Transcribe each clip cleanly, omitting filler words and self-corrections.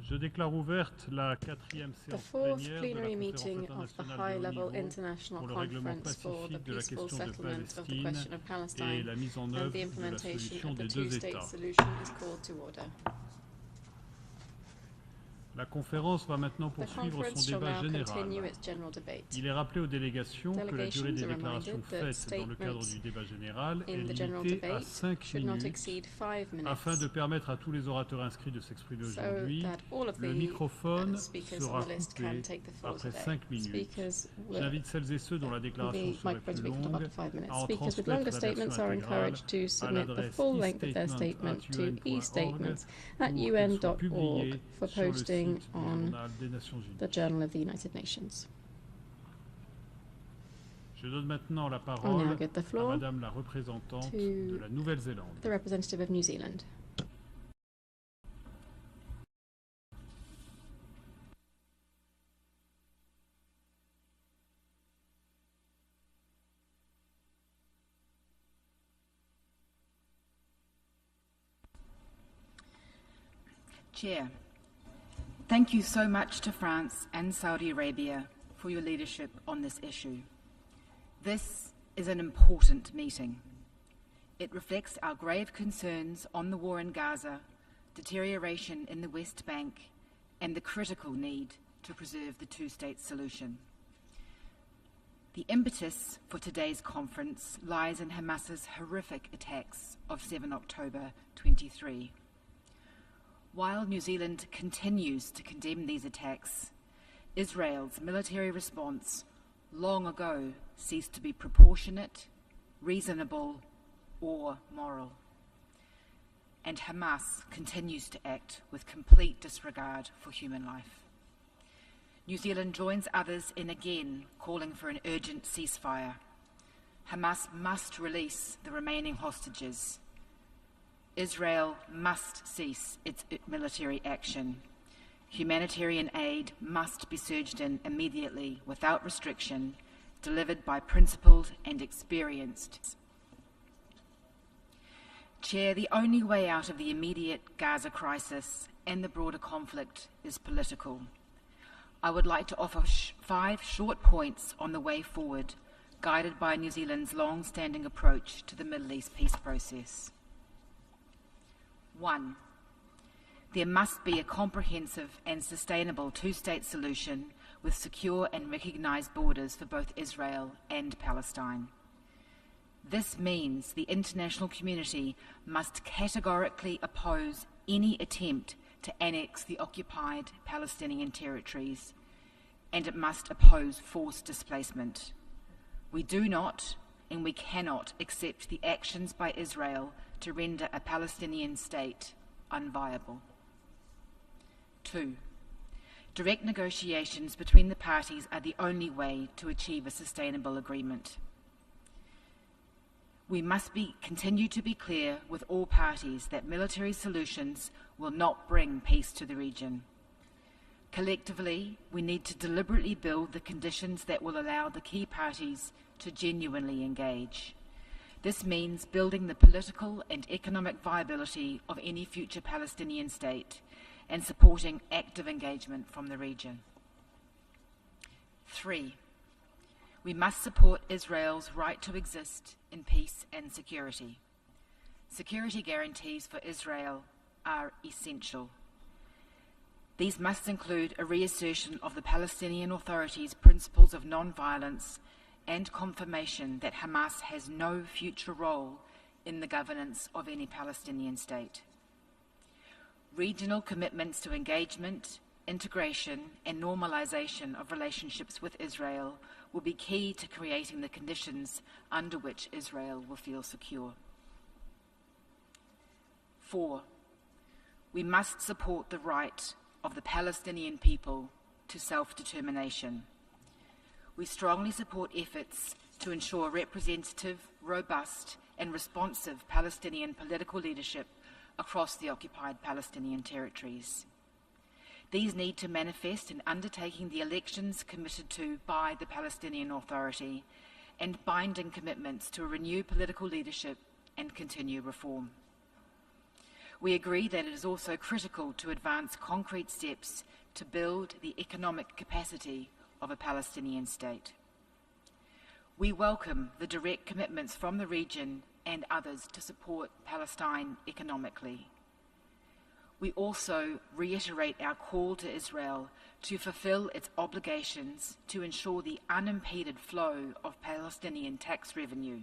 Je déclare ouverte la 4e The séance fourth plénière de la plenary conférence meeting of the internationale de haut high-level niveau international pour le règlement conference for the pacifique de la peaceful question de settlement of the Palestine question of et Palestine la mise en and œuvre the de la implementation solution of the des deux two-state États. solution is called to order. La conférence va maintenant The poursuivre conference son shall débat now général. continue its general debate. Il est rappelé aux délégations que la durée des Delegations are déclarations reminded that faites dans le cadre statements du débat général est in the general limitée à debate 5 should not minutes exceed 5 minutes, afin de permettre à tous les orateurs inscrits de s'exprimer so aujourd'hui. that all of Le the microphone speakers sera on the list coupé can take the floor après today. 5 minutes. Speakers will J'invite celles et ceux dont la déclaration the serait microphones plus will be up longue to 5 minutes. à en Speakers with transmettre longer la statements version are intégrale encouraged to à submit the l'adresse full length of their statement to e-statement@un.org at pour qu'elle soit un.org publiée for sur le posting site du on Journal des Nations Unies. the Journal of the United Nations. Je donne maintenant la I'll parole now give the à floor Madame la représentante to de la Nouvelle-Zélande. the representative of New Zealand. Chair, thank you so much to France and Saudi Arabia for your leadership on this issue. This is an important meeting. It reflects our grave concerns on the war in Gaza, deterioration in the West Bank, and the critical need to preserve the two-state solution. The impetus for today's conference lies in Hamas's horrific attacks of 7 October 23. While New Zealand continues to condemn these attacks, Israel's military response long ago ceased to be proportionate, reasonable, or moral. And Hamas continues to act with complete disregard for human life. New Zealand joins others in again calling for an urgent ceasefire. Hamas must release the remaining hostages. Israel must cease its military action. Humanitarian aid must be surged in immediately, without restriction, delivered by principled and experienced. Chair, the only way out of the immediate Gaza crisis and the broader conflict is political. I would like to offer 5 short points on the way forward, guided by New Zealand's long-standing approach to the Middle East peace process. 1. There must be a comprehensive and sustainable two-state solution with secure and recognised borders for both Israel and Palestine. This means the international community must categorically oppose any attempt to annex the occupied Palestinian territories, and it must oppose forced displacement. We do not and we cannot accept the actions by Israel to render a Palestinian state unviable. 2. Direct negotiations between the parties are the only way to achieve a sustainable agreement. We must continue to be clear with all parties that military solutions will not bring peace to the region. Collectively, we need to deliberately build the conditions that will allow the key parties to genuinely engage. This means building the political and economic viability of any future Palestinian state and supporting active engagement from the region. 3. We must support Israel's right to exist in peace and security. Security guarantees for Israel are essential. These must include a reassertion of the Palestinian Authority's principles of non-violence and confirmation that Hamas has no future role in the governance of any Palestinian state. Regional commitments to engagement, integration, and normalization of relationships with Israel will be key to creating the conditions under which Israel will feel secure. 4. We must support the right of the Palestinian people to self-determination. We strongly support efforts to ensure representative, robust, and responsive Palestinian political leadership across the occupied Palestinian territories. These need to manifest in undertaking the elections committed to by the Palestinian Authority and binding commitments to renew political leadership and continue reform. We agree that it is also critical to advance concrete steps to build the economic capacity of a Palestinian state. We welcome the direct commitments from the region and others to support Palestine economically. We also reiterate our call to Israel to fulfill its obligations to ensure the unimpeded flow of Palestinian tax revenue.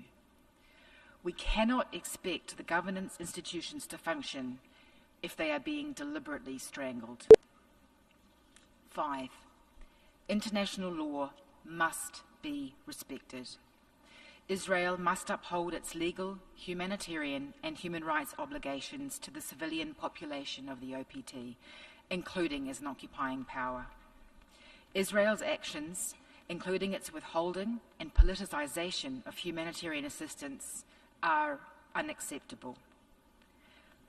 We cannot expect the governance institutions to function if they are being deliberately strangled. 5. International law must be respected. Israel must uphold its legal, humanitarian and human rights obligations to the civilian population of the OPT, including as an occupying power. Israel's actions, including its withholding and politicization of humanitarian assistance, are unacceptable.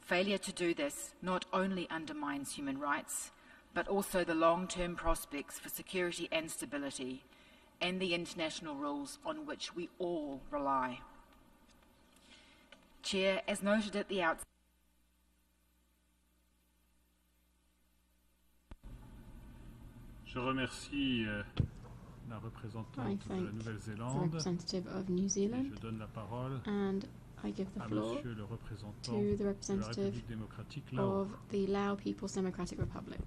Failure to do this not only undermines human rights, but also the long-term prospects for security and stability, and the international rules on which we all rely. Chair, as noted at the outset, Je remercie la représentante de la the Nouvelle-Zélande representative of New et Zealand, je donne la parole and I give the à floor Monsieur le représentant to the de la representative République démocratique Laos. of the Lao People's Democratic Republic.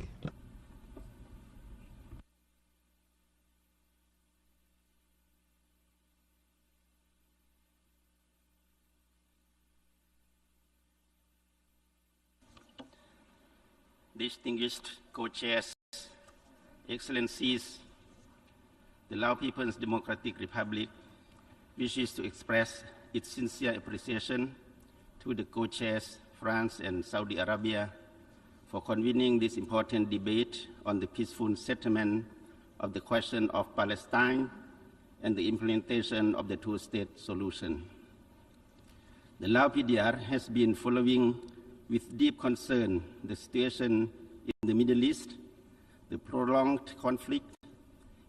Distinguished co-chairs, Excellencies, the Lao People's Democratic Republic wishes to express its sincere appreciation to the co-chairs, France and Saudi Arabia, for convening this important debate on the peaceful settlement of the question of Palestine and the implementation of the two-state solution. The Lao PDR has been following with deep concern the situation in the Middle East, the prolonged conflict,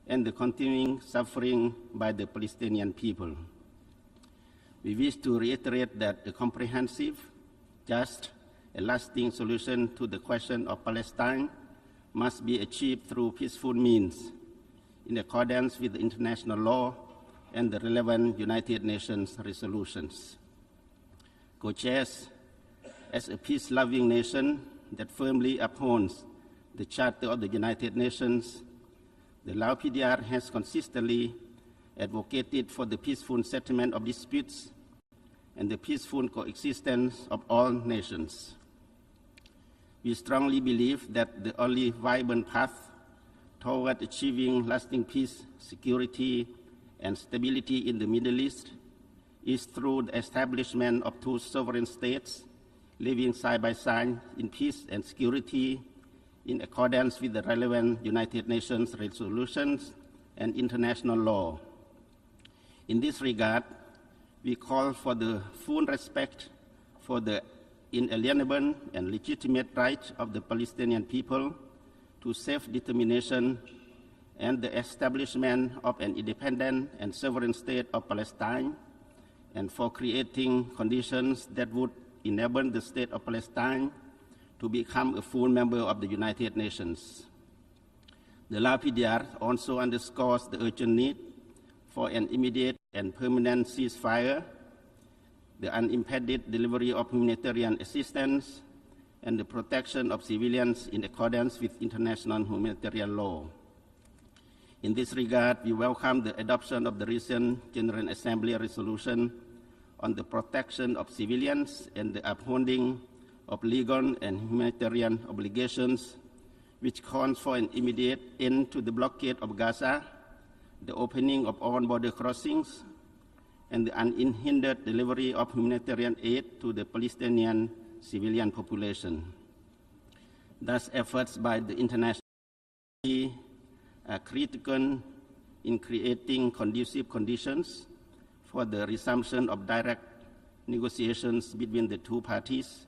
and the continuing suffering by the Palestinian people. We wish to reiterate that a comprehensive, just, and lasting solution to the question of Palestine must be achieved through peaceful means, in accordance with the international law and the relevant United Nations resolutions. Co-chairs, as a peace-loving nation that firmly upholds the Charter of the United Nations, the Lao PDR has consistently advocated for the peaceful settlement of disputes and the peaceful coexistence of all nations. We strongly believe that the only viable path toward achieving lasting peace, security, and stability in the Middle East is through the establishment of two sovereign states living side by side in peace and security in accordance with the relevant United Nations resolutions and international law. In this regard, we call for the full respect for the inalienable and legitimate right of the Palestinian people to self-determination and the establishment of an independent and sovereign state of Palestine, and for creating conditions that would enable the state of Palestine to become a full member of the United Nations. The Lao PDR also underscores the urgent need for an immediate and permanent ceasefire, the unimpeded delivery of humanitarian assistance, and the protection of civilians in accordance with international humanitarian law. In this regard, we welcome the adoption of the recent General Assembly resolution on the protection of civilians and the upholding of legal and humanitarian obligations, which calls for an immediate end to the blockade of Gaza, the opening of all border crossings, and the unhindered delivery of humanitarian aid to the Palestinian civilian population. Thus, efforts by the international community are critical in creating conducive conditions for the resumption of direct negotiations between the two parties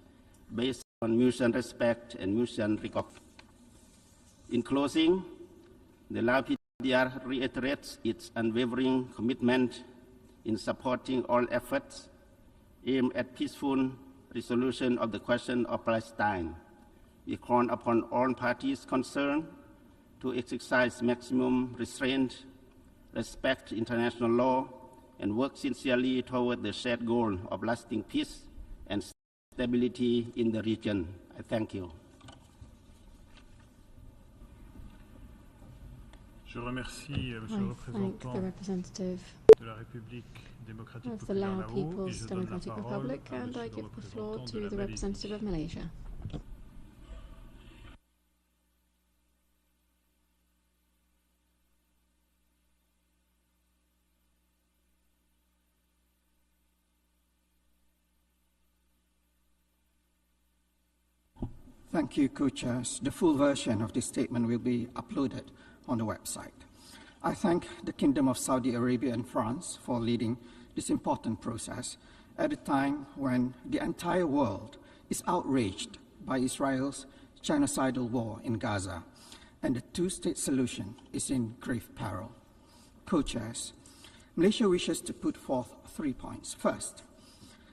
based on mutual respect and mutual recognition. In closing, the Lao PDR reiterates its unwavering commitment in supporting all efforts aimed at peaceful resolution of the question of Palestine. We call upon all parties concerned to exercise maximum restraint, respect international law, and work sincerely toward the shared goal of lasting peace and stability in the region. I thank you. Je remercie Monsieur le représentant de la République démocratique of the populaire Lao Laos et People's je donne la Democratic parole Republic, à and Monsieur I le give the floor représentant to de the la representative of Malaysia. Thank you, co-chairs. The full version of this statement will be uploaded on the website. I thank the Kingdom of Saudi Arabia and France for leading this important process at a time when the entire world is outraged by Israel's genocidal war in Gaza, and the two-state solution is in grave peril. Co-chairs, Malaysia wishes to put forth 3 points. First,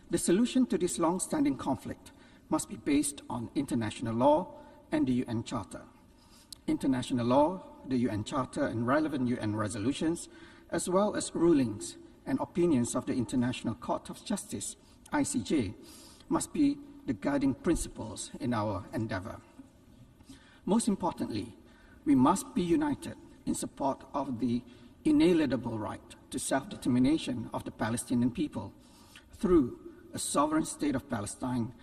the solution to this long-standing conflict must be based on international law and the UN Charter. International law, the UN Charter and relevant UN resolutions, as well as rulings and opinions of the International Court of Justice, ICJ, must be the guiding principles in our endeavor. Most importantly, we must be united in support of the inalienable right to self-determination of the Palestinian people through a sovereign state of Palestine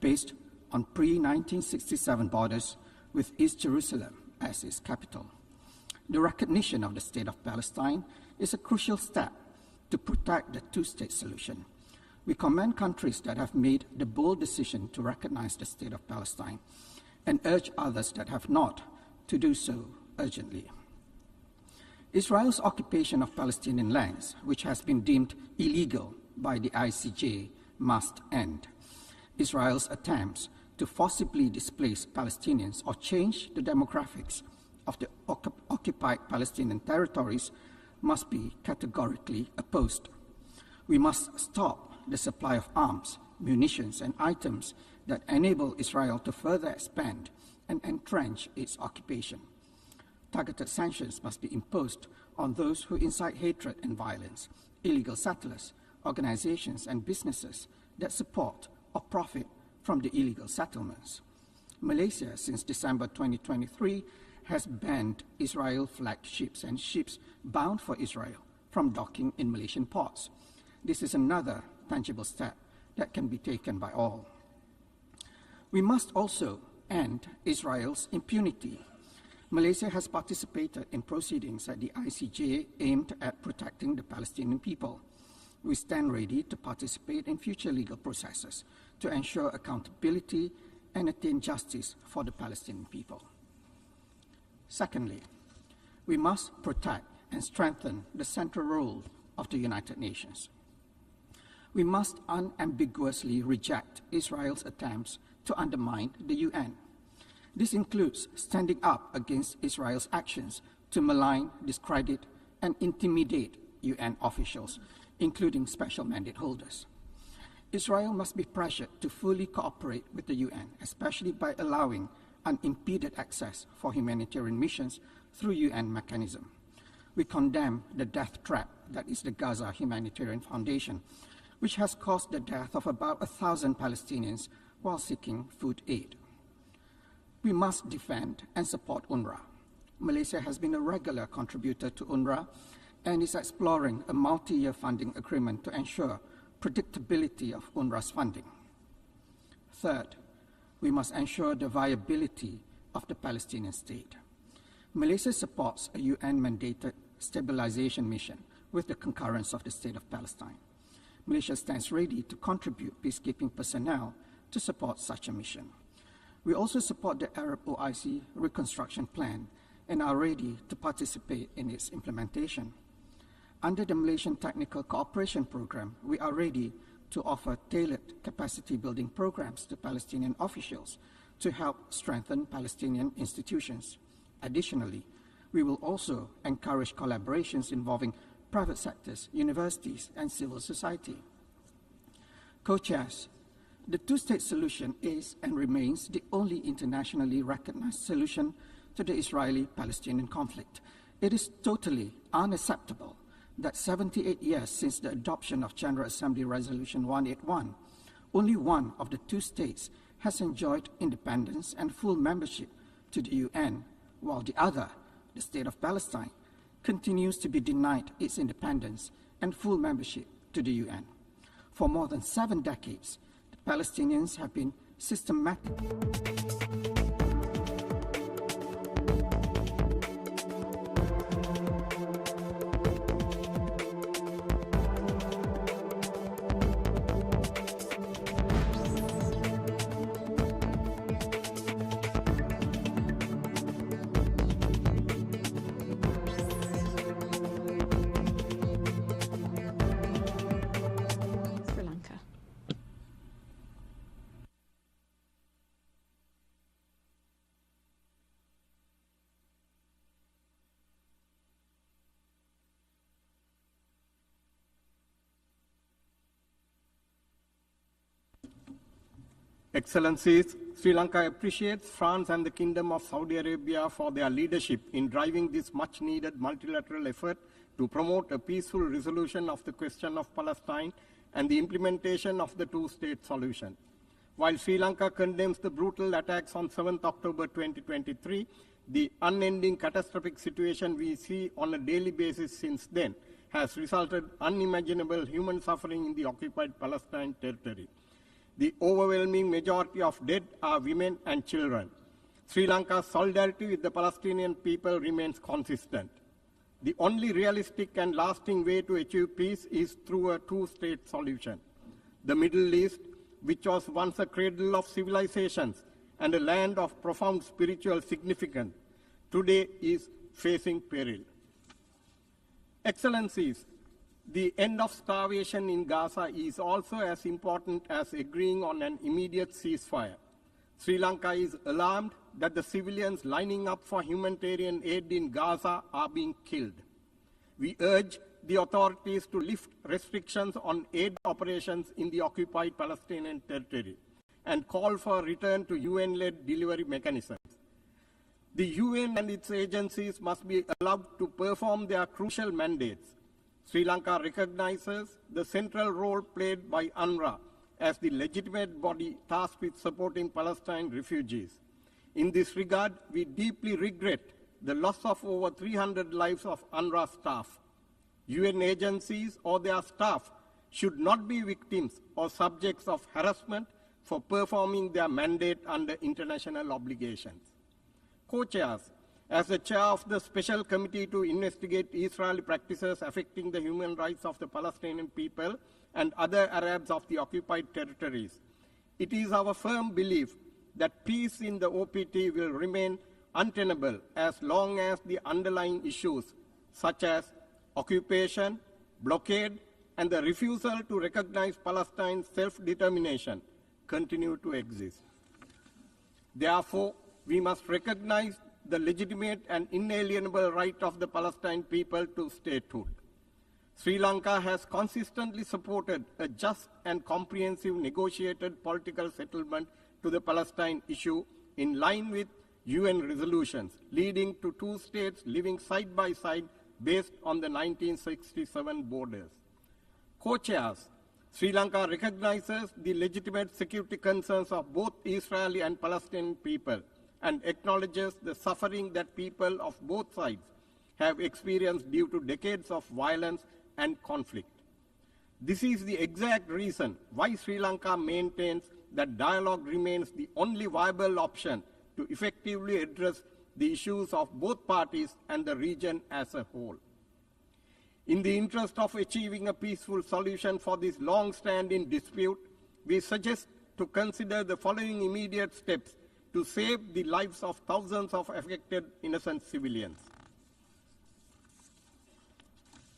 based on pre-1967 borders with East Jerusalem as its capital. The recognition of the State of Palestine is a crucial step to protect the two-state solution. We commend countries that have made the bold decision to recognize the State of Palestine and urge others that have not to do so urgently. Israel's occupation of Palestinian lands, which has been deemed illegal by the ICJ, must end. Israel's attempts to forcibly displace Palestinians or change the demographics of the occupied Palestinian territories must be categorically opposed. We must stop the supply of arms, munitions, and items that enable Israel to further expand and entrench its occupation. Targeted sanctions must be imposed on those who incite hatred and violence, illegal settlers, organizations, and businesses that support or profit from the illegal settlements. Malaysia, since December 2023, has banned Israel-flagged ships and ships bound for Israel from docking in Malaysian ports. This is another tangible step that can be taken by all. We must also end Israel's impunity. Malaysia has participated in proceedings at the ICJ aimed at protecting the Palestinian people. We stand ready to participate in future legal processes to ensure accountability and attain justice for the Palestinian people. Secondly, we must protect and strengthen the central role of the United Nations. We must unambiguously reject Israel's attempts to undermine the UN. This includes standing up against Israel's actions to malign, discredit, and intimidate UN officials, including special mandate holders. Israel must be pressured to fully cooperate with the UN, especially by allowing unimpeded access for humanitarian missions through UN mechanism. We condemn the death trap that is the Gaza Humanitarian Foundation, which has caused the death of about 1,000 Palestinians while seeking food aid. We must defend and support UNRWA. Malaysia has been a regular contributor to UNRWA and is exploring a multi-year funding agreement to ensure predictability of UNRWA's funding. Third, we must ensure the viability of the Palestinian state. Malaysia supports a UN-mandated stabilization mission with the concurrence of the State of Palestine. Malaysia stands ready to contribute peacekeeping personnel to support such a mission. We also support the Arab OIC reconstruction plan and are ready to participate in its implementation. Under the Malaysian Technical Cooperation Program, we are ready to offer tailored capacity building programs to Palestinian officials to help strengthen Palestinian institutions. Additionally, we will also encourage collaborations involving private sectors, universities, and civil society. Co-chairs, The two-state solution is and remains the only internationally recognized solution to the Israeli-Palestinian conflict. It is totally unacceptable that 78 years since the adoption of General Assembly Resolution 181, only one of the two states has enjoyed independence and full membership to the UN, while the other, the State of Palestine, continues to be denied its independence and full membership to the UN. For more than 7 decades, the Palestinians have been systematically Sri Lanka. Excellencies, Sri Lanka appreciates France and the Kingdom of Saudi Arabia for their leadership in driving this much-needed multilateral effort to promote a peaceful resolution of the question of Palestine and the implementation of the two-state solution. While Sri Lanka condemns the brutal attacks on 7th October 2023, the unending catastrophic situation we see on a daily basis since then has resulted in unimaginable human suffering in the occupied Palestine territory. The overwhelming majority of dead are women and children. Sri Lanka's solidarity with the Palestinian people remains consistent. The only realistic and lasting way to achieve peace is through a two-state solution. The Middle East, which was once a cradle of civilizations and a land of profound spiritual significance, today is facing peril. Excellencies, the end of starvation in Gaza is also as important as agreeing on an immediate ceasefire. Sri Lanka is alarmed that the civilians lining up for humanitarian aid in Gaza are being killed. We urge the authorities to lift restrictions on aid operations in the occupied Palestinian territory and call for a return to UN-led delivery mechanisms. The UN and its agencies must be allowed to perform their crucial mandates. Sri Lanka recognizes the central role played by UNRWA as the legitimate body tasked with supporting Palestine refugees. In this regard, we deeply regret the loss of over 300 lives of UNRWA staff. UN agencies or their staff should not be victims or subjects of harassment for performing their mandate under international obligations. Co-chairs, as the chair of the Special Committee to investigate Israeli practices affecting the human rights of the Palestinian people and other Arabs of the occupied territories, it is our firm belief that peace in the OPT will remain untenable as long as the underlying issues such as occupation, blockade, and the refusal to recognize Palestine's self-determination continue to exist. Therefore, we must recognize the legitimate and inalienable right of the Palestinian people to statehood. Sri Lanka has consistently supported a just and comprehensive negotiated political settlement to the Palestine issue in line with UN resolutions, leading to two states living side by side based on the 1967 borders. Co-chairs, Sri Lanka recognizes the legitimate security concerns of both Israeli and Palestinian people and acknowledges the suffering that people of both sides have experienced due to decades of violence and conflict. This is the exact reason why Sri Lanka maintains that dialogue remains the only viable option to effectively address the issues of both parties and the region as a whole. In the interest of achieving a peaceful solution for this long-standing dispute, we suggest to consider the following immediate steps to save the lives of thousands of affected innocent civilians.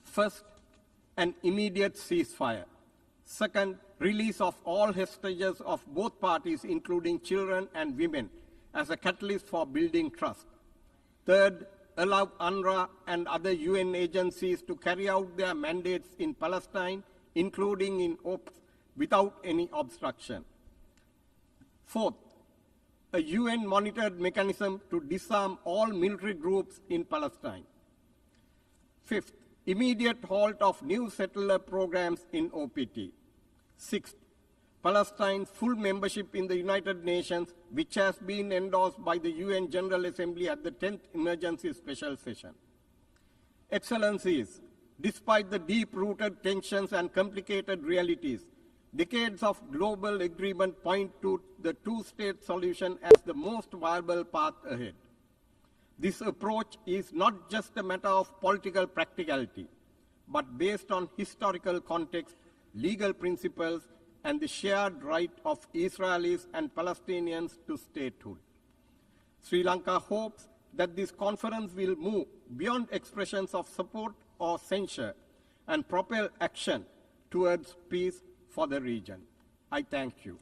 First, an immediate ceasefire. Second, release of all hostages of both parties, including children and women, as a catalyst for building trust. Third, allow UNRWA and other UN agencies to carry out their mandates in Palestine, including in OPS, without any obstruction. Fourth, a UN-monitored mechanism to disarm all military groups in Palestine. Fifth, immediate halt of new settler programs in OPT. Sixth, Palestine's full membership in the United Nations, which has been endorsed by the UN General Assembly at the 10th Emergency Special Session. Excellencies, despite the deep-rooted tensions and complicated realities, decades of global agreement point to the two-state solution as the most viable path ahead. This approach is not just a matter of political practicality, but based on historical context, legal principles, and the shared right of Israelis and Palestinians to statehood. Sri Lanka hopes that this conference will move beyond expressions of support or censure and propel action towards peace for the region. I thank you.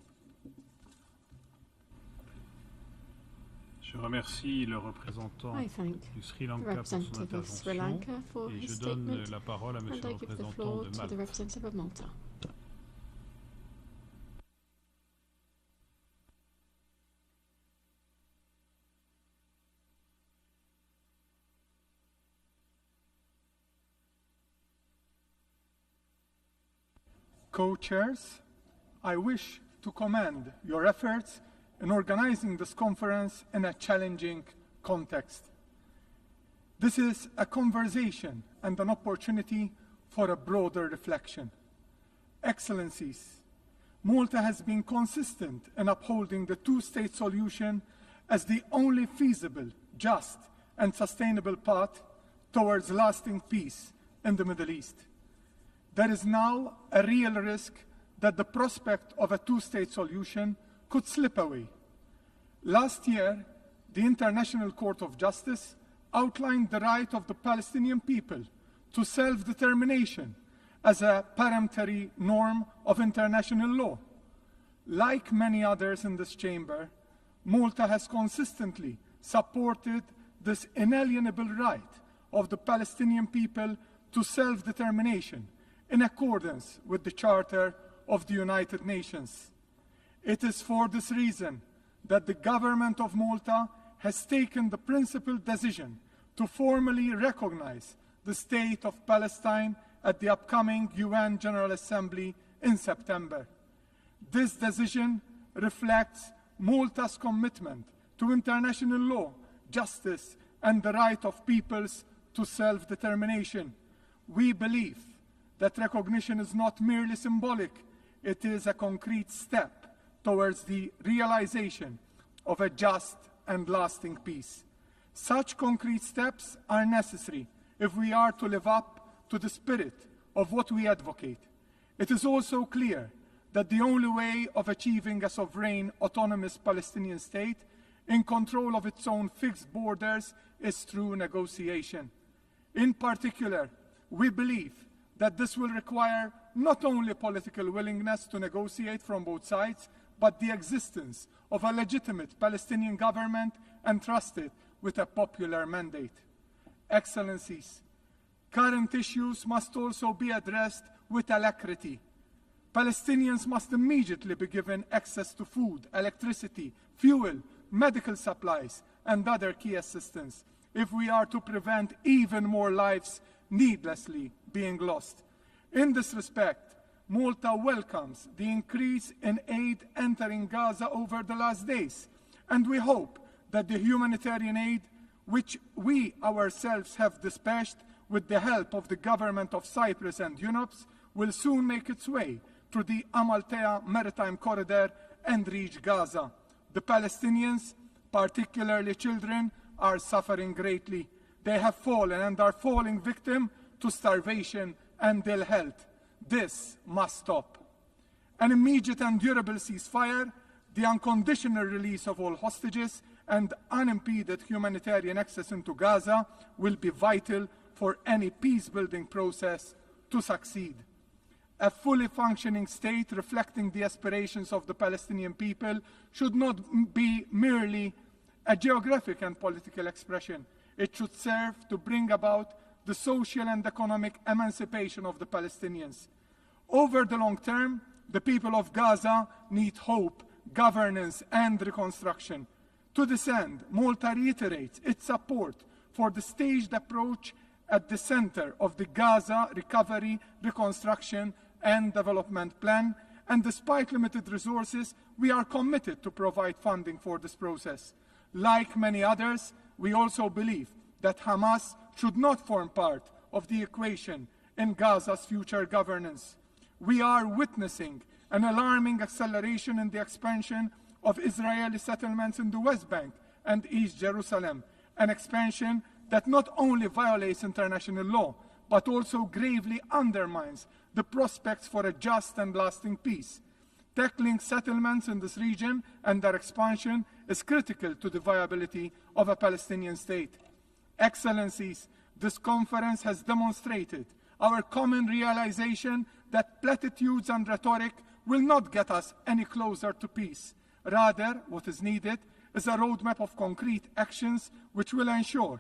Je remercie le représentant du Sri Lanka pour son intervention et je donne la parole à Monsieur le représentant de Malte. Co-chairs, I wish to commend your efforts in organizing this conference in a challenging context. This is a conversation and an opportunity for a broader reflection. Excellencies, Malta has been consistent in upholding the two-state solution as the only feasible, just, and sustainable path towards lasting peace in the Middle East. There is now a real risk that the prospect of a two-state solution could slip away. Last year, the International Court of Justice outlined the right of the Palestinian people to self-determination as a peremptory norm of international law. Like many others in this chamber, Malta has consistently supported this inalienable right of the Palestinian people to self-determination in accordance with the Charter of the United Nations. It is for this reason that the government of Malta has taken the principled decision to formally recognize the state of Palestine at the upcoming UN General Assembly in September. This decision reflects Malta's commitment to international law, justice, and the right of peoples to self-determination. We believe that recognition is not merely symbolic, it is a concrete step towards the realization of a just and lasting peace. Such concrete steps are necessary if we are to live up to the spirit of what we advocate. It is also clear that the only way of achieving a sovereign, autonomous Palestinian state in control of its own fixed borders is through negotiation. In particular, we believe that this will require not only political willingness to negotiate from both sides, but the existence of a legitimate Palestinian government entrusted with a popular mandate. Excellencies, current issues must also be addressed with alacrity. Palestinians must immediately be given access to food, electricity, fuel, medical supplies, and other key assistance if we are to prevent even more lives needlessly being lost. In this respect, Malta welcomes the increase in aid entering Gaza over the last days, and we hope that the humanitarian aid, which we ourselves have dispatched with the help of the government of Cyprus and UNOPS, will soon make its way through the Amaltea maritime corridor and reach Gaza. The Palestinians, particularly children, are suffering greatly. They have fallen and are falling victim to starvation and ill health. This must stop. An immediate and durable ceasefire, the unconditional release of all hostages, and unimpeded humanitarian access into Gaza will be vital for any peace-building process to succeed. A fully functioning state reflecting the aspirations of the Palestinian people should not be merely a geographic and political expression. It should serve to bring about the social and economic emancipation of the Palestinians. Over the long term, the people of Gaza need hope, governance, and reconstruction. To this end, Malta reiterates its support for the staged approach at the center of the Gaza Recovery, Reconstruction, and Development Plan, and despite limited resources, we are committed to provide funding for this process. Like many others, we also believe that Hamas should not form part of the equation in Gaza's future governance. We are witnessing an alarming acceleration in the expansion of Israeli settlements in the West Bank and East Jerusalem, an expansion that not only violates international law, but also gravely undermines the prospects for a just and lasting peace. Tackling settlements in this region and their expansion is critical to the viability of a Palestinian state. Excellencies, this conference has demonstrated our common realization that platitudes and rhetoric will not get us any closer to peace. Rather, what is needed is a roadmap of concrete actions which will ensure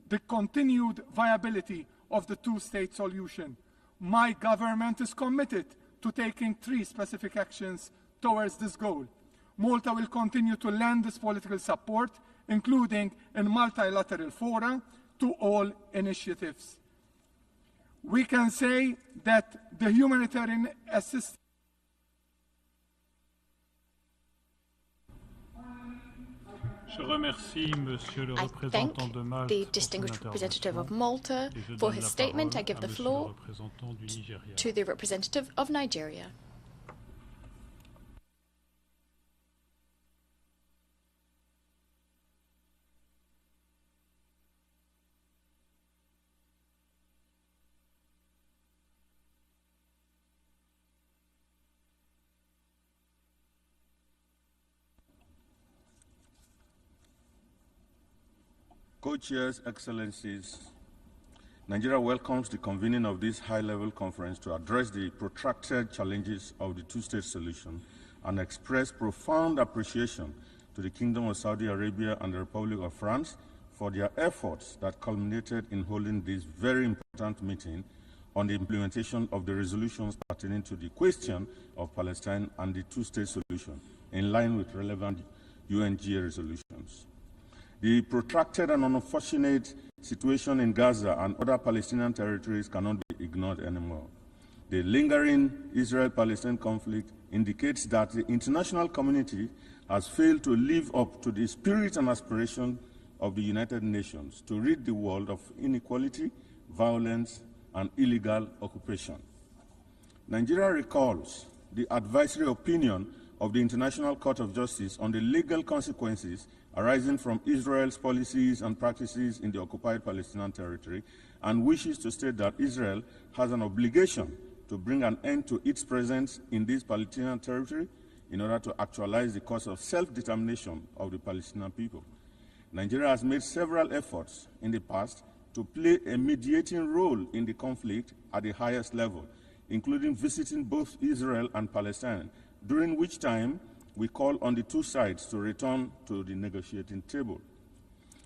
the continued viability of the two-state solution. My government is committed to taking 3 specific actions towards this goal. Malta will continue to lend its political support, including in multilateral fora, to all initiatives. We can say that the humanitarian assistance I thank the distinguished representative of Malta for his statement. I give the floor to the representative of Nigeria. Co-chairs, Excellencies, Nigeria welcomes the convening of this high-level conference to address the protracted challenges of the two-state solution and express profound appreciation to the Kingdom of Saudi Arabia and the Republic of France for their efforts that culminated in holding this very important meeting on the implementation of the resolutions pertaining to the question of Palestine and the two-state solution, in line with relevant UNGA resolutions. The protracted and unfortunate situation in Gaza and other Palestinian territories cannot be ignored anymore. The lingering Israel-Palestinian conflict indicates that the international community has failed to live up to the spirit and aspiration of the United Nations to rid the world of inequality, violence, and illegal occupation. Nigeria recalls the advisory opinion of the International Court of Justice on the legal consequences arising from Israel's policies and practices in the occupied Palestinian territory, and wishes to state that Israel has an obligation to bring an end to its presence in this Palestinian territory in order to actualize the cause of self-determination of the Palestinian people. Nigeria has made several efforts in the past to play a mediating role in the conflict at the highest level, including visiting both Israel and Palestine, during which time we call on the two sides to return to the negotiating table.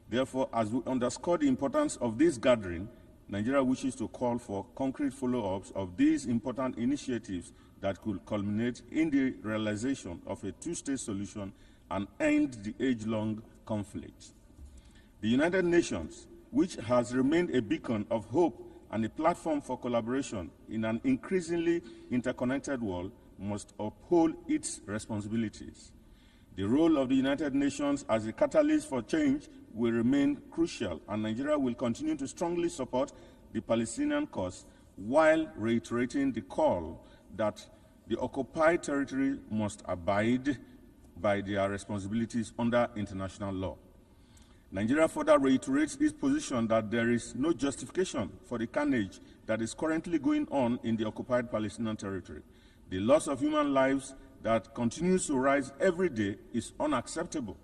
Therefore, as we underscore the importance of this gathering, Nigeria wishes to call for concrete follow-ups of these important initiatives that could culminate in the realization of a two-state solution and end the age-long conflict. The United Nations, which has remained a beacon of hope and a platform for collaboration in an increasingly interconnected world, must uphold its responsibilities. The role of the United Nations as a catalyst for change will remain crucial, and Nigeria will continue to strongly support the Palestinian cause while reiterating the call that the occupied territory must abide by their responsibilities under international law. Nigeria further reiterates its position that there is no justification for the carnage that is currently going on in the occupied Palestinian territory. The loss of human lives that continues to rise every day is unacceptable,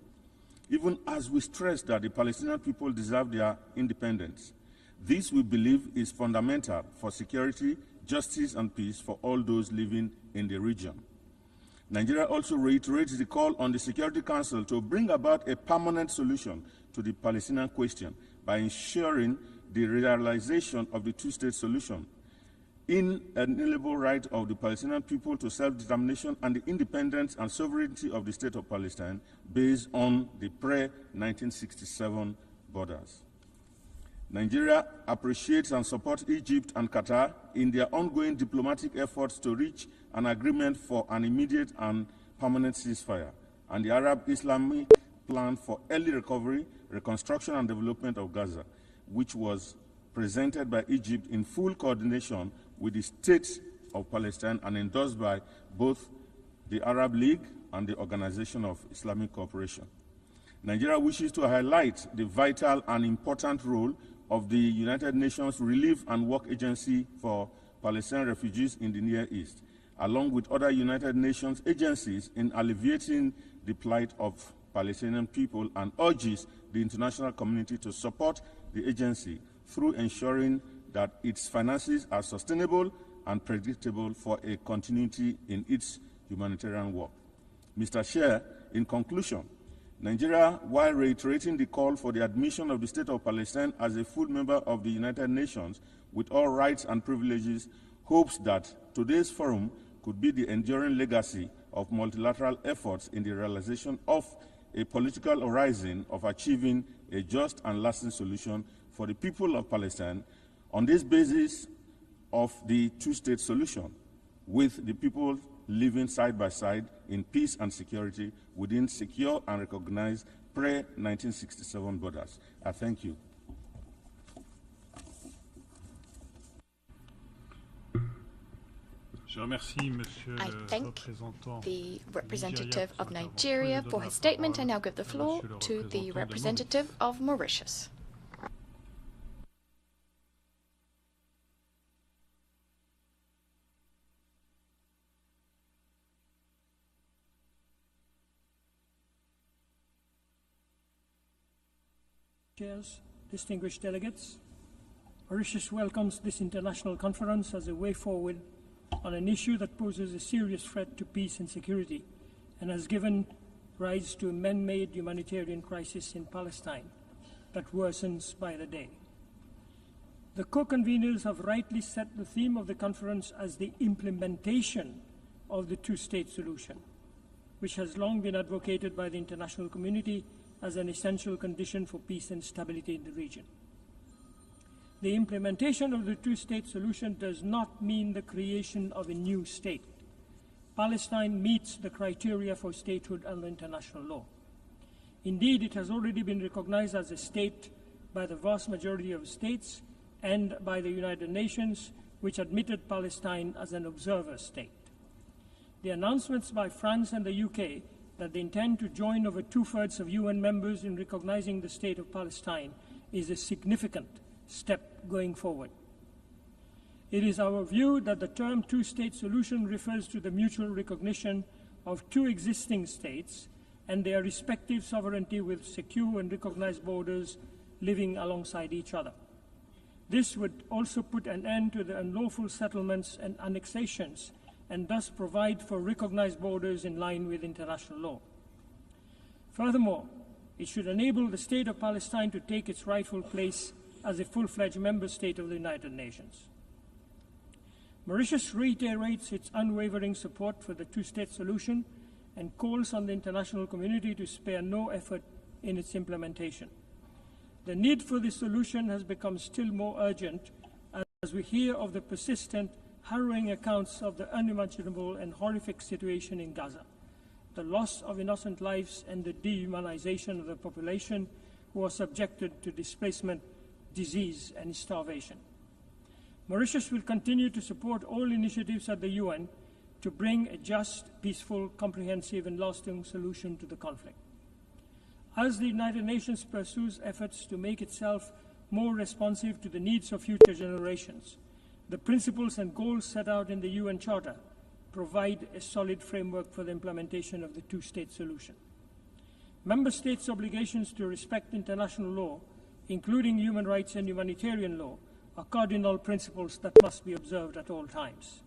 even as we stress that the Palestinian people deserve their independence. This, we believe, is fundamental for security, justice, and peace for all those living in the region. Nigeria also reiterates the call on the Security Council to bring about a permanent solution to the Palestinian question by ensuring the realization of the two-state solution. inalienable right of the Palestinian people to self-determination and the independence and sovereignty of the State of Palestine based on the pre-1967 borders. Nigeria appreciates and supports Egypt and Qatar in their ongoing diplomatic efforts to reach an agreement for an immediate and permanent ceasefire, and the Arab Islamic plan for early recovery, reconstruction, and development of Gaza, which was presented by Egypt in full coordination with the State of Palestine and endorsed by both the Arab League and the Organization of Islamic Cooperation. Nigeria wishes to highlight the vital and important role of the United Nations Relief and Work Agency for Palestinian refugees in the Near East, along with other United Nations agencies in alleviating the plight of Palestinian people, and urges the international community to support the agency through ensuring that its finances are sustainable and predictable for a continuity in its humanitarian work. Mr. Chair, in conclusion, Nigeria, while reiterating the call for the admission of the State of Palestine as a full member of the United Nations with all rights and privileges, hopes that today's forum could be the enduring legacy of multilateral efforts in the realization of a political horizon of achieving a just and lasting solution for the people of Palestine on this basis of the two-state solution, with the people living side by side in peace and security within secure and recognized pre-1967 borders. I thank you. I thank the representative of Nigeria for his statement. I now give the floor to the representative of Mauritius. Chairs, distinguished delegates, Mauritius welcomes this international conference as a way forward on an issue that poses a serious threat to peace and security and has given rise to a man-made humanitarian crisis in Palestine that worsens by the day. The co-conveners have rightly set the theme of the conference as the implementation of the two-state solution, which has long been advocated by the international community as an essential condition for peace and stability in the region. The implementation of the two-state solution does not mean the creation of a new state. Palestine meets the criteria for statehood under international law. Indeed, it has already been recognized as a state by the vast majority of states and by the United Nations, which admitted Palestine as an observer state. The announcements by France and the UK that they intend to join over 2/3 of UN members in recognizing the state of Palestine is a significant step going forward. It is our view that the term two-state solution refers to the mutual recognition of two existing states and their respective sovereignty with secure and recognized borders living alongside each other. This would also put an end to the unlawful settlements and annexations and thus provide for recognized borders in line with international law. Furthermore, it should enable the state of Palestine to take its rightful place as a full-fledged member state of the United Nations. Mauritius reiterates its unwavering support for the two-state solution and calls on the international community to spare no effort in its implementation. The need for this solution has become still more urgent as we hear of the persistent, harrowing accounts of the unimaginable and horrific situation in Gaza, the loss of innocent lives and the dehumanization of the population who are subjected to displacement, disease, and starvation. Mauritius will continue to support all initiatives at the UN to bring a just, peaceful, comprehensive, and lasting solution to the conflict. As the United Nations pursues efforts to make itself more responsive to the needs of future generations, the principles and goals set out in the UN Charter provide a solid framework for the implementation of the two-state solution. Member States' obligations to respect international law, including human rights and humanitarian law, are cardinal principles that must be observed at all times.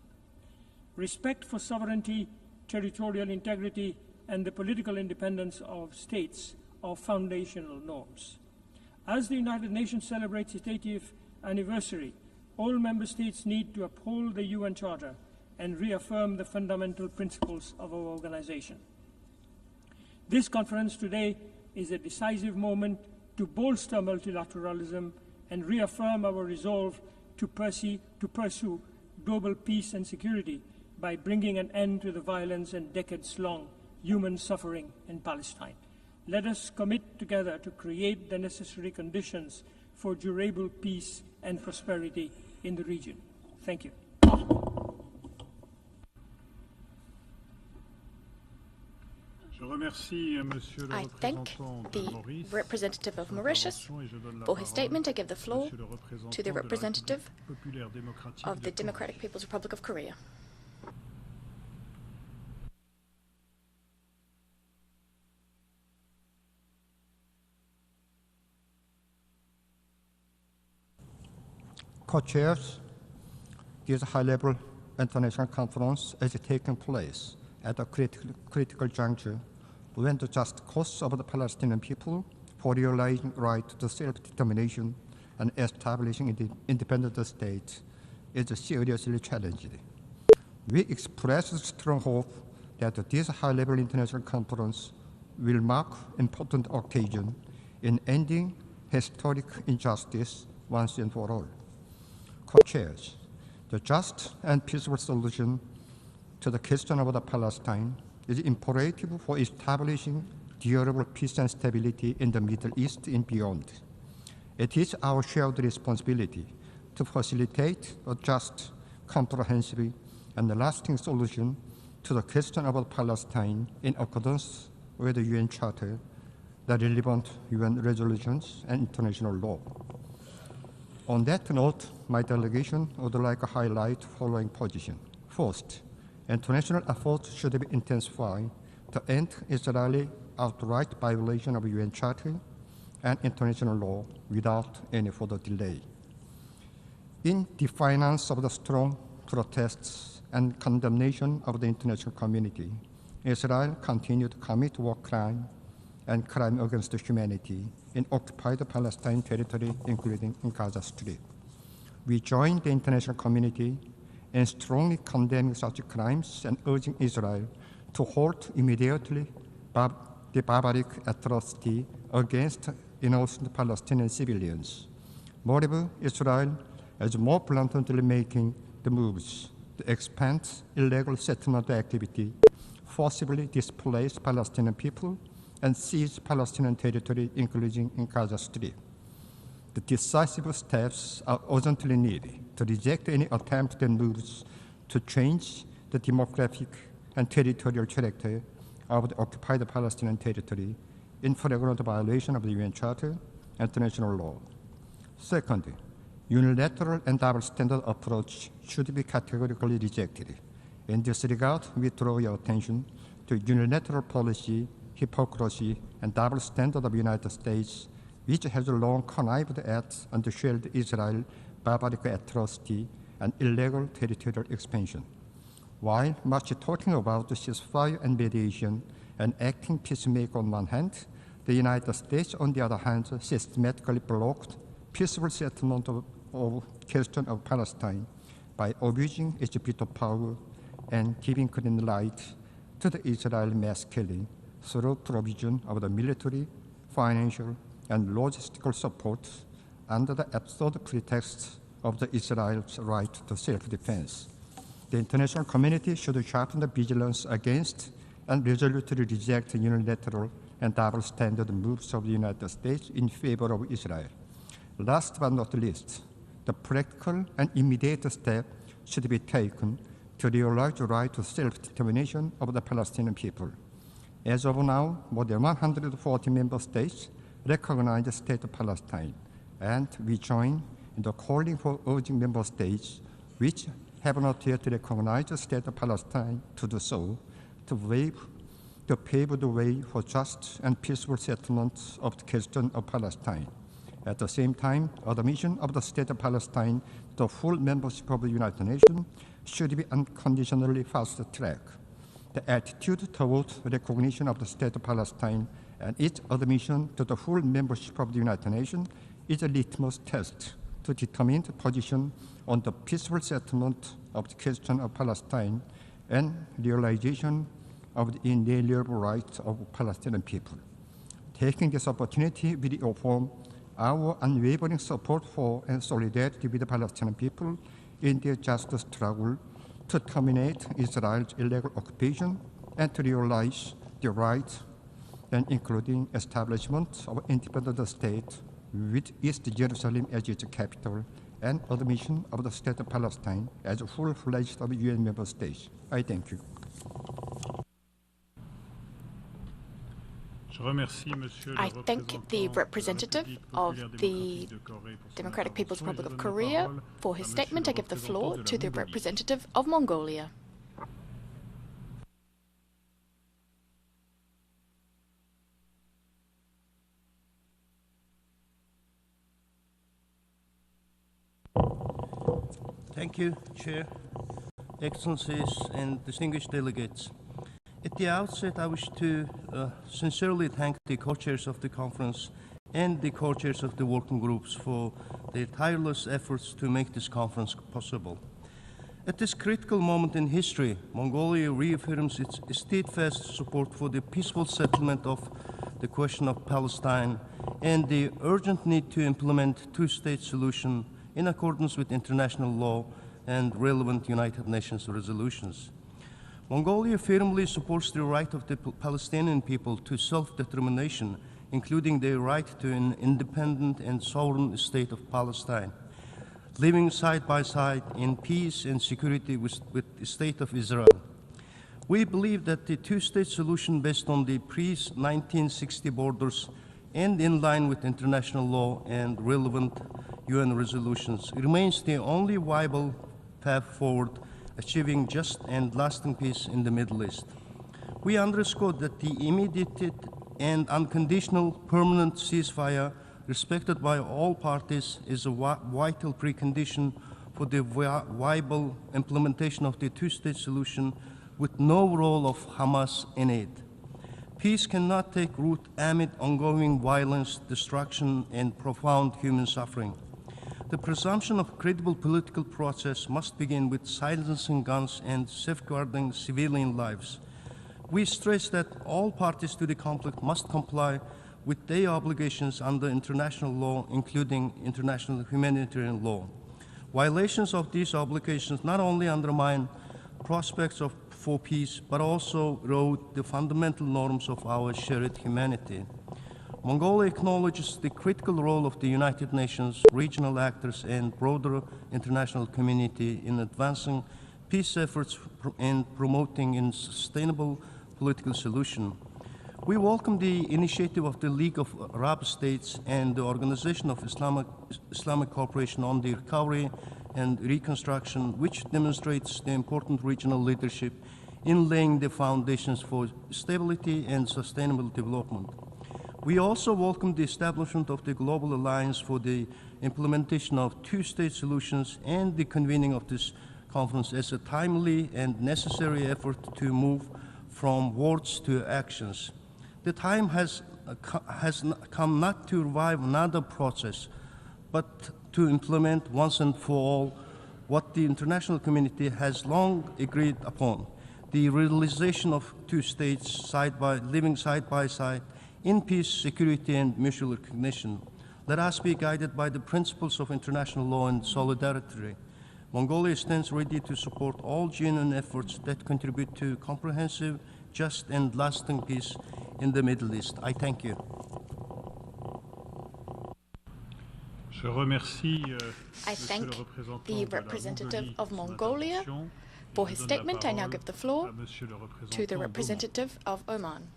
Respect for sovereignty, territorial integrity, and the political independence of states are foundational norms. As the United Nations celebrates its 80th anniversary, all member states need to uphold the UN Charter and reaffirm the fundamental principles of our organization. This conference today is a decisive moment to bolster multilateralism and reaffirm our resolve to pursue global peace and security by bringing an end to the violence and decades-long human suffering in Palestine. Let us commit together to create the necessary conditions for durable peace and prosperity in the region. Thank you. I thank the representative of Mauritius for his statement. I give the floor to the representative of the Democratic People's Republic of Korea. Co-chairs, this high-level international conference is taking place at a critical juncture when the just cause of the Palestinian people for realizing right to self-determination and establishing an independent state is seriously challenged. We express strong hope that this high-level international conference will mark an important occasion in ending historic injustice once and for all. Co-chairs, the just and peaceful solution to the question of the Palestine is imperative for establishing durable peace and stability in the Middle East and beyond. It is our shared responsibility to facilitate a just, comprehensive, and lasting solution to the question of Palestine in accordance with the UN Charter, the relevant UN resolutions, and international law. On that note, my delegation would like to highlight the following position. First, international efforts should be intensified to end Israeli outright violation of UN Charter and international law without any further delay. In defiance of the strong protests and condemnation of the international community, Israel continued to commit war crime and crime against humanity in occupied Palestine territory, including in Gaza Strip. We join the international community in strongly condemning such crimes and urging Israel to halt immediately the barbaric atrocity against innocent Palestinian civilians. Moreover, Israel is more bluntly making the moves to expand illegal settlement activity, forcibly displace Palestinian people, and seize Palestinian territory, including in Gaza Strip. The decisive steps are urgently needed to reject any attempt and moves to change the demographic and territorial character of the occupied Palestinian territory in flagrant violation of the UN Charter and international law. Second, unilateral and double-standard approach should be categorically rejected. In this regard, we draw your attention to unilateral policy, hypocrisy, and double standard of the United States, which has long connived at and shared Israel barbaric atrocity and illegal territorial expansion. While much talking about ceasefire and mediation and acting peacemaker on one hand, the United States, on the other hand, systematically blocked peaceful settlement of question of Palestine by abusing its veto power and giving green light to the Israeli mass killing through provision of the military, financial, and logistical support under the absurd pretext of the Israel's right to self-defense. The international community should sharpen the vigilance against and resolutely reject unilateral and double-standard moves of the United States in favor of Israel. Last but not least, the practical and immediate step should be taken to realize the right to self-determination of the Palestinian people. As of now, more than 140 member states recognize the state of Palestine, and we join in the calling for urging member states which have not yet recognized the state of Palestine to do so, to pave the way for just and peaceful settlement of the question of Palestine. At the same time, admission of the state of Palestine to full membership of the United Nations should be unconditionally fast-tracked. The attitude toward recognition of the state of Palestine and its admission to the full membership of the United Nations is a litmus test to determine the position on the peaceful settlement of the question of Palestine and realization of the inalienable rights of Palestinian people. Taking this opportunity, we reaffirm our unwavering support for and solidarity with the Palestinian people in their just struggle to terminate Israel's illegal occupation and to realize the rights, and including establishment of an independent state with East Jerusalem as its capital and admission of the State of Palestine as a full-fledged UN member state. I thank you. I thank the representative of the Democratic People's Republic of Korea for his statement. I give the floor to the representative of Mongolia. Thank you, Chair, Excellencies, and distinguished delegates. At the outset, I wish to sincerely thank the co-chairs of the conference and the co-chairs of the working groups for their tireless efforts to make this conference possible. At this critical moment in history, Mongolia reaffirms its steadfast support for the peaceful settlement of the question of Palestine and the urgent need to implement two-state solution in accordance with international law and relevant United Nations resolutions. Mongolia firmly supports the right of the Palestinian people to self-determination, including their right to an independent and sovereign state of Palestine, living side by side in peace and security with the state of Israel. We believe that the two-state solution based on the pre-1960 borders and in line with international law and relevant UN resolutions remains the only viable path forward achieving just and lasting peace in the Middle East. We underscore that the immediate and unconditional permanent ceasefire respected by all parties is a vital precondition for the viable implementation of the two-state solution with no role of Hamas in it. Peace cannot take root amid ongoing violence, destruction, and profound human suffering. The presumption of credible political process must begin with silencing guns and safeguarding civilian lives. We stress that all parties to the conflict must comply with their obligations under international law, including international humanitarian law. Violations of these obligations not only undermine prospects for peace, but also erode the fundamental norms of our shared humanity. Mongolia acknowledges the critical role of the United Nations, regional actors, and broader international community in advancing peace efforts and promoting a sustainable political solution. We welcome the initiative of the League of Arab States and the Organization of Islamic Cooperation on the Recovery and Reconstruction, which demonstrates the important regional leadership in laying the foundations for stability and sustainable development. We also welcome the establishment of the Global Alliance for the implementation of two-state solutions and the convening of this conference as a timely and necessary effort to move from words to actions. The time has come not to revive another process, but to implement once and for all what the international community has long agreed upon, the realization of two states living side by side in peace, security, and mutual recognition. Let us be guided by the principles of international law and solidarity. Mongolia stands ready to support all genuine efforts that contribute to comprehensive, just, and lasting peace in the Middle East. I thank you. I thank the representative of Mongolia for his statement. I now give the floor to the representative of Oman.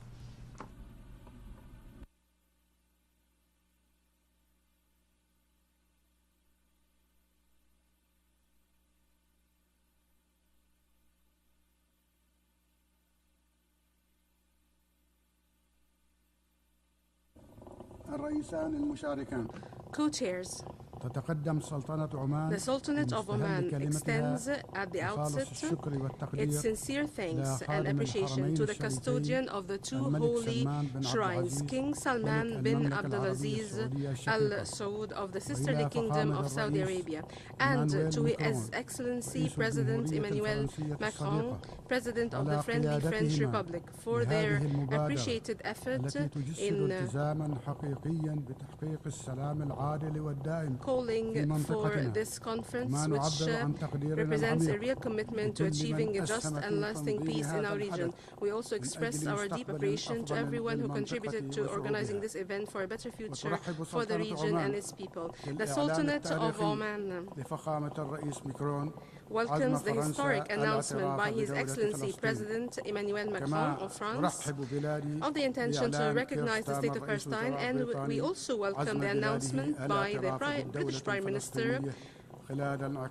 Co-chairs, The Sultanate of Oman extends at the outset its sincere thanks and appreciation to the custodian of the two holy shrines, King Salman bin Abdulaziz Al Saud of the sisterly kingdom of Saudi Arabia, and to His Excellency President Emmanuel Macron, President of the Friendly French Republic, for their appreciated effort in calling for this conference, which represents a real commitment to achieving a just and lasting peace in our region. We also express our deep appreciation to everyone who contributed to organizing this event for a better future for the region and its people. The Sultanate of Oman welcomes the historic announcement by His Excellency President Emmanuel Macron of France of the intention to recognize the state of Palestine, and we also welcome the announcement by the British Prime Minister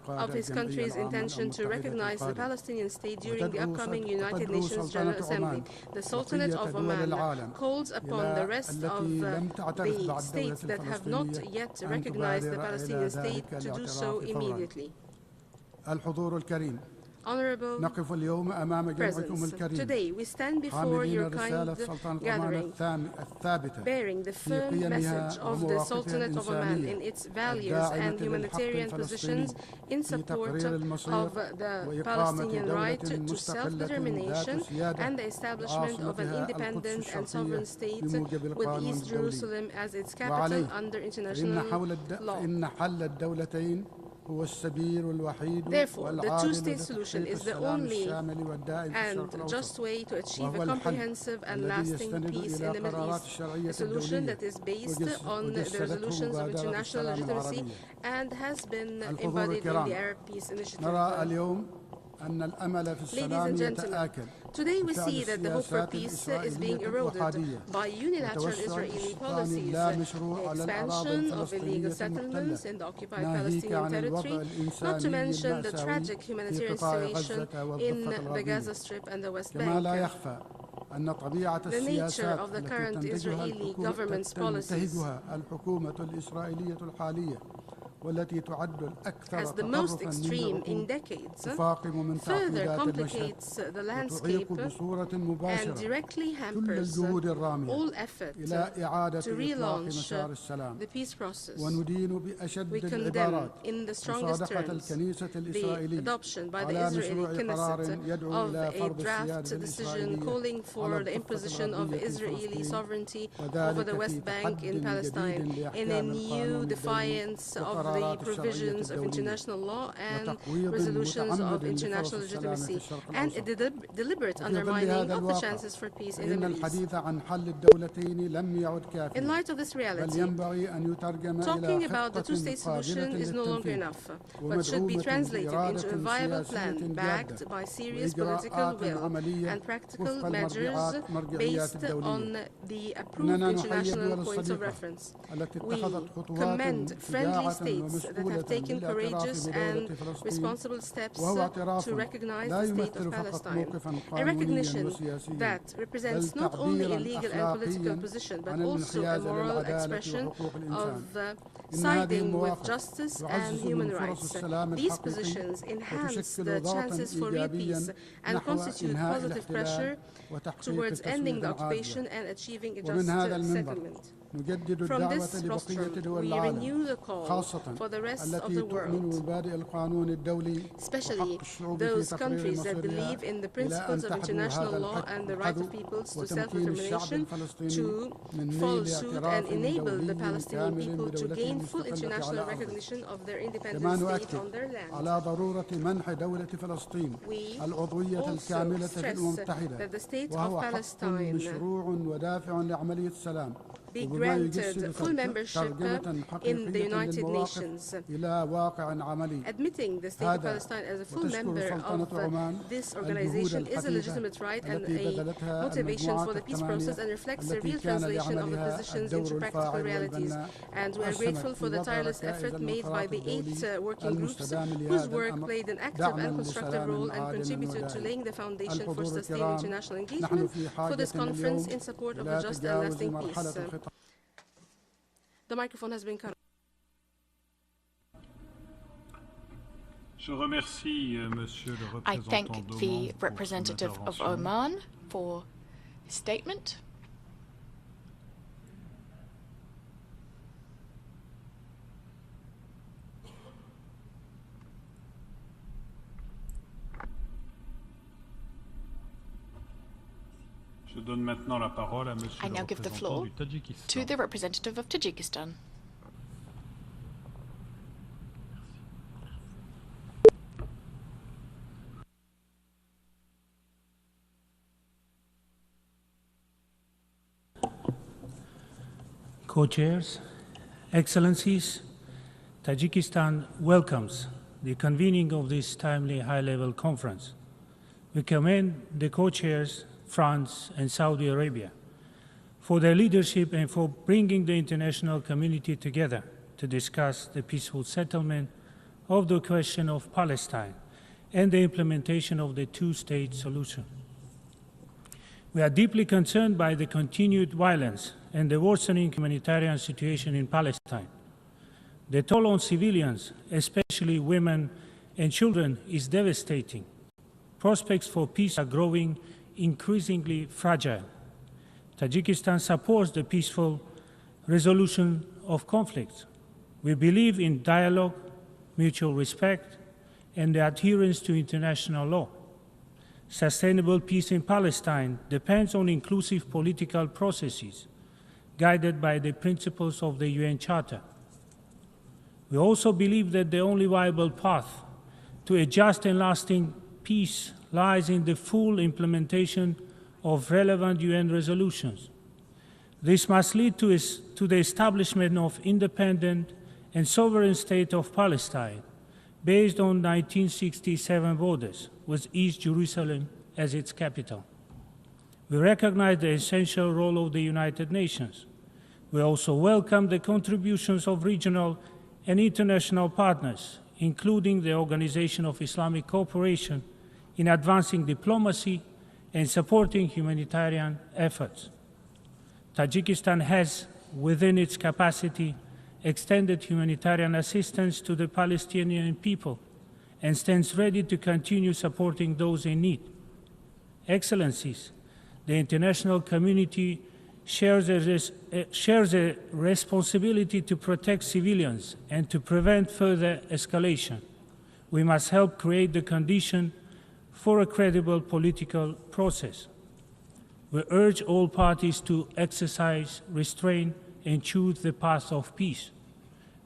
of his country's intention to recognize the Palestinian state during the upcoming United Nations General Assembly. The Sultanate of Oman calls upon the rest of the states that have not yet recognized the Palestinian state to do so immediately. Honorable presence, today we stand before your kind gathering, bearing the firm message of the Sultanate of Oman in its values and humanitarian positions in support of the Palestinian right to self-determination and the establishment of an independent and sovereign state with East Jerusalem as its capital under international law. Therefore, the two-state solution is the only and just way to achieve a comprehensive and lasting peace in the Middle East, a solution that is based on the resolutions of international legitimacy and has been embodied in the Arab Peace Initiative. Ladies and gentlemen, today we see that the hope for peace is being eroded by unilateral Israeli policies, the expansion of illegal settlements in the occupied Palestinian territory, not to mention the tragic humanitarian situation in the Gaza Strip and the West Bank. The nature of the current Israeli government's policies as the most extreme in decades, further complicates the landscape and directly hampers all effort to relaunch the peace process. We condemn in the strongest terms the adoption by the Israeli Knesset of a draft decision calling for the imposition of Israeli sovereignty over the West Bank in Palestine in a new defiance of the provisions of international law and resolutions of international legitimacy, and a deliberate undermining of the chances for peace in the Middle East. In light of this reality, talking about the two-state solution is no longer enough, but should be translated into a viable plan backed by serious political will and practical measures based on the approved international points of reference. We commend friendly states that have taken courageous and responsible steps to recognize the state of Palestine, a recognition that represents not only a legal and political position, but also a moral expression of siding with justice and human rights. These positions enhance the chances for real peace and constitute positive pressure towards ending the occupation and achieving a just settlement. From this rostrum, we renew the call for the rest of the world, especially those countries that believe in the principles of international law and the right of peoples to self-determination, to follow suit and enable the Palestinian people to gain full international recognition of their independent state on their land. We also stress that the state of Palestine be granted full membership in the United Nations. Admitting the State of Palestine as a full member of this organization is a legitimate right and a motivation for the peace process and reflects the real translation of the positions into practical realities. And we are grateful for the tireless effort made by the 8 working groups whose work played an active and constructive role and contributed to laying the foundation for sustained international engagement for this conference in support of a just and lasting peace. The microphone has been cut. I thank the representative of Oman for his statement. I now give the floor to the representative of Tajikistan. Co-chairs, Excellencies, Tajikistan welcomes the convening of this timely high-level conference. We commend the co-chairs, France and Saudi Arabia, for their leadership and for bringing the international community together to discuss the peaceful settlement of the question of Palestine and the implementation of the two-state solution. We are deeply concerned by the continued violence and the worsening humanitarian situation in Palestine. The toll on civilians, especially women and children, is devastating. Prospects for peace are growing increasingly fragile. Tajikistan supports the peaceful resolution of conflicts. We believe in dialogue, mutual respect, and the adherence to international law. Sustainable peace in Palestine depends on inclusive political processes guided by the principles of the UN Charter. We also believe that the only viable path to a just and lasting peace lies in the full implementation of relevant UN resolutions. This must lead to the establishment of independent and sovereign state of Palestine based on 1967 borders, with East Jerusalem as its capital. We recognize the essential role of the United Nations. We also welcome the contributions of regional and international partners, including the Organization of Islamic Cooperation, in advancing diplomacy and supporting humanitarian efforts. Tajikistan has, within its capacity, extended humanitarian assistance to the Palestinian people and stands ready to continue supporting those in need. Excellencies, the international community shares a responsibility to protect civilians and to prevent further escalation. We must help create the condition for a credible political process. We urge all parties to exercise restraint and choose the path of peace.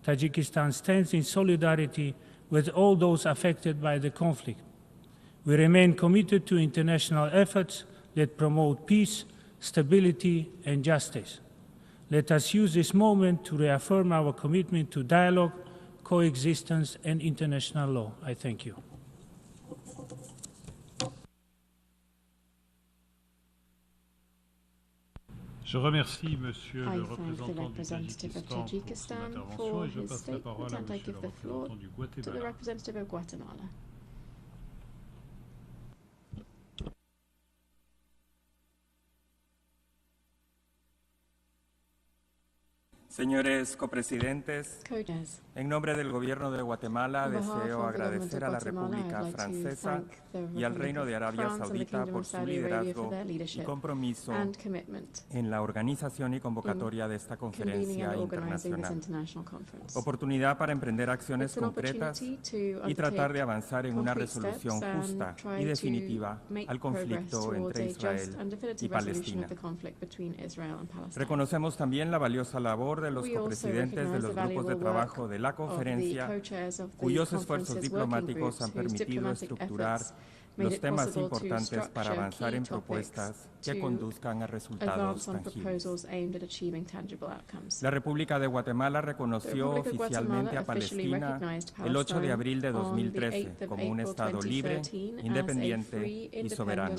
Tajikistan stands in solidarity with all those affected by the conflict. We remain committed to international efforts that promote peace, stability, and justice. Let us use this moment to reaffirm our commitment to dialogue, coexistence, and international law. I thank you. Je remercie Monsieur le représentant du Tajikistan pour son intervention et je passe la parole à Monsieur le représentant du Guatemala. Señores copresidentes, en nombre del Gobierno de Guatemala deseo agradecer a la República Francesa y al Reino de Arabia Saudita por su liderazgo y compromiso en la organización y convocatoria de esta conferencia internacional. Oportunidad para emprender acciones concretas y tratar de avanzar en una resolución justa y definitiva al conflicto entre Israel y Palestina. Reconocemos también la valiosa labor de los copresidentes de los grupos de trabajo de la conferencia, cuyos esfuerzos diplomáticos han permitido estructurar los temas importantes para avanzar en propuestas que conduzcan a resultados tangibles. La República de Guatemala reconoció oficialmente a Palestina el 8 de abril de 2013 como un Estado libre, independiente y soberano.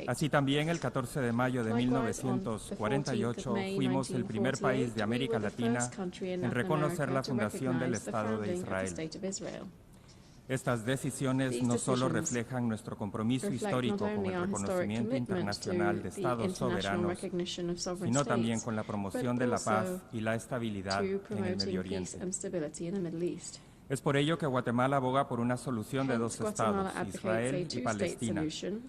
Así también, el 14 de mayo de 1948, fuimos el primer país de América Latina en reconocer la fundación del Estado de Israel. Estas decisiones no solo reflejan nuestro compromiso histórico con el reconocimiento internacional de Estados soberanos, sino también con la promoción de la paz y la estabilidad en el Medio Oriente. Es por ello que Guatemala aboga por una solución de dos estados, Israel y Palestina,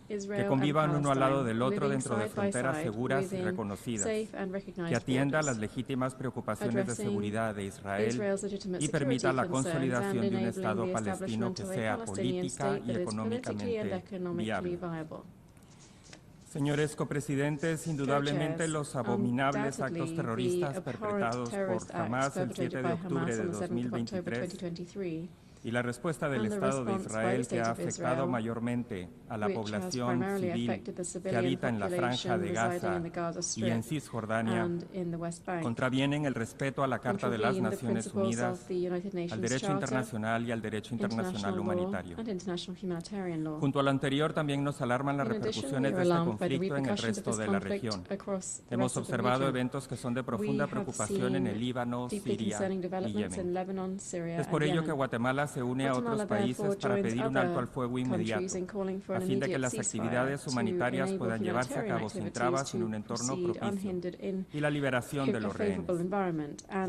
que convivan uno al lado del otro dentro de fronteras seguras y reconocidas, que atienda las legítimas preocupaciones de seguridad de Israel y permita la consolidación de un Estado palestino que sea política y económicamente viable. Señores copresidentes, indudablemente los abominables actos terroristas perpetrados por Hamas el 7 de octubre de 2023 y la respuesta del Estado de Israel que ha afectado mayormente a la población civil que habita en la franja de Gaza y en Cisjordania contravienen el respeto a la Carta de las Naciones Unidas, al derecho internacional y al derecho internacional humanitario. Junto a lo anterior, también nos alarman las repercusiones de este conflicto en el resto de la región. Hemos observado eventos que son de profunda preocupación en el Líbano, Siria y Yemen. Es por ello que Guatemala se une a otros países para pedir un alto al fuego inmediato, a fin de que las actividades humanitarias puedan llevarse a cabo sin trabas en un entorno propicio, y la liberación de los rehenes.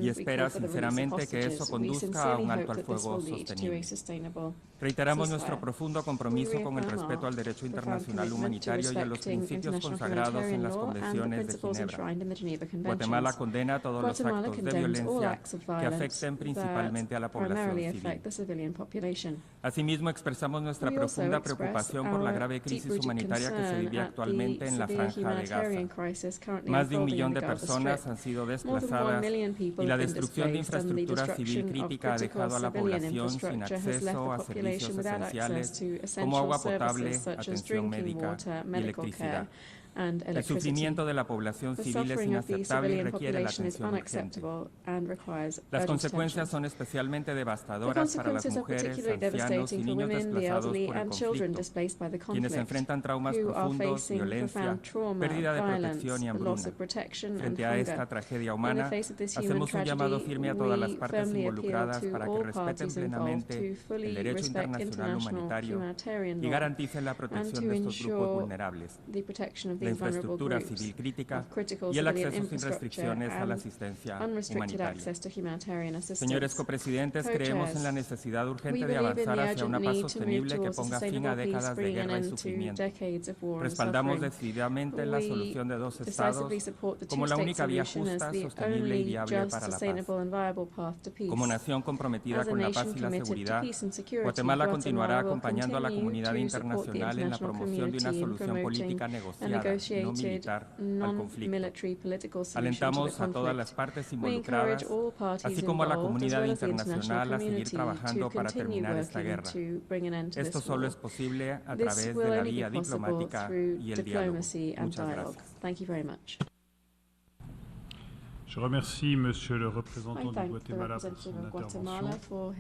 Y espera sinceramente que eso conduzca a un alto al fuego sostenible. Reiteramos nuestro profundo compromiso con el respeto al derecho internacional humanitario y a los principios consagrados en las convenciones de Ginebra. Guatemala condena todos los actos de violencia que afecten principalmente a la población civil. Asimismo, expresamos nuestra profunda preocupación por la grave crisis humanitaria que se vive actualmente en la franja de Gaza. Más de 1 millón de personas han sido desplazadas y la destrucción de infraestructura civil crítica ha dejado a la población sin acceso a servicios esenciales como agua potable, atención médica y electricidad. El sufrimiento de la población civil es inaceptable y requiere la atención urgente. Las consecuencias son especialmente devastadoras para las mujeres, ancianos y niños desplazados por el conflicto, quienes enfrentan traumas profundos, violencia, pérdida de protección y hambruna. Frente a esta tragedia humana, hacemos un llamado firme a todas las partes involucradas para que respeten plenamente el derecho internacional humanitario y garanticen la protección de estos grupos vulnerables, la infraestructura civil crítica y el acceso sin restricciones a la asistencia humanitaria. Señores copresidentes, creemos en la necesidad urgente de avanzar hacia una paz sostenible que ponga fin a décadas de guerra y sufrimiento. Respaldamos decididamente la solución de dos estados como la única vía justa, sostenible y viable para la paz. Como nación comprometida con la paz y la seguridad, Guatemala continuará acompañando a la comunidad internacional en la promoción de una solución política negociada, no militar, al conflicto. Alentamos a todas las partes involucradas, así como a la comunidad internacional, a seguir trabajando para terminar esta guerra. Esto solo es posible a través de la vía diplomática y el diálogo. Muchas gracias. Je remercie Monsieur le représentant du Guatemala pour son intervention.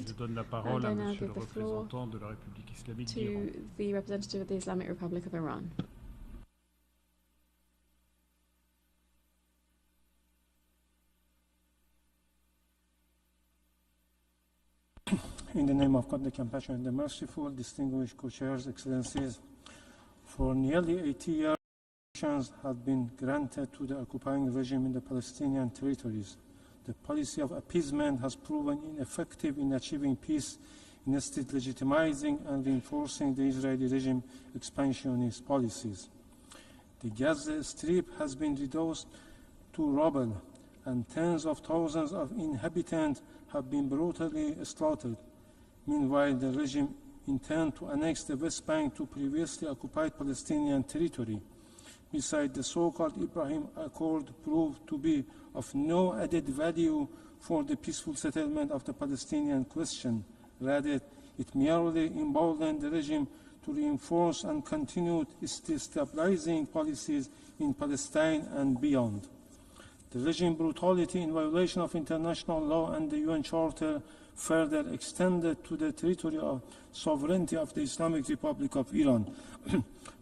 Je donne la parole à Monsieur le représentant de la République islamique d'Iran. In the name of God, the compassionate and the merciful, distinguished co-chairs, excellencies, for nearly 80 years, have been granted to the occupying regime in the Palestinian territories. The policy of appeasement has proven ineffective in achieving peace, instead legitimizing and reinforcing the Israeli regime expansionist policies. The Gaza Strip has been reduced to rubble, and tens of thousands of inhabitants have been brutally slaughtered. Meanwhile, the regime intends to annex the West Bank to previously occupied Palestinian territory. Besides, the so-called Abraham Accord proved to be of no added value for the peaceful settlement of the Palestinian question. Rather, it merely emboldened the regime to reinforce and continue its destabilizing policies in Palestine and beyond. The regime brutality in violation of international law and the UN Charter further extended to the territorial sovereignty of the Islamic Republic of Iran.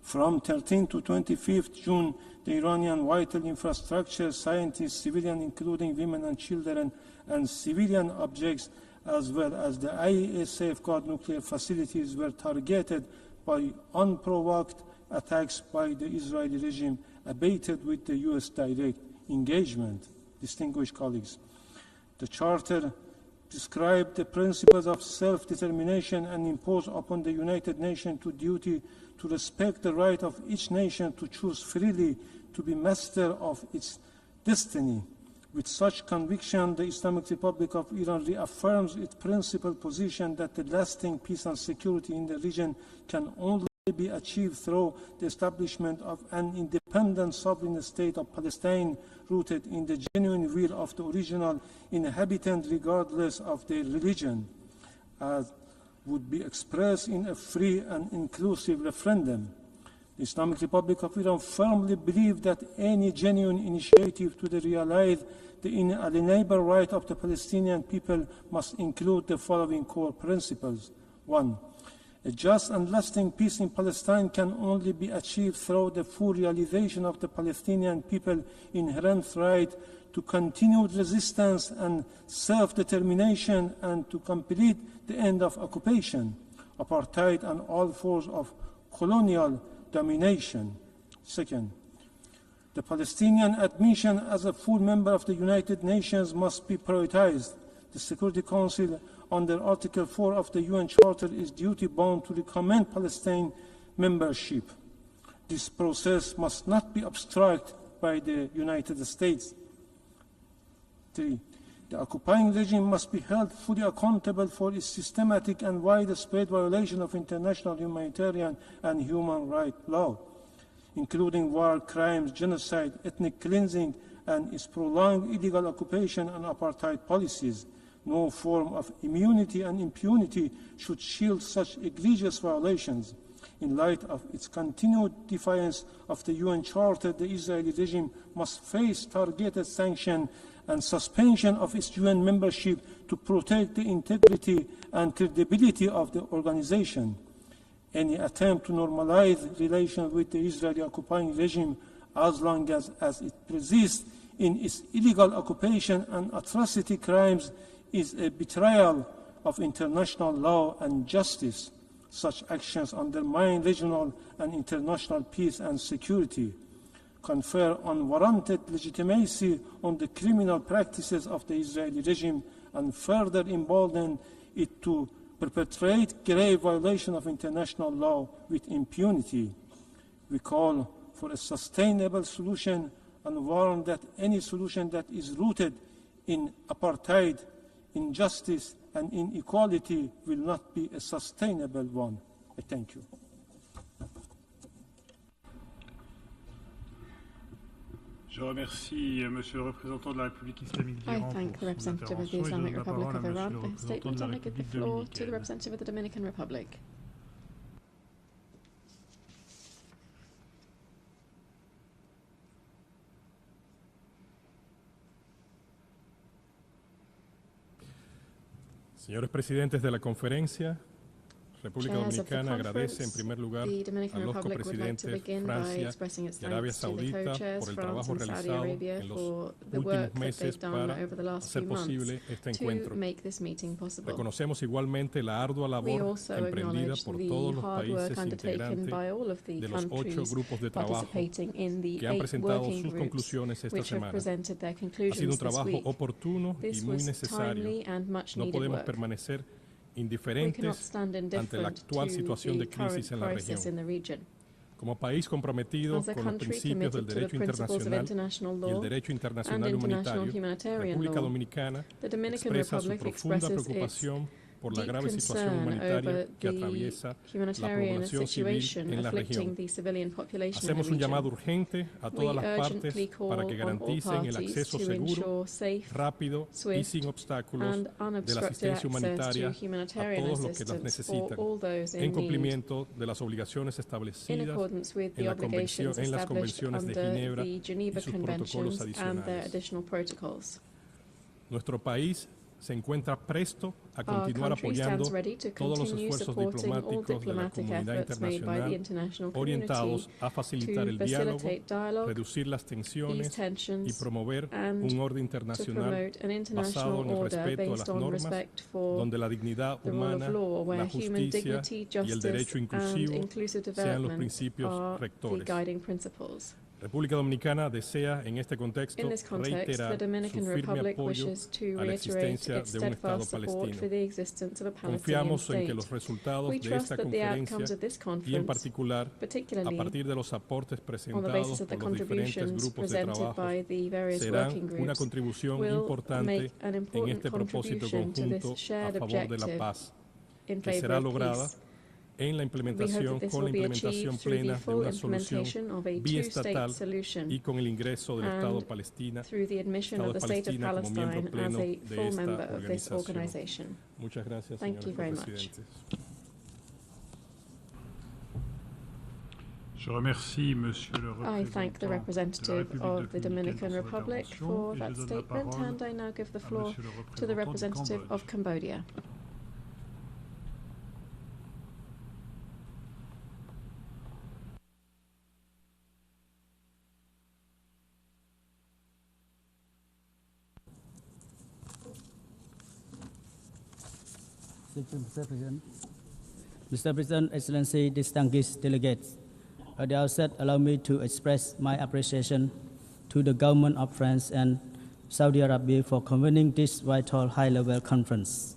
From 13 to 25 June, the Iranian vital infrastructure, scientists, civilians, including women and children, and civilian objects, as well as the IAEA safeguard nuclear facilities, were targeted by unprovoked attacks by the Israeli regime, abated with the US direct engagement. Distinguished colleagues, the Charter describe the principles of self-determination and impose upon the United Nations the duty to respect the right of each nation to choose freely to be master of its destiny. With such conviction, the Islamic Republic of Iran reaffirms its principled position that the lasting peace and security in the region can only be achieved through the establishment of an independent sovereign state of Palestine rooted in the genuine will of the original inhabitant regardless of their religion, as would be expressed in a free and inclusive referendum. The Islamic Republic of Iran firmly believes that any genuine initiative to realize the inalienable right of the Palestinian people must include the following core principles. 1. A just and lasting peace in Palestine can only be achieved through the full realization of the Palestinian people's inherent right to continued resistance and self-determination and to complete the end of occupation, apartheid, and all forms of colonial domination. Second, the Palestinian admission as a full member of the United Nations must be prioritized. The Security Council under Article 4 of the UN Charter is duty-bound to recommend Palestine membership. This process must not be obstructed by the United States. 3. The occupying regime must be held fully accountable for its systematic and widespread violation of international humanitarian and human rights law, including war crimes, genocide, ethnic cleansing, and its prolonged illegal occupation and apartheid policies. No form of immunity and impunity should shield such egregious violations. In light of its continued defiance of the UN Charter, the Israeli regime must face targeted sanction and suspension of its UN membership to protect the integrity and credibility of the organization. Any attempt to normalize relations with the Israeli occupying regime, as long as it persists in its illegal occupation and atrocity crimes, is a betrayal of international law and justice. Such actions undermine regional and international peace and security, confer unwarranted legitimacy on the criminal practices of the Israeli regime, and further embolden it to perpetrate grave violation of international law with impunity. We call for a sustainable solution and warn that any solution that is rooted in apartheid, injustice, and inequality will not be a sustainable one. I thank you. Je remercie Monsieur le représentant de la République islamique d'Iran pour son representative of the intervention Islamic et je donne la Republic parole à of Monsieur Iran le for his représentant de statement, la and I give the République floor to the dominicaine. representative of the Dominican Republic. Señores presidentes de la conferencia, República Dominicana agradece en primer lugar a los copresidentes Francia y Arabia Saudita por el trabajo realizado en los últimos meses para hacer posible este encuentro. Reconocemos igualmente la ardua labor emprendida por todos los países integrantes de los 8 grupos de trabajo que han presentado sus conclusiones esta semana. Ha sido un trabajo oportuno y muy necesario. No podemos permanecer indiferentes ante la actual situación de crisis en la región. Como país comprometido con los principios del derecho internacional y el derecho internacional humanitario, República Dominicana expresa su profunda preocupación por la grave situación humanitaria que atraviesa la población civil en la región. Hacemos un llamado urgente a todas las partes para que garanticen el acceso seguro, rápido y sin obstáculos de la asistencia humanitaria a todos los que las necesitan, en cumplimiento de las obligaciones establecidas en las convenciones de Ginebra y sus protocolos adicionales. Nuestro país se encuentra presto a continuar apoyando todos los esfuerzos diplomáticos de la comunidad internacional orientados a facilitar el diálogo, reducir las tensiones y promover un orden internacional basado en el respeto a las normas, donde la dignidad humana, la justicia y el derecho inclusivo sean los principios rectores. República Dominicana desea en este contexto reiterar su firme apoyo a la existencia de un Estado palestino. Confiamos en que los resultados de esta conferencia y en particular a partir de los aportes presentados por los diferentes grupos de trabajo serán una contribución importante en este propósito conjunto a favor de la paz, que será lograda con la implementación plena de una solución biestatal y con el ingreso del Estado Palestina como miembro pleno de esta organización. Muchas gracias, señores presidentes. I thank the representative of the Dominican Republic for that statement, and I now give the floor to the representative of Cambodia. Mr. President, Excellency, distinguished delegates, at the outset, allow me to express my appreciation to the government of France and Saudi Arabia for convening this vital high-level conference.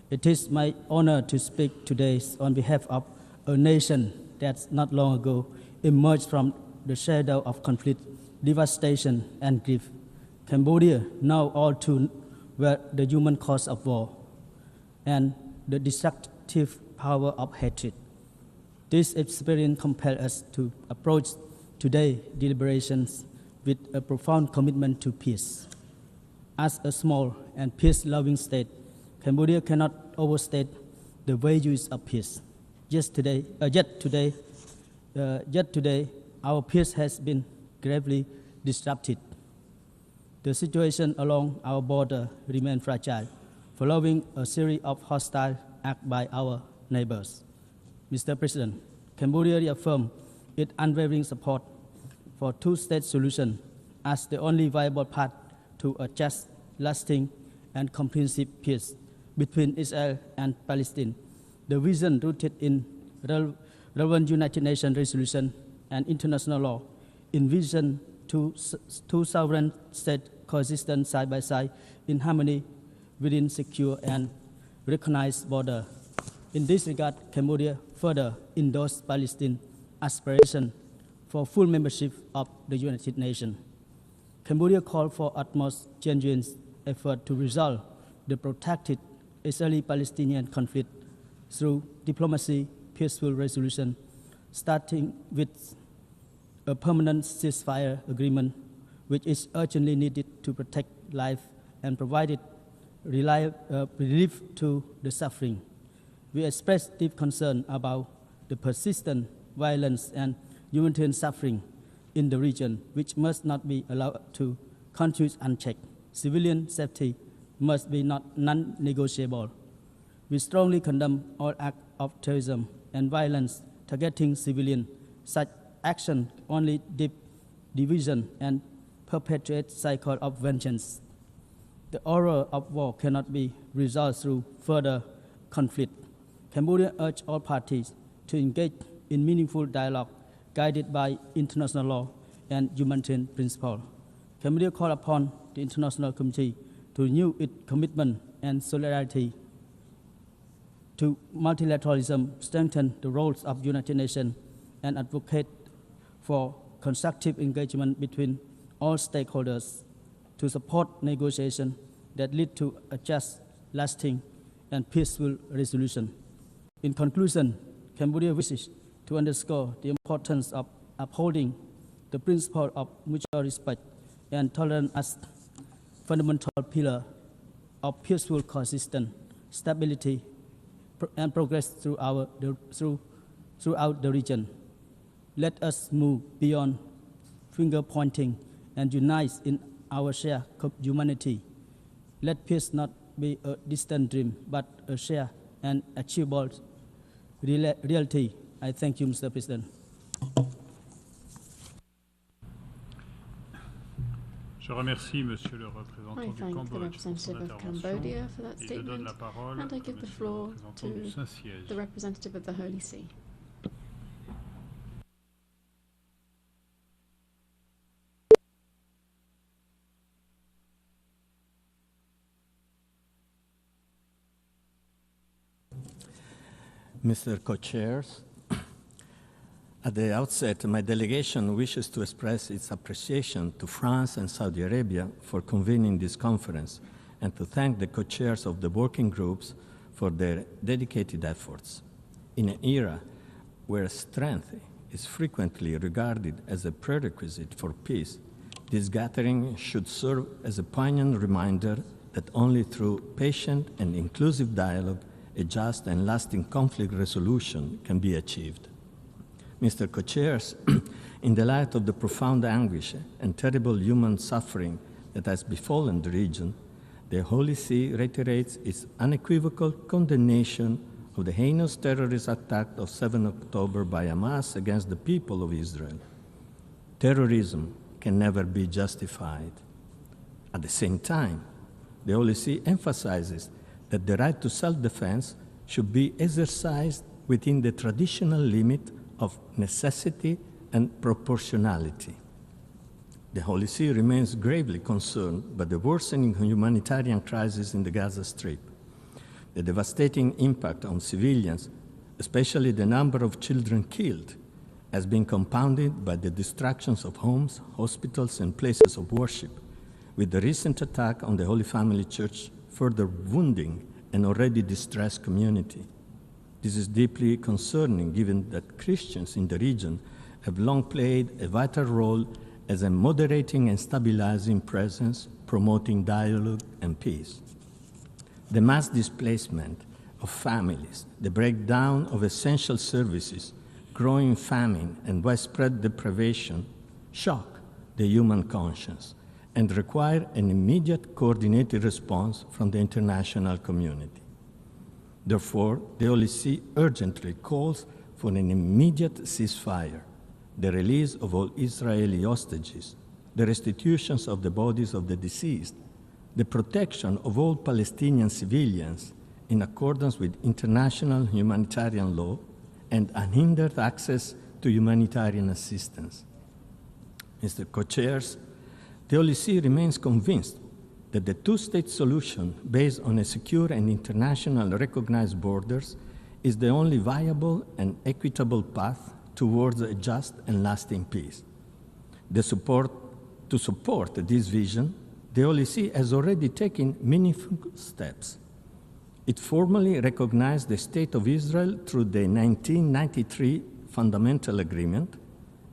It is my honor to speak today on behalf of a nation that not long ago emerged from the shadow of conflict, devastation, and grief. Cambodia, now all too well the human cause of war and the destructive power of hatred. This experience compels us to approach today's deliberations with a profound commitment to peace. As a small and peace-loving state, Cambodia cannot overstate the values of peace. Yet today, our peace has been gravely disrupted. The situation along our border remains fragile, following a series of hostile acts by our neighbors. Mr. President, Cambodia reaffirmed its unwavering support for two-state solution as the only viable path to a just, lasting, and comprehensive peace between Israel and Palestine. The vision rooted in relevant United Nations resolution and international law envision two sovereign states coexistent side by side in harmony within secure and recognized border. In this regard, Cambodia further endorsed Palestine's aspiration for full membership of the United Nations. Cambodia called for utmost genuine effort to resolve the protracted Israeli-Palestinian conflict through diplomacy, peaceful resolution, starting with a permanent ceasefire agreement, which is urgently needed to protect life and provide relief to the suffering. We express deep concern about the persistent violence and humanitarian suffering in the region, which must not be allowed to continue unchecked. Civilian safety must be non-negotiable. We strongly condemn all acts of terrorism and violence targeting civilians. Such action only deep division and perpetuate cycle of vengeance. The horror of war cannot be resolved through further conflict. Cambodia urged all parties to engage in meaningful dialogue guided by international law and humanitarian principles. Cambodia called upon the international community to renew its commitment and solidarity to multilateralism, strengthen the roles of the United Nations, and advocate for constructive engagement between all stakeholders to support negotiations that lead to a just, lasting, and peaceful resolution. In conclusion, Cambodia wishes to underscore the importance of upholding the principle of mutual respect and tolerance as fundamental pillar of peaceful coexistence, stability, and progress throughout the region. Let us move beyond finger-pointing and unite in our shared humanity. Let peace not be a distant dream, but a shared and achievable reality. I thank you, Mr. President. Je remercie Monsieur le représentant du Cambodge pour son intervention et je donne la parole à Monsieur le représentant du Saint-Siège. The representative of the Holy See. Monsieur le représentant du Saint-Siège. The representative of the Holy See. Mr. Co-Chairs, at the outset, my delegation wishes to express its appreciation to France and Saudi Arabia for convening this conference and to thank the co-chairs of the working groups for their dedicated efforts. In an era where strength is frequently regarded as a prerequisite for peace, this gathering should serve as a poignant reminder that only through patient and inclusive dialogue a just and lasting conflict resolution can be achieved. Mr. Co-Chairs, in the light of the profound anguish and terrible human suffering that has befallen the region, the Holy See reiterates its unequivocal condemnation of the heinous terrorist attack of 7 October by Hamas against the people of Israel. Terrorism can never be justified. At the same time, the Holy See emphasizes that the right to self-defense should be exercised within the traditional limit of necessity and proportionality. The Holy See remains gravely concerned by the worsening humanitarian crisis in the Gaza Strip. The devastating impact on civilians, especially the number of children killed, has been compounded by the destructions of homes, hospitals, and places of worship, with the recent attack on the Holy Family Church further wounding an already distressed community. This is deeply concerning given that Christians in the region have long played a vital role as a moderating and stabilizing presence, promoting dialogue and peace. The mass displacement of families, the breakdown of essential services, growing famine, and widespread deprivation shock the human conscience and require an immediate coordinated response from the international community. Therefore, the Holy See urgently calls for an immediate ceasefire, the release of all Israeli hostages, the restitutions of the bodies of the deceased, the protection of all Palestinian civilians in accordance with international humanitarian law, and unhindered access to humanitarian assistance. Mr. Co-Chairs, the Holy See remains convinced that the two-state solution based on a secure and internationally recognized borders is the only viable and equitable path towards a just and lasting peace. To support this vision, the Holy See has already taken meaningful steps. It formally recognized the State of Israel through the 1993 Fundamental Agreement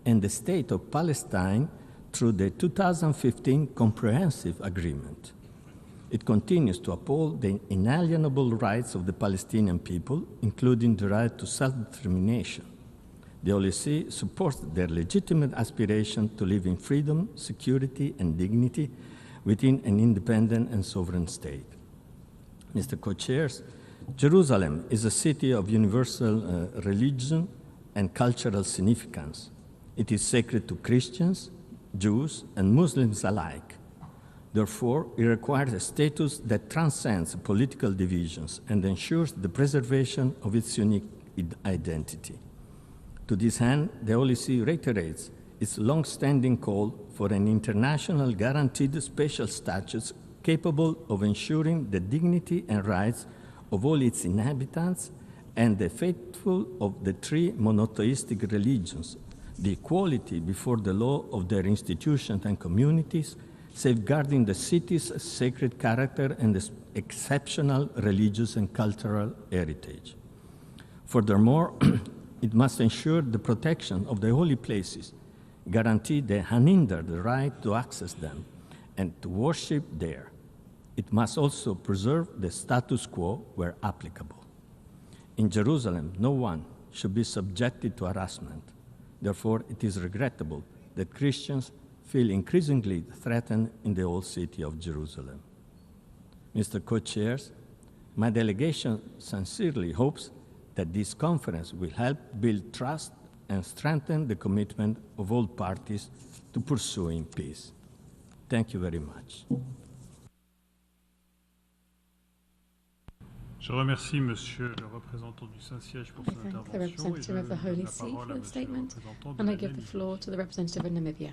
and the State of Palestine through the 2015 Comprehensive Agreement. It continues to uphold the inalienable rights of the Palestinian people, including the right to self-determination. The Holy See supports their legitimate aspiration to live in freedom, security, and dignity within an independent and sovereign state. Mr. Co-Chairs, Jerusalem is a city of universal religion and cultural significance. It is sacred to Christians, Jews, and Muslims alike. Therefore, it requires a status that transcends political divisions and ensures the preservation of its unique identity. To this end, the Holy See reiterates its long-standing call for an international guaranteed special status capable of ensuring the dignity and rights of all its inhabitants and the faithful of the three monotheistic religions, the equality before the law of their institutions and communities, safeguarding the city's sacred character and the exceptional religious and cultural heritage. Furthermore, it must ensure the protection of the holy places, guarantee the unhindered right to access them and to worship there. It must also preserve the status quo where applicable. In Jerusalem, no one should be subjected to harassment. Therefore, it is regrettable that Christians feel increasingly threatened in the old city of Jerusalem. Mr. Co-Chairs, my delegation sincerely hopes that this conference will help build trust and strengthen the commitment of all parties to pursuing peace. Thank you very much. Je remercie Monsieur le représentant du Saint-Siège pour son intervention. The representative of the Holy See for the statement, and I give the floor to the representative of Namibia.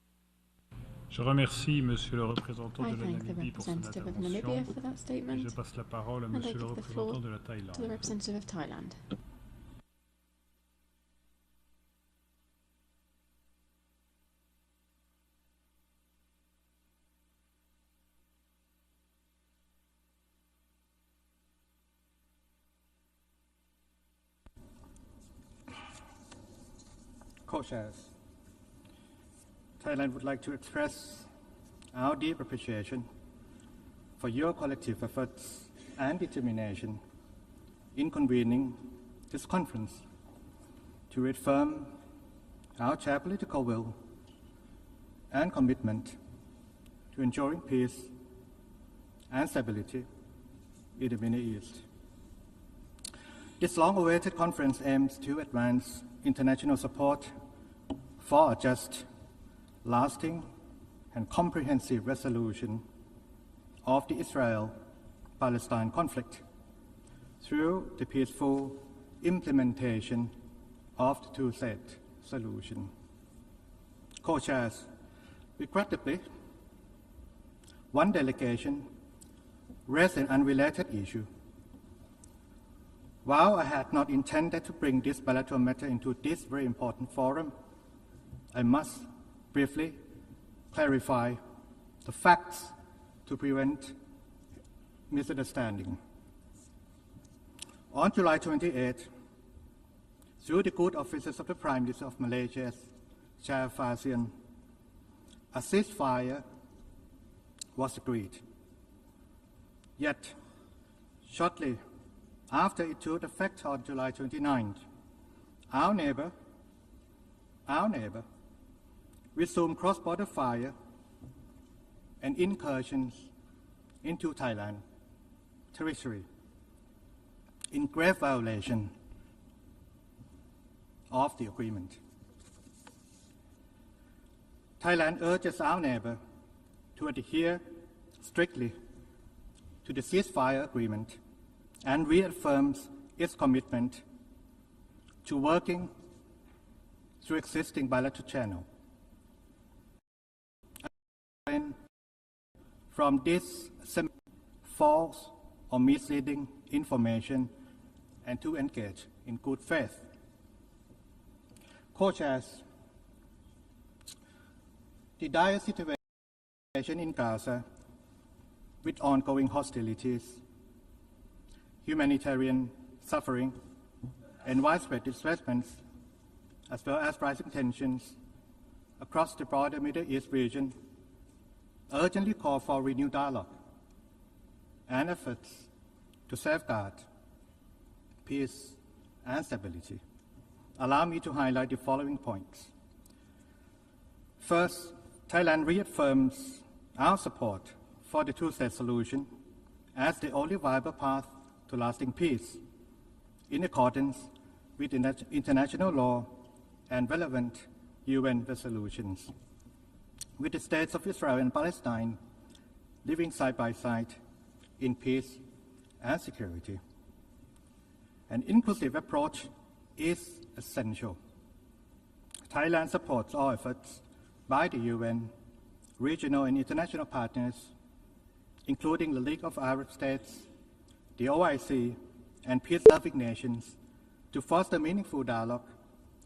Je remercie Monsieur le représentant de la Namibie pour son intervention. Et je passe la parole à Monsieur le représentant de la Thaïlande. Co-chairs, Thailand would like to express our deep appreciation for your collective efforts and determination in convening this conference to reaffirm our shared political will and commitment to ensuring peace and stability in the Middle East. This long-awaited conference aims to advance international support for a just, lasting, and comprehensive resolution of the Israel-Palestine conflict through the peaceful implementation of the two-state solution. Co-chairs, regrettably, one delegation raised an unrelated issue. While I had not intended to bring this bilateral matter into this very important forum, I must briefly clarify the facts to prevent misunderstanding. On July 28, through the good offices of the Prime Minister of Malaysia's chairperson, a ceasefire was agreed. Yet, shortly after it took effect on July 29th, our neighbor resumed cross-border fire and incursions into Thailand territory in grave violation of the agreement. Thailand urges our neighbor to adhere strictly to the ceasefire agreement and reaffirms its commitment to working through existing bilateral channels. From this false or misleading information and to engage in good faith. Co-chairs, the dire situation in Gaza with ongoing hostilities, humanitarian suffering, and widespread displacements, as well as rising tensions across the broader Middle East region, urgently call for renewed dialogue and efforts to safeguard peace and stability. Allow me to highlight the following points. First, Thailand reaffirms our support for the two-state solution as the only viable path to lasting peace in accordance with international law and relevant UN resolutions, with the states of Israel and Palestine living side by side in peace and security. An inclusive approach is essential. Thailand supports all efforts by the UN, regional and international partners, including the League of Arab States, the OIC, and peace-loving nations, to foster meaningful dialogue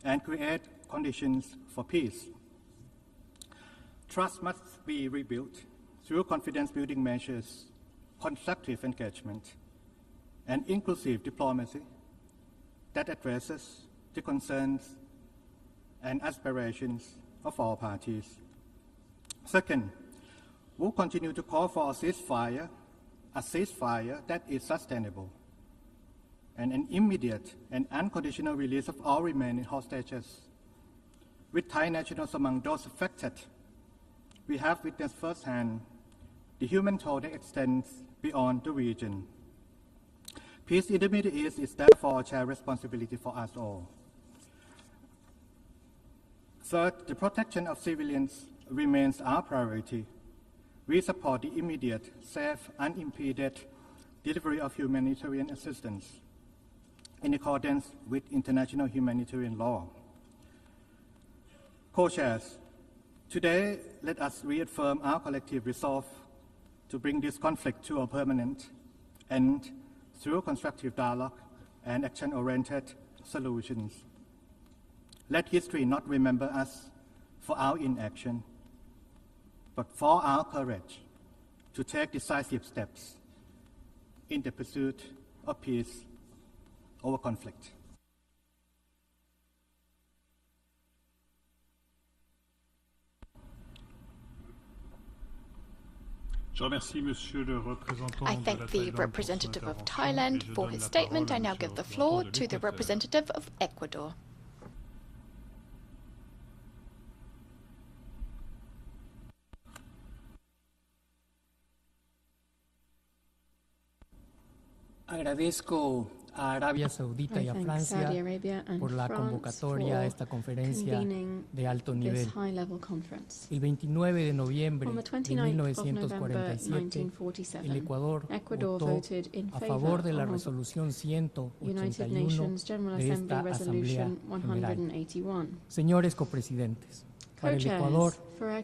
and create conditions for peace. Trust must be rebuilt through confidence-building measures, constructive engagement, and inclusive diplomacy that addresses the concerns and aspirations of all parties. Second, we'll continue to call for a ceasefire that is sustainable, and an immediate and unconditional release of all remaining hostages. With Thai nationals among those affected, we have witnessed firsthand the human toll that extends beyond the region. Peace in the Middle East is therefore a shared responsibility for us all. Third, the protection of civilians remains our priority. We support the immediate, safe, unimpeded delivery of humanitarian assistance in accordance with international humanitarian law. Co-chairs, Today, let us reaffirm our collective resolve to bring this conflict to a permanent end through constructive dialogue and action-oriented solutions. Let history not remember us for our inaction, but for our courage to take decisive steps in the pursuit of peace over conflict. I thank the representative of Thailand for his statement. I now give the floor to the representative of Ecuador. Agradezco a Arabia Saudita y a Francia por la convocatoria a esta conferencia de alto nivel. El 29 de noviembre de 1947, el Ecuador votó a favor de la resolución 181 de esta Asamblea General. Señores copresidentes, para el Ecuador,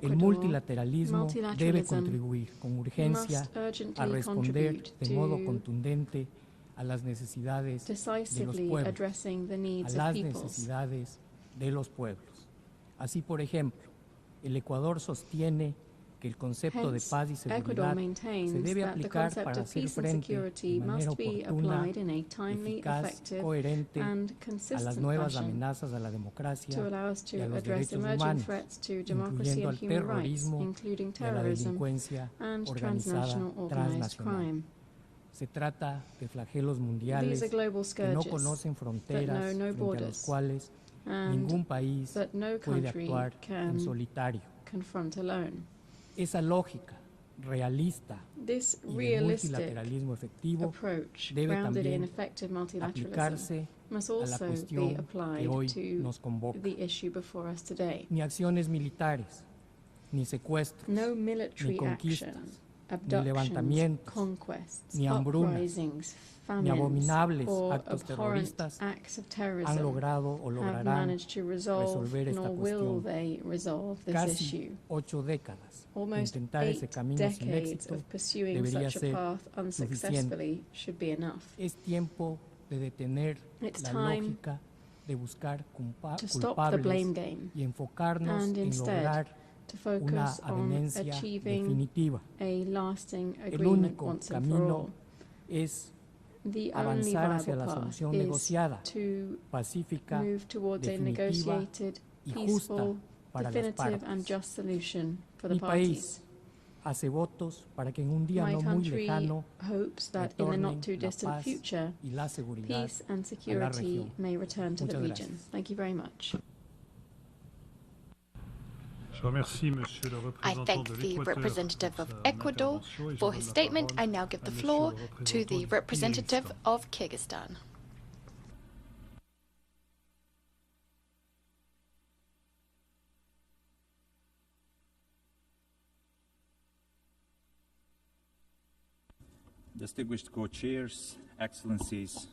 el multilateralismo debe contribuir con urgencia a responder de modo contundente a las necesidades de los pueblos, Así, por ejemplo, el Ecuador sostiene que el concepto de paz y seguridad se debe aplicar para hacer frente de manera oportuna, eficaz, coherente a las nuevas amenazas a la democracia y a los derechos humanos, incluyendo al terrorismo y a la delincuencia organizada transnacional. Se trata de flagelos mundiales que no conocen fronteras, frente a los cuales ningún país puede actuar en solitario. Esa lógica realista y el multilateralismo efectivo debe también aplicarse a la cuestión que hoy nos convoca. Ni acciones militares, ni secuestros, ni conquistas, ni levantamientos, ni hambrunas, ni abominables actos terroristas han logrado o lograrán resolver esta cuestión. Casi 8 décadas de intentar ese camino sin éxito debería ser suficiente. Es tiempo de detener la lógica de buscar culpables y enfocarnos en lograr una avenencia definitiva. El único camino es avanzar hacia la solución negociada, pacífica, definitiva y justa para las partes. Mi país hace votos para que en un día no muy lejano retornen la paz y la seguridad a la región. Muchas gracias. I thank the representative of Ecuador for his statement. I now give the floor to the representative of Kyrgyzstan. Distinguished co-chairs, excellencies,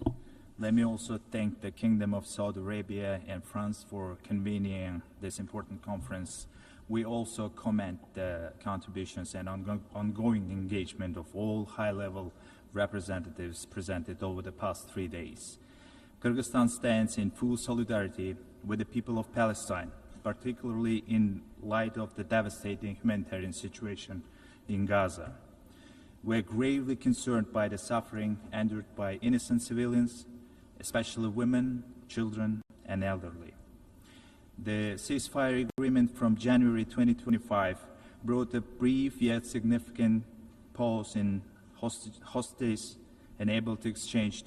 let me also thank the Kingdom of Saudi Arabia and France for convening this important conference. We also commend the contributions and ongoing engagement of all high-level representatives presented over the past 3 days. Kyrgyzstan stands in full solidarity with the people of Palestine, particularly in light of the devastating humanitarian situation in Gaza. We are gravely concerned by the suffering endured by innocent civilians, especially women, children, and elderly. The ceasefire agreement from January 2025 brought a brief yet significant pause in hostilities, enabled the exchange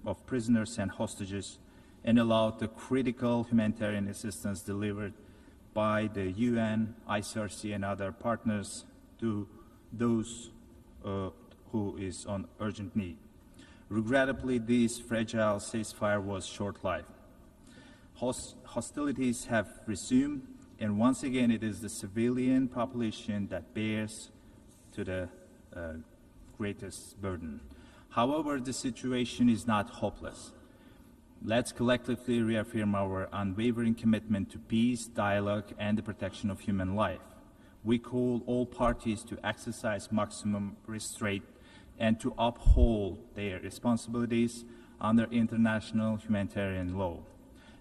of prisoners and hostages, and allowed the critical humanitarian assistance delivered by the UN, ICRC, and other partners to those who is on urgent need. Regrettably, this fragile ceasefire was short-lived. Hostilities have resumed, and once again it is the civilian population that bears to the greatest burden. However, the situation is not hopeless. Let's collectively reaffirm our unwavering commitment to peace, dialogue, and the protection of human life. We call all parties to exercise maximum restraint and to uphold their responsibilities under international humanitarian law.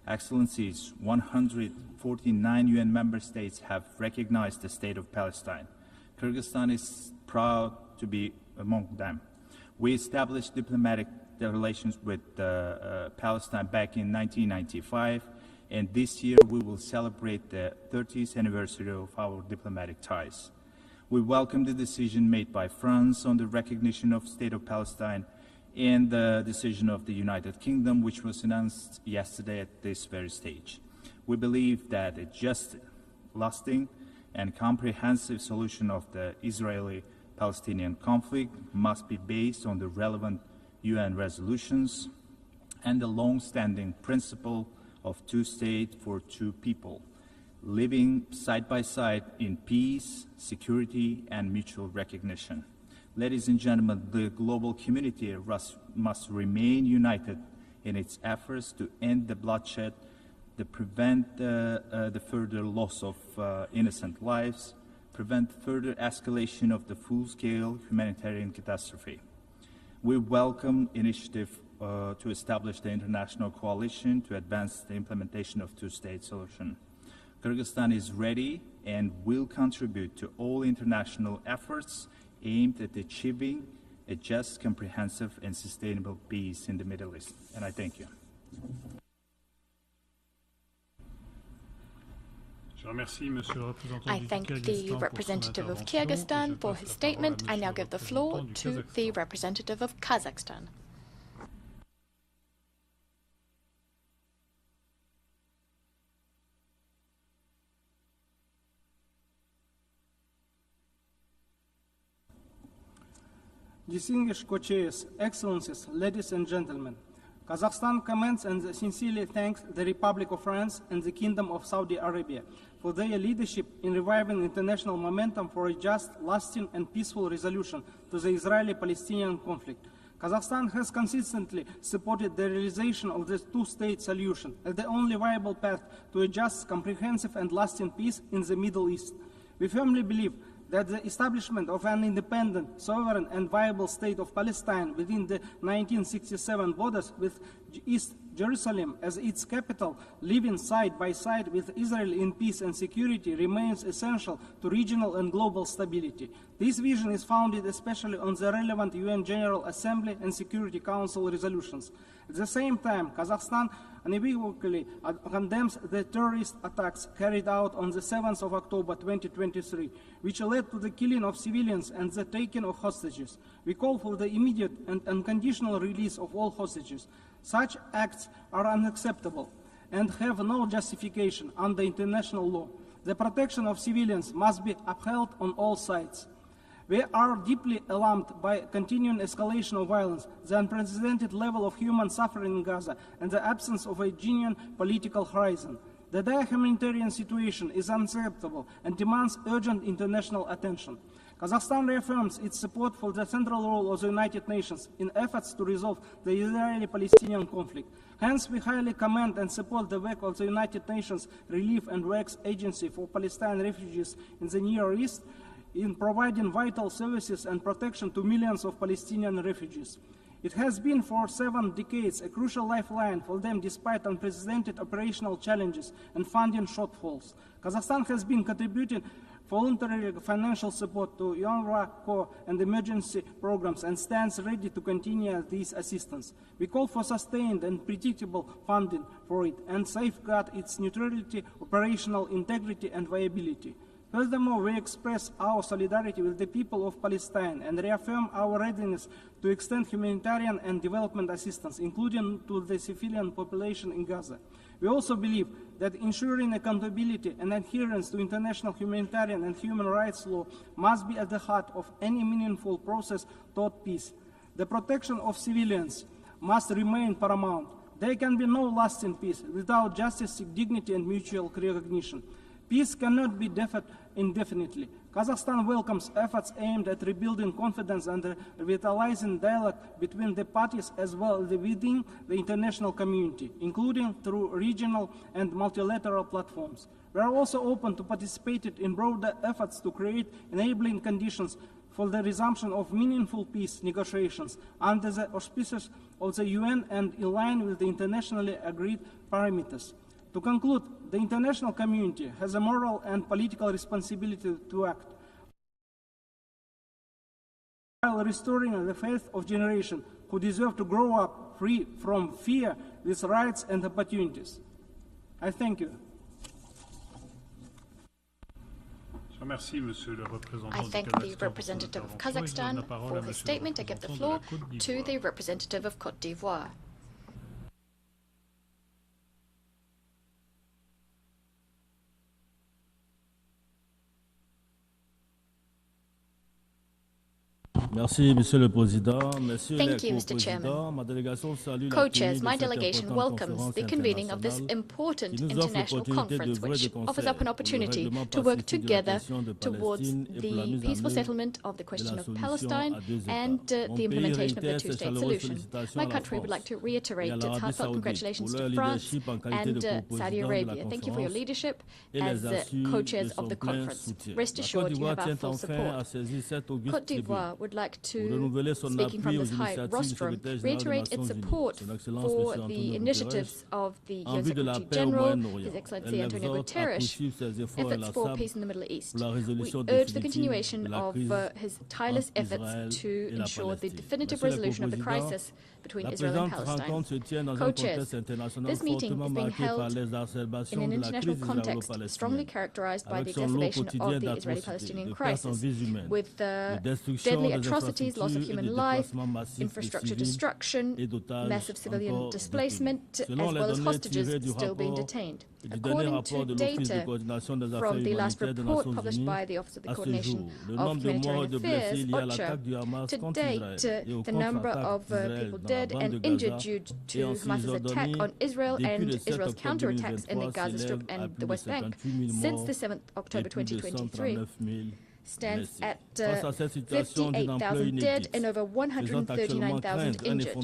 Excellencies, 149 UN member states have recognized the state of Palestine. Kyrgyzstan is proud to be among them. We established diplomatic relations with Palestine back in 1995, and this year we will celebrate the 30th anniversary of our diplomatic ties. We welcome the decision made by France on the recognition of the State of Palestine and the decision of the United Kingdom, which was announced yesterday at this very stage. We believe that a just, lasting, and comprehensive solution of the Israeli-Palestinian conflict must be based on the relevant UN resolutions and the long-standing principle of two states for two people, living side by side in peace, security, and mutual recognition. Ladies and gentlemen, the global community must remain united in its efforts to end the bloodshed, to prevent the further loss of innocent lives, prevent further escalation of the full-scale humanitarian catastrophe. We welcome initiative to establish the international coalition to advance the implementation of two-state solution. Kyrgyzstan is ready and will contribute to all international efforts aimed at achieving a just, comprehensive, and sustainable peace in the Middle East. And I thank you. I thank the representative of Kyrgyzstan for his statement. I now give the floor to the representative of Kazakhstan. Distinguished co-chairs, excellencies, ladies and gentlemen, Kazakhstan commends and sincerely thanks the Republic of France and the Kingdom of Saudi Arabia for their leadership in reviving international momentum for a just, lasting, and peaceful resolution to the Israeli-Palestinian conflict. Kazakhstan has consistently supported the realization of the two-state solution as the only viable path to a just, comprehensive, and lasting peace in the Middle East. We firmly believe that the establishment of an independent, sovereign, and viable state of Palestine within the 1967 borders with East Jerusalem as its capital, living side by side with Israel in peace and security, remains essential to regional and global stability. This vision is founded especially on the relevant UN General Assembly and Security Council resolutions. At the same time, Kazakhstan unequivocally condemns the terrorist attacks carried out on the 7th of October 2023, which led to the killing of civilians and the taking of hostages. We call for the immediate and unconditional release of all hostages. Such acts are unacceptable and have no justification under international law. The protection of civilians must be upheld on all sides. We are deeply alarmed by continuing escalation of violence, the unprecedented level of human suffering in Gaza, and the absence of a genuine political horizon. The dire humanitarian situation is unacceptable and demands urgent international attention. Kazakhstan reaffirms its support for the central role of the United Nations in efforts to resolve the Israeli-Palestinian conflict. Hence, we highly commend and support the work of the United Nations Relief and Works Agency for Palestinian refugees in the Near East in providing vital services and protection to millions of Palestinian refugees. It has been for 7 decades a crucial lifeline for them despite unprecedented operational challenges and funding shortfalls. Kazakhstan has been contributing voluntary financial support to UNRWA and emergency programs and stands ready to continue this assistance. We call for sustained and predictable funding for it and safeguard its neutrality, operational integrity, and viability. Furthermore, we express our solidarity with the people of Palestine and reaffirm our readiness to extend humanitarian and development assistance, including to the civilian population in Gaza. We also believe that ensuring accountability and adherence to international humanitarian and human rights law must be at the heart of any meaningful process toward peace. The protection of civilians must remain paramount. There can be no lasting peace without justice, dignity, and mutual recognition. Peace cannot be deferred indefinitely. Kazakhstan welcomes efforts aimed at rebuilding confidence and revitalizing dialogue between the parties as well as within the international community, including through regional and multilateral platforms. We are also open to participate in broader efforts to create enabling conditions for the resumption of meaningful peace negotiations under the auspices of the UN and in line with the internationally agreed parameters. To conclude, the international community has a moral and political responsibility to act while restoring the faith of generations who deserve to grow up free from fear with rights and opportunities. I thank you. I thank the representative of Kazakhstan for his statement. I give the floor to the representative of Côte d'Ivoire. Merci, Monsieur le Président. Thank you, Mr. Chairman. Co-chairs, my delegation welcomes the convening of this important international conference, which offers up an opportunity to work together towards the peaceful settlement of the question of Palestine and the implementation of the two-state solution. My country would like to reiterate its heartfelt congratulations to France and Saudi Arabia. Thank you for your leadership as co-chairs of the conference. Rest assured you have our full support. Côte d'Ivoire would like to, speaking from this high rostrum, reiterate its support for the initiatives of the UN Secretary General, His Excellency Antonio Guterres' efforts for peace in the Middle East. We urge the continuation of his tireless efforts to ensure the definitive resolution of the crisis between Israel and Palestine. Co-chairs, this meeting is being held in an international context strongly characterized by the exacerbation of the Israeli-Palestinian crisis, with deadly atrocities, loss of human life, infrastructure destruction, massive civilian displacement, as well as hostages still being detained. According to data from the last report published by the Office of the Coordination of Humanitarian Affairs, OCHA, to date, the number of people dead and injured due to Hamas's attack on Israel and Israel's counterattacks in the Gaza Strip and the West Bank since the 7th October 2023 stands at 58,000 dead and over 139,000 injured.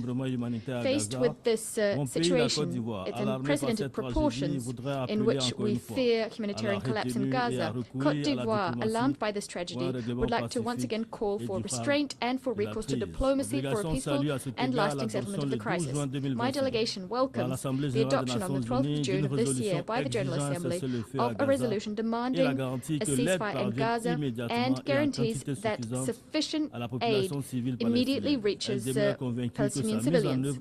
Faced with this situation, its unprecedented proportions in which we fear humanitarian collapse in Gaza, Côte d'Ivoire, alarmed by this tragedy, would like to once again call for restraint and for recourse to diplomacy for a peaceful and lasting settlement of the crisis. My delegation welcomes the adoption on the 12th of June of this year by the General Assembly of a resolution demanding a ceasefire in Gaza and guarantees that sufficient aid immediately reaches Palestinian civilians.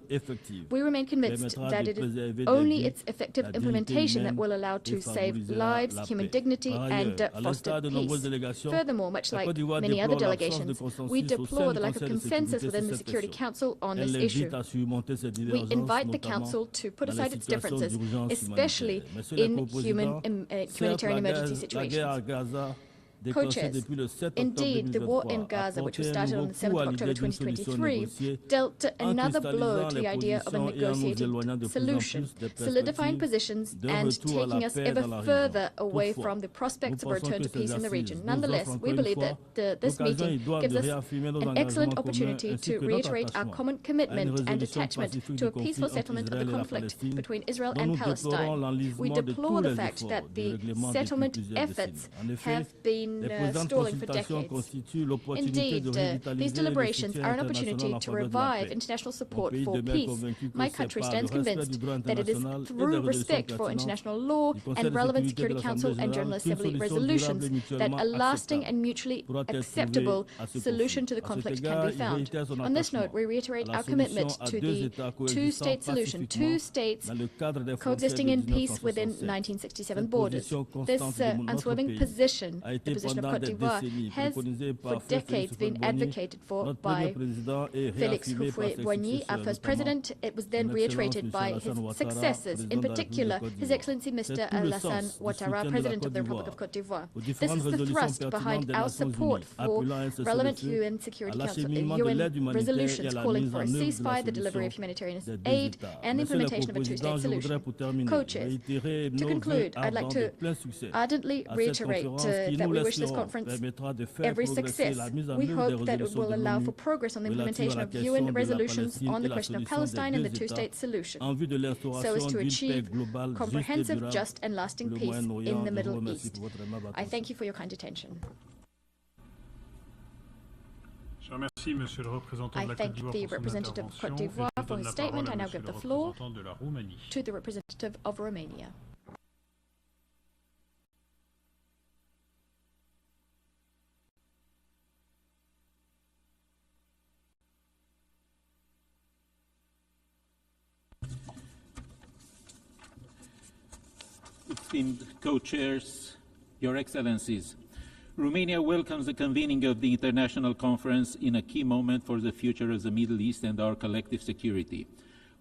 We remain convinced that it is only its effective implementation that will allow to save lives, human dignity, and foster peace. Furthermore, much like many other delegations, we deplore the lack of consensus within the Security Council on this issue. We invite the Council to put aside its differences, especially in humanitarian emergency situations. Co-chairs, indeed, the war in Gaza, which was started on the 7th of October 2023, dealt another blow to the idea of a negotiated solution, solidifying positions and taking us ever further away from the prospects of a return to peace in the region. Nonetheless, we believe that this meeting gives us an excellent opportunity to reiterate our common commitment and attachment to a peaceful settlement of the conflict between Israel and Palestine. We deplore the fact that the settlement efforts have been stalling for decades. Indeed, these deliberations are an opportunity to revive international support for peace. My country stands convinced that it is through respect for international law and relevant Security Council and General Assembly resolutions that a lasting and mutually acceptable solution to the conflict can be found. On this note, we reiterate our commitment to the two-state solution, two states coexisting in peace within 1967 borders. This unswerving position, the position position of Cote d'Ivoire has for decades been advocated for by Félix Houphouët-Boigny, our first president. It was then reiterated by his successors, in particular His Excellency Mr. Alassane Ouattara, President of the Republic of Cote d'Ivoire. This is the thrust behind our support for relevant UN Security Council UN resolutions calling for a ceasefire, the delivery of humanitarian aid, and the implementation of a two-state solution. Co-chairs, to conclude, I'd like to ardently reiterate that we wish this conference every success. We hope that it will allow for progress on the implementation of UN resolutions on the question of Palestine and the two-state solution, so as to achieve comprehensive, just, and lasting peace in the Middle East. I thank you for your kind attention. I thank the representative of Cote d'Ivoire for his statement. I now give the floor to the representative of Romania. Esteemed co-chairs, Your Excellencies, Romania welcomes the convening of the international conference in a key moment for the future of the Middle East and our collective security.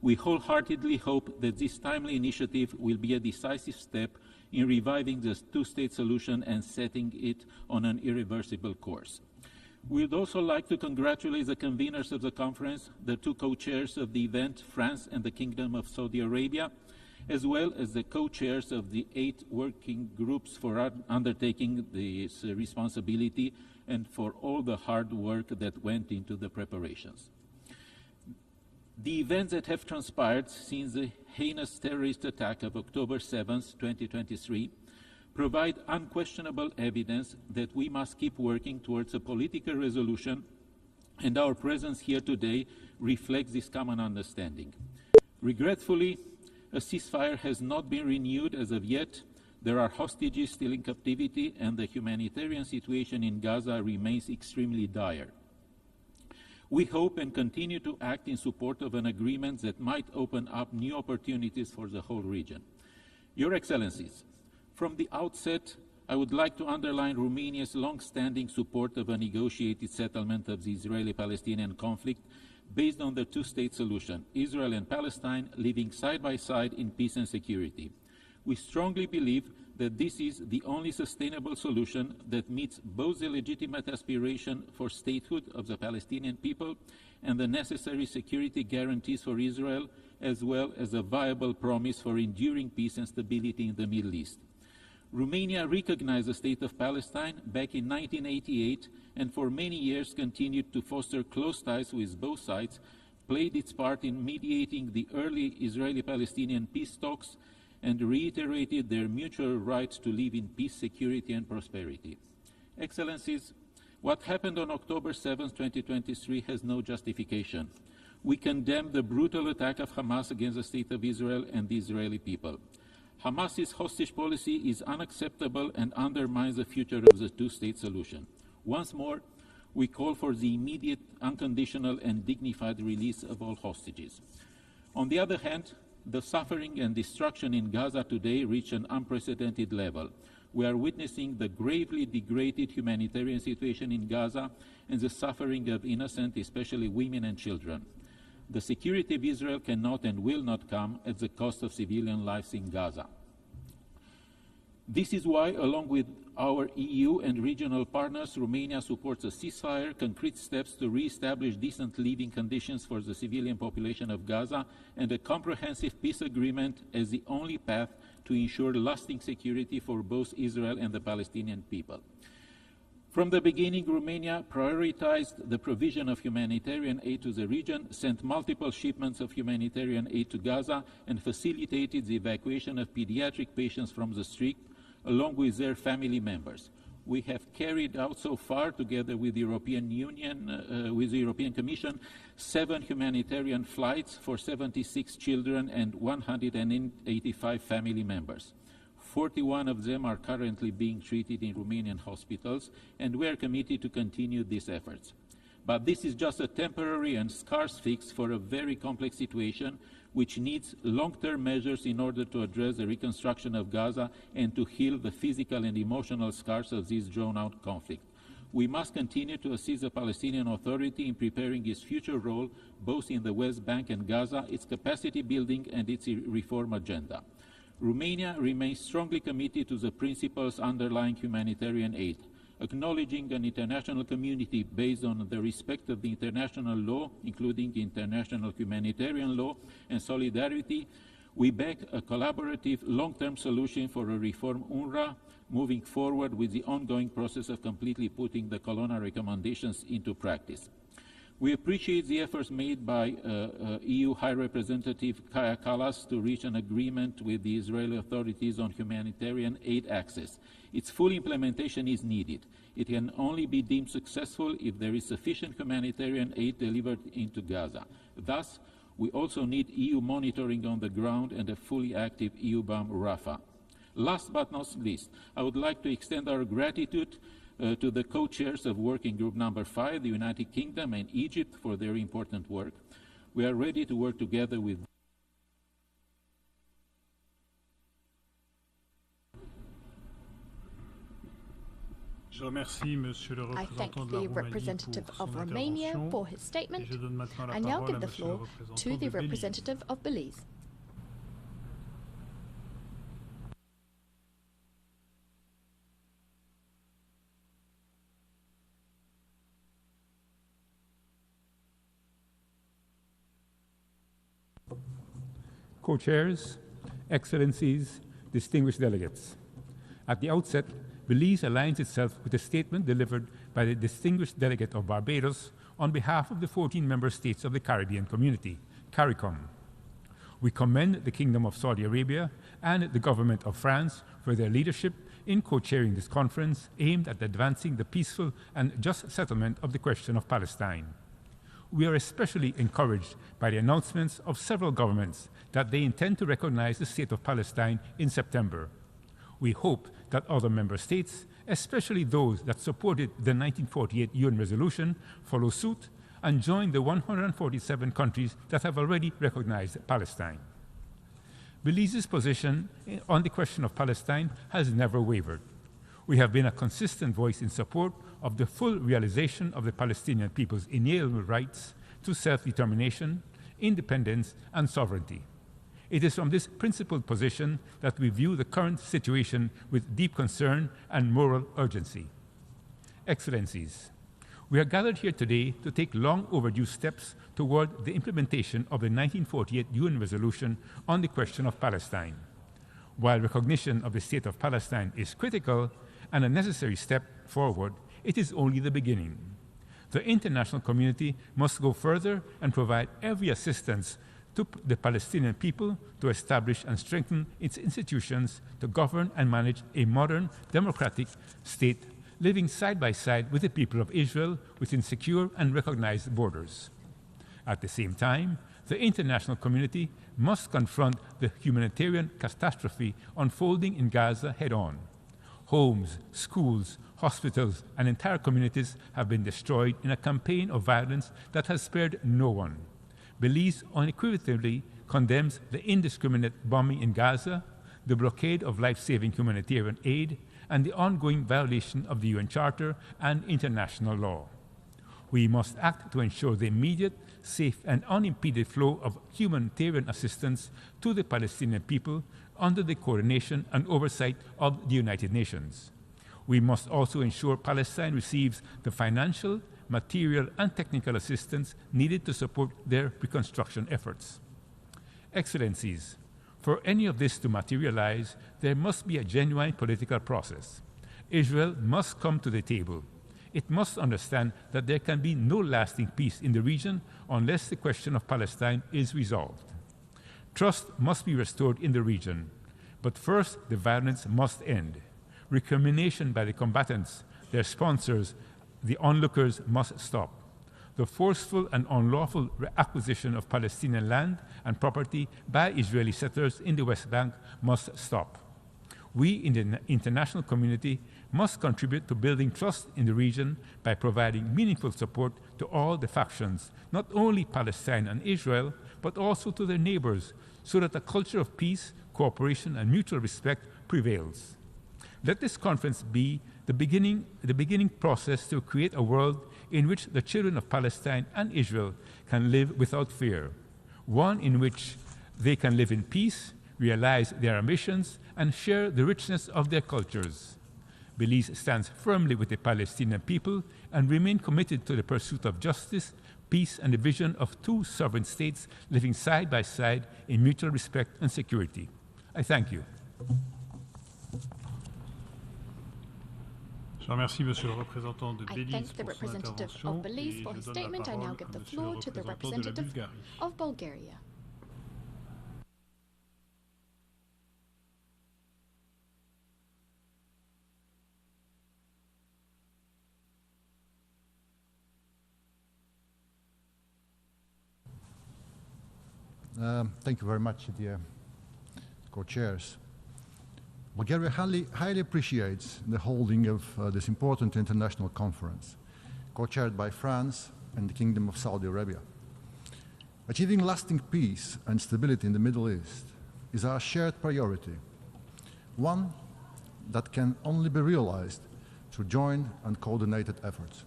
We wholeheartedly hope that this timely initiative will be a decisive step in reviving the two-state solution and setting it on an irreversible course. We would also like to congratulate the conveners of the conference, the two co-chairs of the event, France and the Kingdom of Saudi Arabia, as well as the co-chairs of the 8 working groups for undertaking this responsibility and for all the hard work that went into the preparations. The events that have transpired since the heinous terrorist attack of October 7, 2023, provide unquestionable evidence that we must keep working towards a political resolution, and our presence here today reflects this common understanding. Regretfully, a ceasefire has not been renewed as of yet. There are hostages still in captivity, and the humanitarian situation in Gaza remains extremely dire. We hope and continue to act in support of an agreement that might open up new opportunities for the whole region. Your Excellencies, from the outset, I would like to underline Romania's long-standing support of a negotiated settlement of the Israeli-Palestinian conflict based on the two-state solution, Israel and Palestine living side by side in peace and security. We strongly believe that this is the only sustainable solution that meets both the legitimate aspiration for statehood of the Palestinian people and the necessary security guarantees for Israel, as well as a viable promise for enduring peace and stability in the Middle East. Romania recognized the state of Palestine back in 1988 and for many years continued to foster close ties with both sides, played its part in mediating the early Israeli-Palestinian peace talks, and reiterated their mutual right to live in peace, security, and prosperity. Excellencies, what happened on October 7, 2023 has no justification. We condemn the brutal attack of Hamas against the state of Israel and the Israeli people. Hamas's hostage policy is unacceptable and undermines the future of the two-state solution. Once more, we call for the immediate, unconditional, and dignified release of all hostages. On the other hand, the suffering and destruction in Gaza today reach an unprecedented level. We are witnessing the gravely degraded humanitarian situation in Gaza and the suffering of innocent, especially women and children. The security of Israel cannot and will not come at the cost of civilian lives in Gaza. This is why, along with our EU and regional partners, Romania supports a ceasefire, concrete steps to re-establish decent living conditions for the civilian population of Gaza, and a comprehensive peace agreement as the only path to ensure lasting security for both Israel and the Palestinian people. From the beginning, Romania prioritized the provision of humanitarian aid to the region, sent multiple shipments of humanitarian aid to Gaza, and facilitated the evacuation of pediatric patients from the street, along with their family members. We have carried out so far, together with the European Union, with the European Commission, 7 humanitarian flights for 76 children and 185 family members. 41 of them are currently being treated in Romanian hospitals, and we are committed to continue these efforts. But this is just a temporary and scarce fix for a very complex situation which needs long-term measures in order to address the reconstruction of Gaza and to heal the physical and emotional scars of this drawn-out conflict. We must continue to assist the Palestinian Authority in preparing its future role, both in the West Bank and Gaza, its capacity building and its reform agenda. Romania remains strongly committed to the principles underlying humanitarian aid. Acknowledging an international community based on the respect of the international law, including international humanitarian law and solidarity, we back a collaborative long-term solution for a reform UNRWA, moving forward with the ongoing process of completely putting the colonial recommendations into practice. We appreciate the efforts made by EU High Representative Kaja Kallas to reach an agreement with the Israeli authorities on humanitarian aid access. Its full implementation is needed. It can only be deemed successful if there is sufficient humanitarian aid delivered into Gaza. Thus, we also need EU monitoring on the ground and a fully active EU-BAM Rafah. Last but not least, I would like to extend our gratitude to the co-chairs of Working Group Number 5, the United Kingdom and Egypt, for their important work. We are ready to work together with I thank the representative of Romania for his statement. I now give the floor to the representative of Belize. Co-chairs, Excellencies, distinguished delegates. At the outset, Belize aligns itself with a statement delivered by the distinguished delegate of Barbados on behalf of the 14 member states of the Caribbean Community, CARICOM. We commend the Kingdom of Saudi Arabia and the government of France for their leadership in co-chairing this conference aimed at advancing the peaceful and just settlement of the question of Palestine. We are especially encouraged by the announcements of several governments that they intend to recognize the state of Palestine in September. We hope that other member states, especially those that supported the 1948 UN resolution, follow suit and join the 147 countries that have already recognized Palestine. Belize's position on the question of Palestine has never wavered. We have been a consistent voice in support of the full realization of the Palestinian people's inalienable rights to self-determination, independence, and sovereignty. It is from this principled position that we view the current situation with deep concern and moral urgency. Excellencies, we are gathered here today to take long overdue steps toward the implementation of the 1948 UN resolution on the question of Palestine. While recognition of the state of Palestine is critical and a necessary step forward, it is only the beginning. The international community must go further and provide every assistance to the Palestinian people to establish and strengthen its institutions to govern and manage a modern, democratic state living side by side with the people of Israel within secure and recognized borders. At the same time, the international community must confront the humanitarian catastrophe unfolding in Gaza head-on. Homes, schools, hospitals, and entire communities have been destroyed in a campaign of violence that has spared no one. Belize unequivocally condemns the indiscriminate bombing in Gaza, the blockade of life-saving humanitarian aid, and the ongoing violation of the UN Charter and international law. We must act to ensure the immediate, safe, and unimpeded flow of humanitarian assistance to the Palestinian people under the coordination and oversight of the United Nations. We must also ensure Palestine receives the financial, material, and technical assistance needed to support their reconstruction efforts. Excellencies, for any of this to materialize, there must be a genuine political process. Israel must come to the table. It must understand that there can be no lasting peace in the region unless the question of Palestine is resolved. Trust must be restored in the region, but first the violence must end. Recrimination by the combatants, their sponsors, the onlookers must stop. The forceful and unlawful acquisition of Palestinian land and property by Israeli settlers in the West Bank must stop. We in the international community must contribute to building trust in the region by providing meaningful support to all the factions, not only Palestine and Israel, but also to their neighbors, so that a culture of peace, cooperation, and mutual respect prevails. Let this conference be the beginning process to create a world in which the children of Palestine and Israel can live without fear, one in which they can live in peace, realize their ambitions, and share the richness of their cultures. Belize stands firmly with the Palestinian people and remain committed to the pursuit of justice, peace, and the vision of two sovereign states living side by side in mutual respect and security. I thank you. Je remercie Monsieur le représentant de I Belize thank the pour son representative intervention of Belize for et his je donne la statement. I now parole give à the Monsieur floor le to the représentant de la representative Bulgarie. of Bulgaria. Thank you very much, dear co-chairs. Bulgaria highly appreciates the holding of this important international conference, co-chaired by France and the Kingdom of Saudi Arabia. Achieving lasting peace and stability in the Middle East is our shared priority, one that can only be realized through joint and coordinated efforts.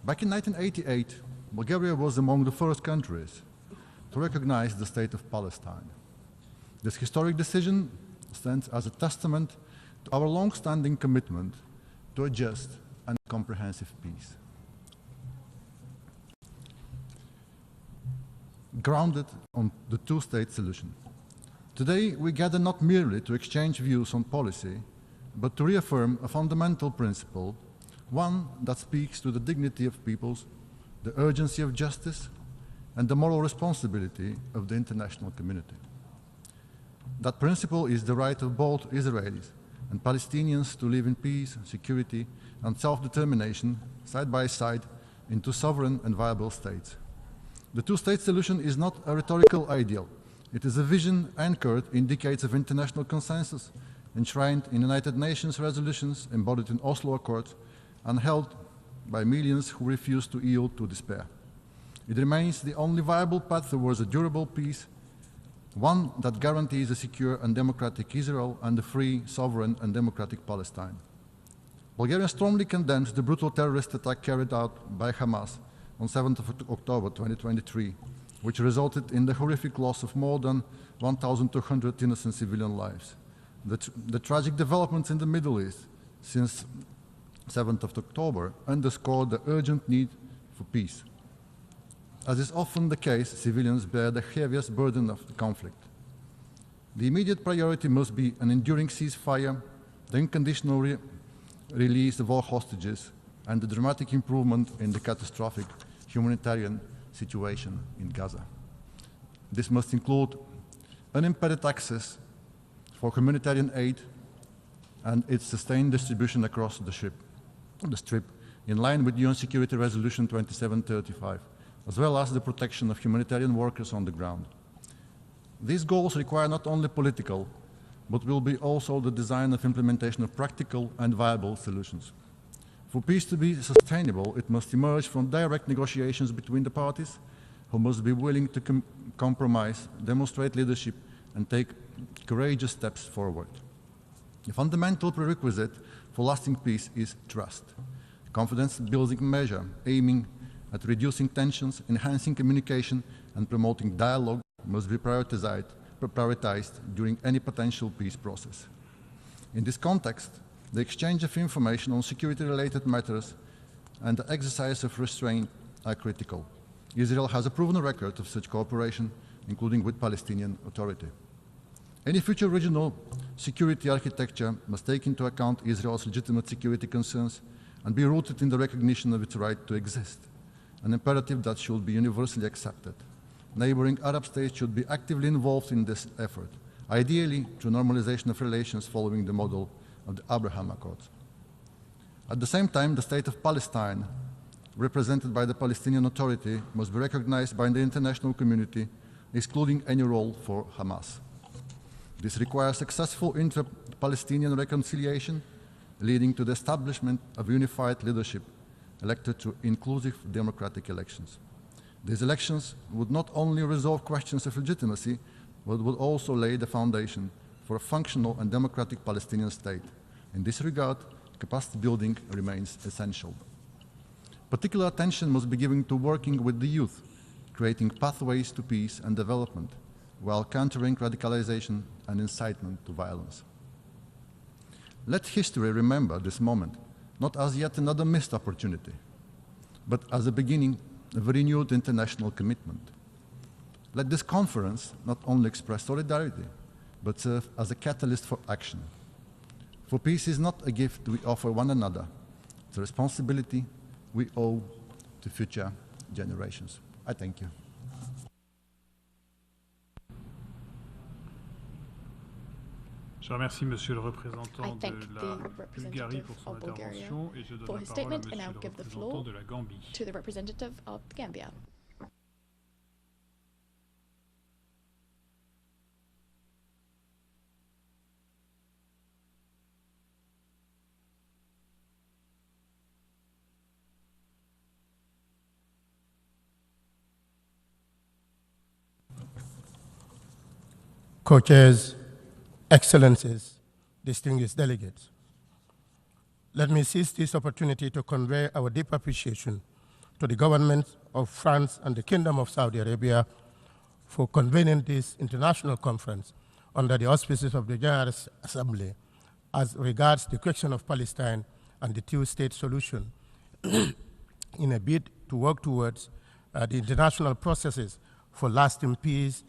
Back in 1988, Bulgaria was among the first countries to recognize the state of Palestine. This historic decision stands as a testament to our long-standing commitment to a just and comprehensive peace. Grounded on the two-state solution. Today, we gather not merely to exchange views on policy, but to reaffirm a fundamental principle, one that speaks to the dignity of peoples, the urgency of justice, and the moral responsibility of the international community. That principle is the right of both Israelis and Palestinians to live in peace, security, and self-determination side by side in two sovereign and viable states. The two-state solution is not a rhetorical ideal. It is a vision anchored in decades of international consensus, enshrined in United Nations resolutions, embodied in Oslo Accords, and held by millions who refuse to yield to despair. It remains the only viable path towards a durable peace, one that guarantees a secure and democratic Israel and a free, sovereign, and democratic Palestine. Bulgaria strongly condemns the brutal terrorist attack carried out by Hamas on 7th of October 2023, which resulted in the horrific loss of more than 1,200 innocent civilian lives. The tragic developments in the Middle East since 7th of October underscore the urgent need for peace. As is often the case, civilians bear the heaviest burden of the conflict. The immediate priority must be an enduring ceasefire, the unconditional release of all hostages, and the dramatic improvement in the catastrophic humanitarian situation in Gaza. This must include unimpeded access for humanitarian aid and its sustained distribution across the Strip, in line with UN Security Resolution 2735, as well as the protection of humanitarian workers on the ground. These goals require not only political, but will be also the design of implementation of practical and viable solutions. For peace to be sustainable, it must emerge from direct negotiations between the parties, who must be willing to compromise, demonstrate leadership, and take courageous steps forward. The fundamental prerequisite for lasting peace is trust, a confidence-building measure aiming at reducing tensions, enhancing communication, and promoting dialogue must be prioritized during any potential peace process. In this context, the exchange of information on security-related matters and the exercise of restraint are critical. Israel has a proven record of such cooperation, including with Palestinian Authority. Any future regional security architecture must take into account Israel's legitimate security concerns and be rooted in the recognition of its right to exist, an imperative that should be universally accepted. Neighboring Arab states should be actively involved in this effort, ideally through normalization of relations following the model of the Abraham Accords. At the same time, the state of Palestine, represented by the Palestinian Authority, must be recognized by the international community, excluding any role for Hamas. This requires successful inter-Palestinian reconciliation, leading to the establishment of unified leadership elected through inclusive democratic elections. These elections would not only resolve questions of legitimacy, but would also lay the foundation for a functional and democratic Palestinian state. In this regard, capacity building remains essential. Particular attention must be given to working with the youth, creating pathways to peace and development, while countering radicalization and incitement to violence. Let history remember this moment, not as yet another missed opportunity, but as a beginning of a renewed international commitment. Let this conference not only express solidarity, but serve as a catalyst for action. For peace is not a gift we offer one another, it's a responsibility we owe to future generations. I thank you. Je remercie Monsieur le représentant de la Bulgarie pour son intervention et je donne la parole à Monsieur le représentant de la Gambie. To the representative of Gambia. Co-chairs, Excellencies, distinguished delegates, let me seize this opportunity to convey our deep appreciation to the governments of France and the Kingdom of Saudi Arabia for convening this international conference under the auspices of the General Assembly as regards the question of Palestine and the two-state solution in a bid to work towards the international processes for lasting peace,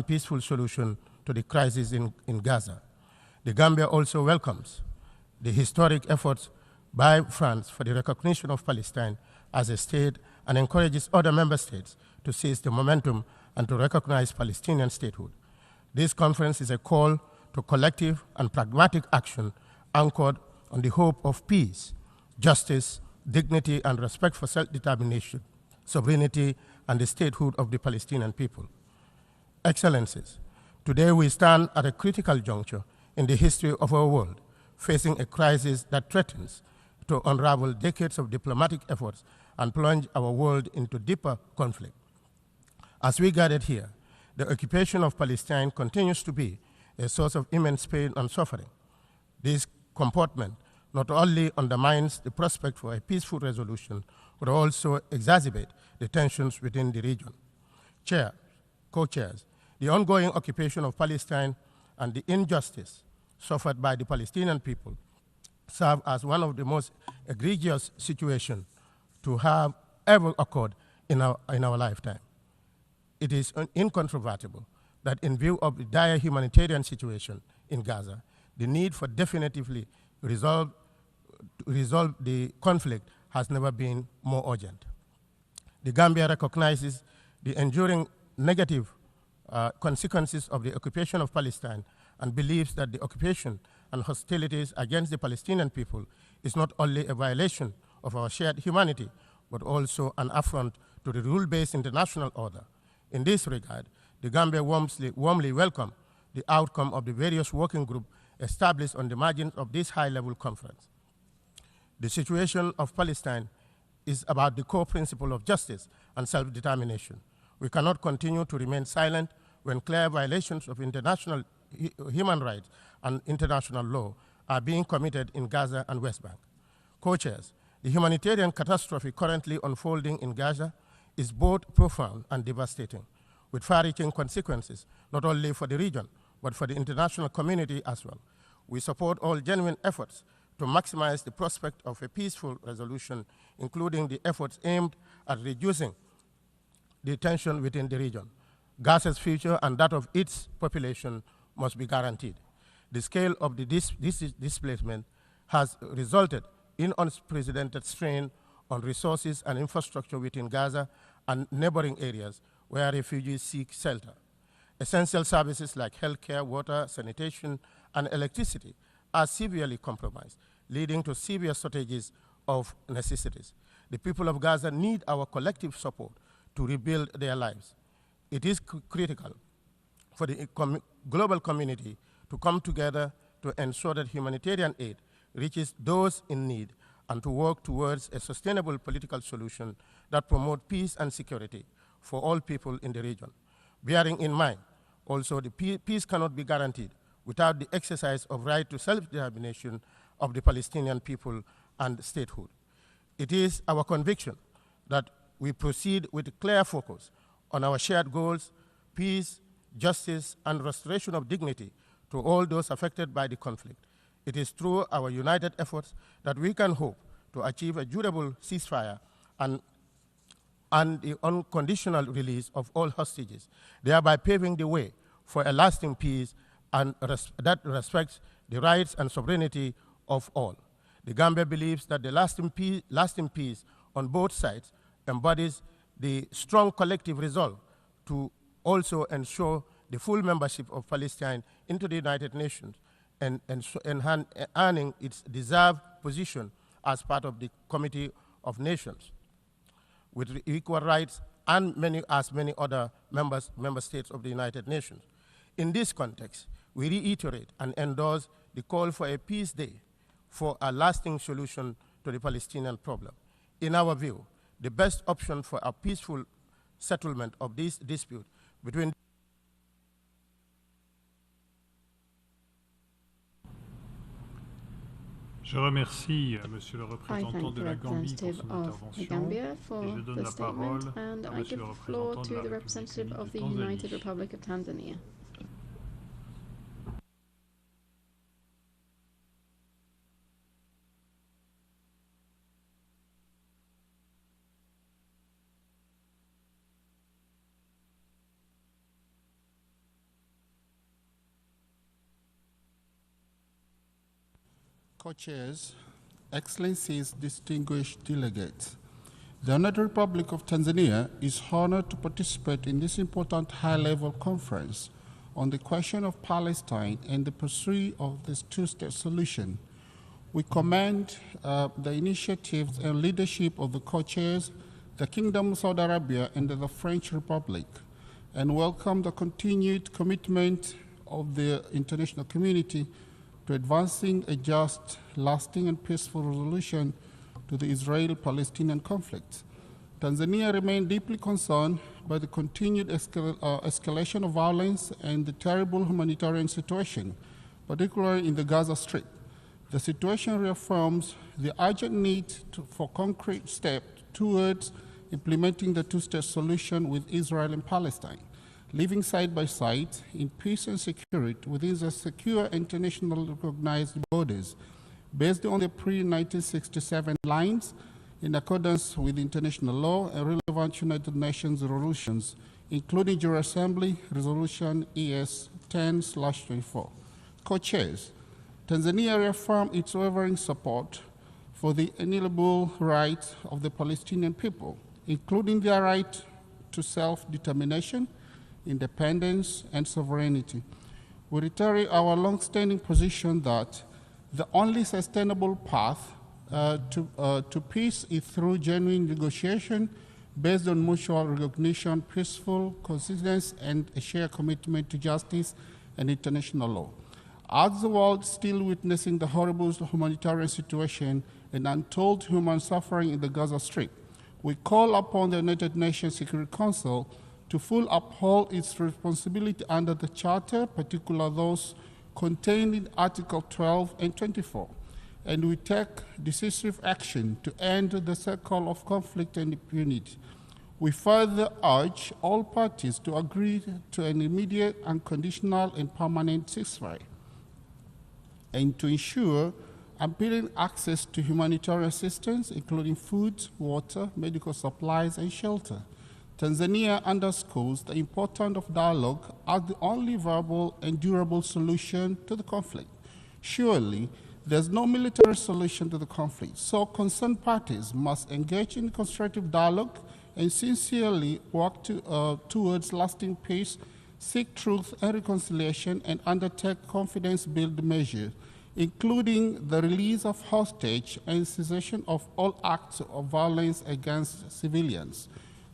peaceful solution to the crisis in Gaza. The Gambia also welcomes the historic efforts by France for the recognition of Palestine as a state and encourages other member states to seize the momentum and to recognize Palestinian statehood. This conference is a call to collective and pragmatic action anchored on the hope of peace, justice, dignity, and respect for self-determination, sovereignty, and the statehood of the Palestinian people. Excellencies, today we stand at a critical juncture in the history of our world, facing a crisis that threatens to unravel decades of diplomatic efforts and plunge our world into deeper conflict. As we gathered here, the occupation of Palestine continues to be a source of immense pain and suffering. This comportment not only undermines the prospect for a peaceful resolution, but also exacerbate the tensions within the region. Chair, co-chairs, the ongoing occupation of Palestine and the injustice suffered by the Palestinian people serve as one of the most egregious situations to have ever occurred in our lifetime. It is incontrovertible that in view of the dire humanitarian situation in Gaza, the need for definitively resolve the conflict has never been more urgent. The Gambia recognizes the enduring negative consequences of the occupation of Palestine and believes that the occupation and hostilities against the Palestinian people is not only a violation of our shared humanity, but also an affront to the rule-based international order. In this regard, the Gambia warmly welcomes the outcome of the various working groups established on the margins of this high-level conference. The situation of Palestine is about the core principle of justice and self-determination. We cannot continue to remain silent when clear violations of international human rights and international law are being committed in Gaza and West Bank. Co-chairs, the humanitarian catastrophe currently unfolding in Gaza is both profound and devastating, with far-reaching consequences not only for the region, but for the international community as well. We support all genuine efforts to maximize the prospect of a peaceful resolution, including the efforts aimed at reducing the tension within the region. Gaza's future and that of its population must be guaranteed. The scale of the displacement has resulted in unprecedented strain on resources and infrastructure within Gaza and neighboring areas where refugees seek shelter. Essential services like healthcare, water, sanitation, and electricity are severely compromised, leading to severe shortages of necessities. The people of Gaza need our collective support to rebuild their lives. It is critical for the global community to come together to ensure that humanitarian aid reaches those in need, and to work towards a sustainable political solution that promotes peace and security for all people in the region. Bearing in mind, also, the peace cannot be guaranteed without the exercise of right to self-determination of the Palestinian people and statehood. It is our conviction that we proceed with a clear focus on our shared goals, peace, justice, and restoration of dignity to all those affected by the conflict. It is through our united efforts that we can hope to achieve a durable ceasefire and the unconditional release of all hostages, thereby paving the way for a lasting peace and that respects the rights and sovereignty of all. The Gambia believes that the lasting peace on both sides embodies the strong collective resolve to also ensure the full membership of Palestine into the United Nations and earning its deserved position as part of the Committee of Nations with equal rights and many other member states of the United Nations. In this context, we reiterate and endorse the call for a peace day for a lasting solution to the Palestinian problem. In our view, the best option for a peaceful settlement of this dispute between Je remercie Monsieur le représentant de la Gambie pour son intervention et je donne la parole à Monsieur le représentant de la République de Tanzanie. Co-chairs, Excellencies, distinguished delegates, the United Republic of Tanzania is honored to participate in this important high-level conference on the question of Palestine and the pursuit of this two-state solution. We commend the initiatives and leadership of the co-chairs, the Kingdom of Saudi Arabia and the French Republic, and welcome the continued commitment of the international community to advancing a just, lasting, and peaceful resolution to the Israel-Palestinian conflict. Tanzania remains deeply concerned by the continued escalation of violence and the terrible humanitarian situation, particularly in the Gaza Strip. The situation reaffirms the urgent need for concrete steps towards implementing the two-state solution with Israel and Palestine, living side by side in peace and security within the secure internationally recognized borders based on the pre-1967 lines in accordance with international law and relevant United Nations resolutions, including General Assembly Resolution ES 10/24. Co-chairs, Tanzania reaffirmed its unwavering support for the inalienable rights of the Palestinian people, including their right to self-determination, independence, and sovereignty. We reiterate our long-standing position that the only sustainable path to peace is through genuine negotiation based on mutual recognition, peaceful coexistence, and a shared commitment to justice and international law. As the world is still witnessing the horrible humanitarian situation and untold human suffering in the Gaza Strip, we call upon the United Nations Security Council to fully uphold its responsibility under the Charter, particularly those contained in Article 12 and 24, and we take decisive action to end the cycle of conflict and impunity. We further urge all parties to agree to an immediate, unconditional, and permanent ceasefire, and to ensure unfettered access to humanitarian assistance, including food, water, medical supplies, and shelter. Tanzania underscores the importance of dialogue as the only viable and durable solution to the conflict. Surely, there's no military solution to the conflict, so concerned parties must engage in constructive dialogue and sincerely work towards lasting peace, seek truth and reconciliation, and undertake confidence-building measures, including the release of hostages and cessation of all acts of violence against civilians.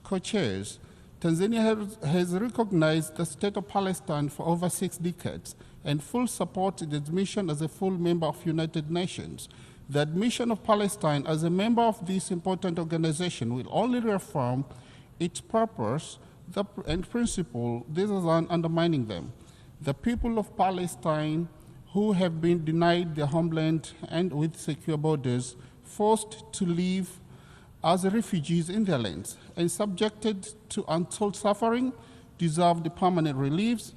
Co-chairs, Tanzania has recognized the state of Palestine for over 6 decades and full support to the admission as a full member of United Nations. The admission of Palestine as a member of this important organization will only reaffirm its purpose and principle, this is undermining them. The people of Palestine who have been denied their homeland and with secure borders, forced to live as refugees in their lands, and subjected to untold suffering, deserve the permanent reliefs.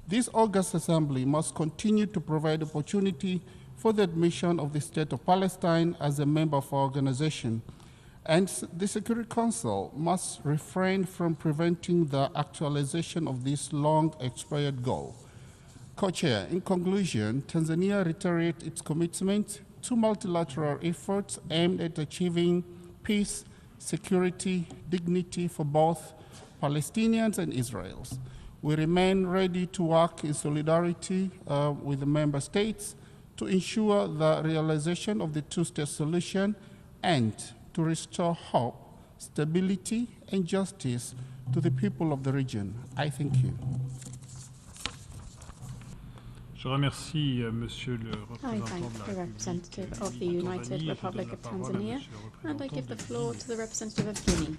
This August Assembly must continue to provide opportunity for the admission of the State of Palestine as a member of our organization. And the Security Council must refrain from preventing the actualization of this long-expired goal. Co-Chair, in conclusion, Tanzania reiterates its commitment to multilateral efforts aimed at achieving peace, security, dignity for both Palestinians and Israelis. We remain ready to work in solidarity with the member states to ensure the realization of the two-state solution and to restore hope, stability, and justice to the people of the region. I thank you. Je remercie Monsieur le I thank the representative of the United Republic of Tanzania, and I give the floor to the representative of Guinea.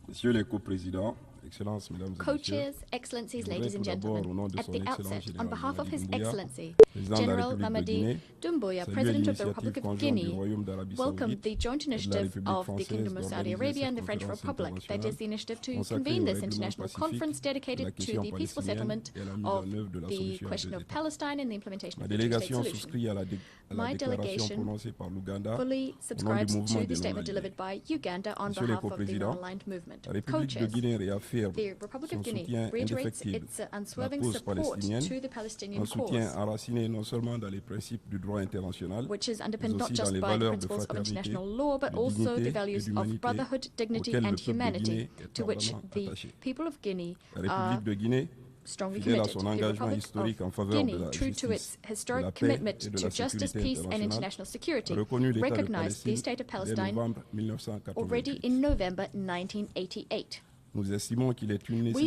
Messieurs les coprésidents, Excellences, Mesdames et Messieurs, Co-chairs, Excellencies, ladies and gentlemen, at the outset, on behalf of His Excellency, General Mamadi Doumbouya, President of the Republic of Guinea, welcomed the joint initiative of the Kingdom of Saudi Arabia and the French Republic, that is the initiative to convene this international conference dedicated to the peaceful settlement of the question of Palestine and the implementation of the two-state solution. My delegation fully subscribes to the statement delivered by Uganda on behalf of the non-aligned movement. Co-chairs, the Republic of Guinea reiterates its unswerving support to the Palestinian cause, which is underpinned not just by the principles of international law, but also the values of brotherhood, dignity, and humanity, to which the people of Guinea are strongly committed. The Republic of Guinea, true to its historic commitment to justice, peace, and international security, recognized the state of Palestine already in November 1988. We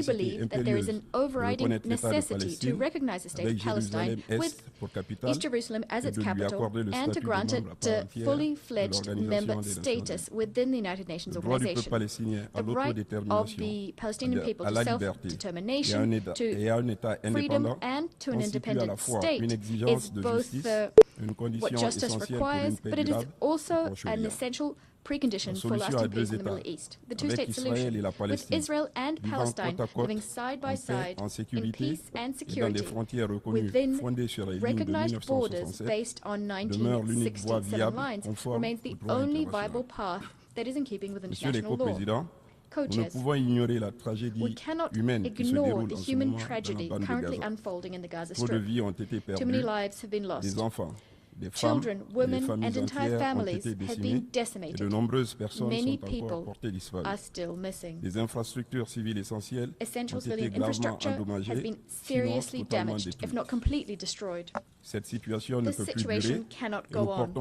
believe that there is an overriding necessity to recognize the state of Palestine with East Jerusalem as its capital and to grant it fully fledged member status within the United Nations Organization. The right of the Palestinian people to self-determination, to freedom, and to an independent state is both what justice requires, but it is also an essential precondition for lasting peace in the Middle East. The two-state solution, with Israel and Palestine living side by side in peace and security within recognized borders based on 1967 lines, remains the only viable path that is in keeping with international law. Co-chairs, we cannot ignore the human tragedy currently unfolding in the Gaza Strip. Too many lives have been lost. Children, women, and entire families have been decimated. Many people are still missing. Essential civilian infrastructure has been seriously damaged, if not completely destroyed. This situation cannot go on.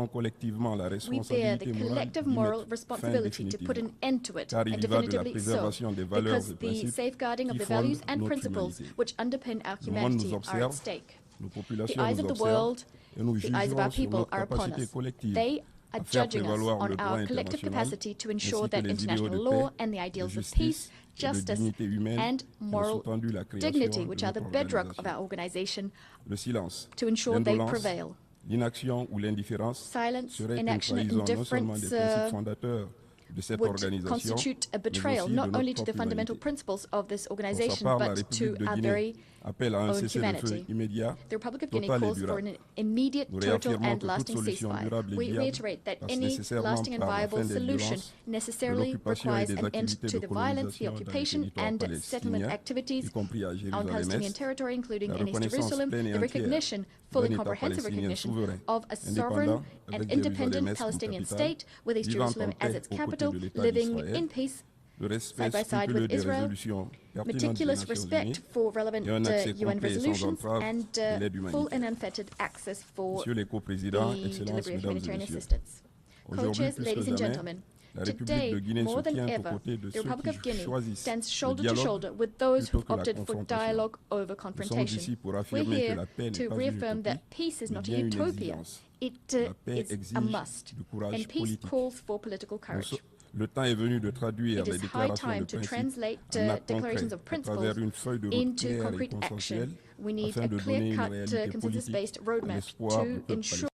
We bear the collective moral responsibility to put an end to it, and definitively so, because the safeguarding of the values and principles which underpin our humanity are at stake. The eyes of the world, the eyes of our people are upon us. They are judging us on our collective capacity to ensure that international law and the ideals of peace, justice, and moral dignity, which are the bedrock of our organization, to ensure they prevail. Silence, inaction, indifference would constitute a betrayal not only to the fundamental principles of this organization, but to our very own humanity. The Republic of Guinea calls for an immediate, total, and lasting ceasefire. We reiterate that any lasting and viable solution necessarily requires an end to the violence, the occupation, and settlement activities on Palestinian territory, including in East Jerusalem, the recognition, full and comprehensive recognition of a sovereign and independent Palestinian state with East Jerusalem as its capital, living in peace side by side with Israel, meticulous respect for relevant UN resolutions, and full and unfettered access for the delivery of humanitarian assistance. Co-chairs, ladies and gentlemen, today, more than ever, the Republic of Guinea stands shoulder to shoulder with those who opted for dialogue over confrontation. We're here to reaffirm that peace is not a utopia. It is a must, and peace calls for political courage. It is high time to translate declarations of principles into concrete action. We need a clear-cut, consensus-based roadmap to ensure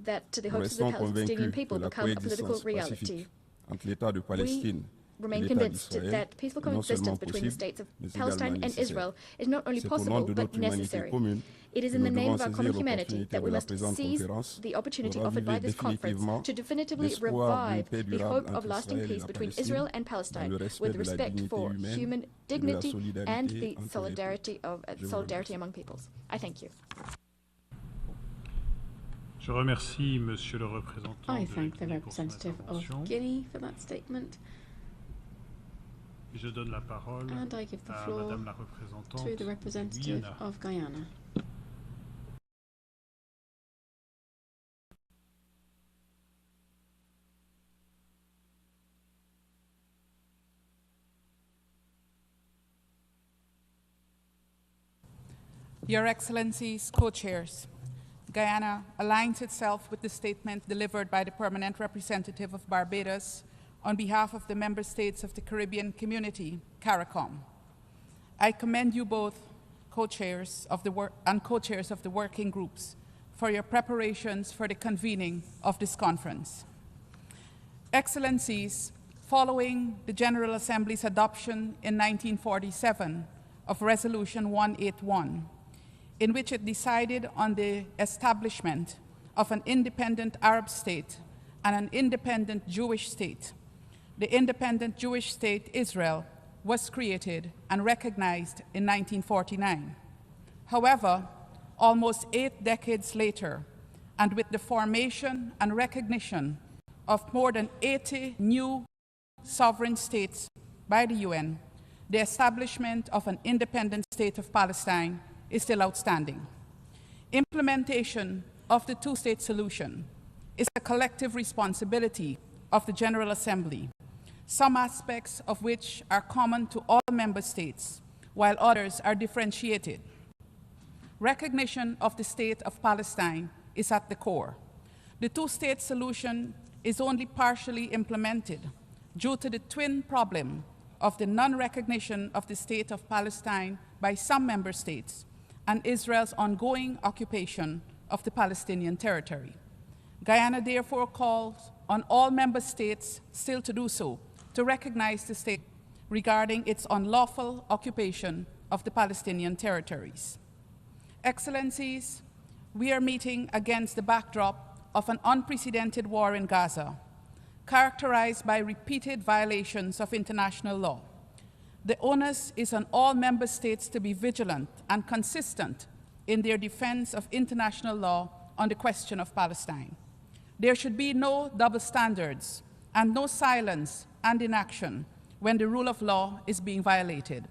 that the hopes of the Palestinian people become a political reality. We remain convinced that peaceful coexistence between the states of Palestine and Israel is not only possible but necessary. It is in the name of our common humanity that we must seize the opportunity offered by this conference to definitively revive the hope of lasting peace between Israel and Palestine with respect for human dignity and the solidarity among peoples. I thank you. Je remercie Monsieur le représentant I thank the representative of Guinea for that statement. Je donne la parole and I give the floor Madame la représentante to the representative of Guyana. Your Excellencies, co-chairs, Guyana aligns itself with the statement delivered by the permanent representative of Barbados on behalf of the member states of the Caribbean Community, CARICOM. I commend you both, co-chairs of the working groups, for your preparations for the convening of this conference. Excellencies, following the General Assembly's adoption in 1947 of Resolution 181, in which it decided on the establishment of an independent Arab state and an independent Jewish state, the independent Jewish state Israel was created and recognized in 1949. However, almost 8 decades later, and with the formation and recognition of more than 80 new sovereign states by the UN, the establishment of an independent state of Palestine is still outstanding. Implementation of the two-state solution is a collective responsibility of the General Assembly, some aspects of which are common to all member states, while others are differentiated. Recognition of the state of Palestine is at the core. The two-state solution is only partially implemented due to the twin problem of the non-recognition of the state of Palestine by some member states and Israel's ongoing occupation of the Palestinian territory. Guyana therefore calls on all member states still to do so, to recognize the state regarding its unlawful occupation of the Palestinian territories. Excellencies, we are meeting against the backdrop of an unprecedented war in Gaza, characterized by repeated violations of international law. The onus is on all member states to be vigilant and consistent in their defense of international law on the question of Palestine. There should be no double standards and no silence and inaction when the rule of law is being violated.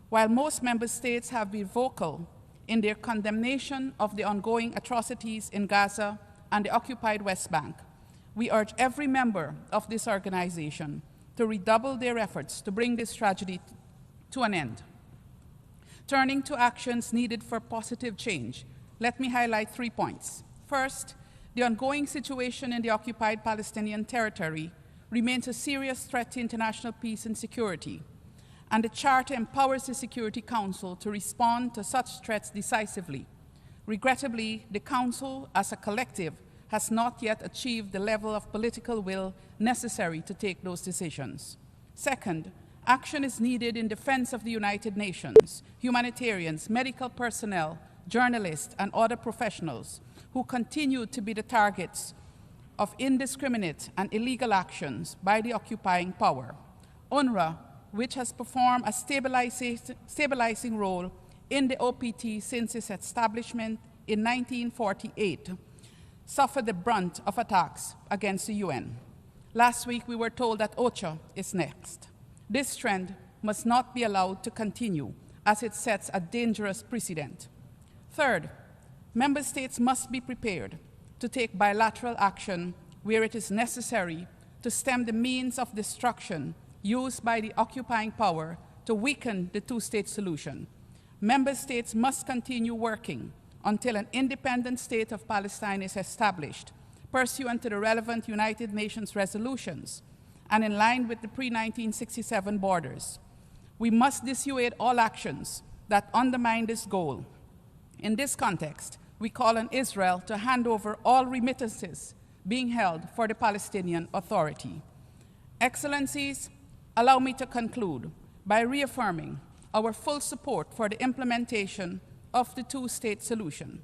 While most member states have been vocal in their condemnation of the ongoing atrocities in Gaza and the occupied West Bank, we urge every member of this organization to redouble their efforts to bring this tragedy to an end. Turning to actions needed for positive change, let me highlight 3 points. First, the ongoing situation in the occupied Palestinian territory remains a serious threat to international peace and security, and the Charter empowers the Security Council to respond to such threats decisively. Regrettably, the Council, as a collective, has not yet achieved the level of political will necessary to take those decisions. Second, action is needed in defense of the United Nations, humanitarians, medical personnel, journalists, and other professionals who continue to be the targets of indiscriminate and illegal actions by the occupying power. UNRWA, which has performed a stabilizing role in the OPT since its establishment in 1948, suffered the brunt of attacks against the UN. Last week, we were told that OCHA is next. This trend must not be allowed to continue, as it sets a dangerous precedent. Third, member states must be prepared to take bilateral action where it is necessary to stem the means of destruction used by the occupying power to weaken the two-state solution. Member states must continue working until an independent state of Palestine is established, pursuant to the relevant United Nations resolutions and in line with the pre-1967 borders. We must dissuade all actions that undermine this goal. In this context, we call on Israel to hand over all remittances being held for the Palestinian Authority. Excellencies, allow me to conclude by reaffirming our full support for the implementation of the two-state solution.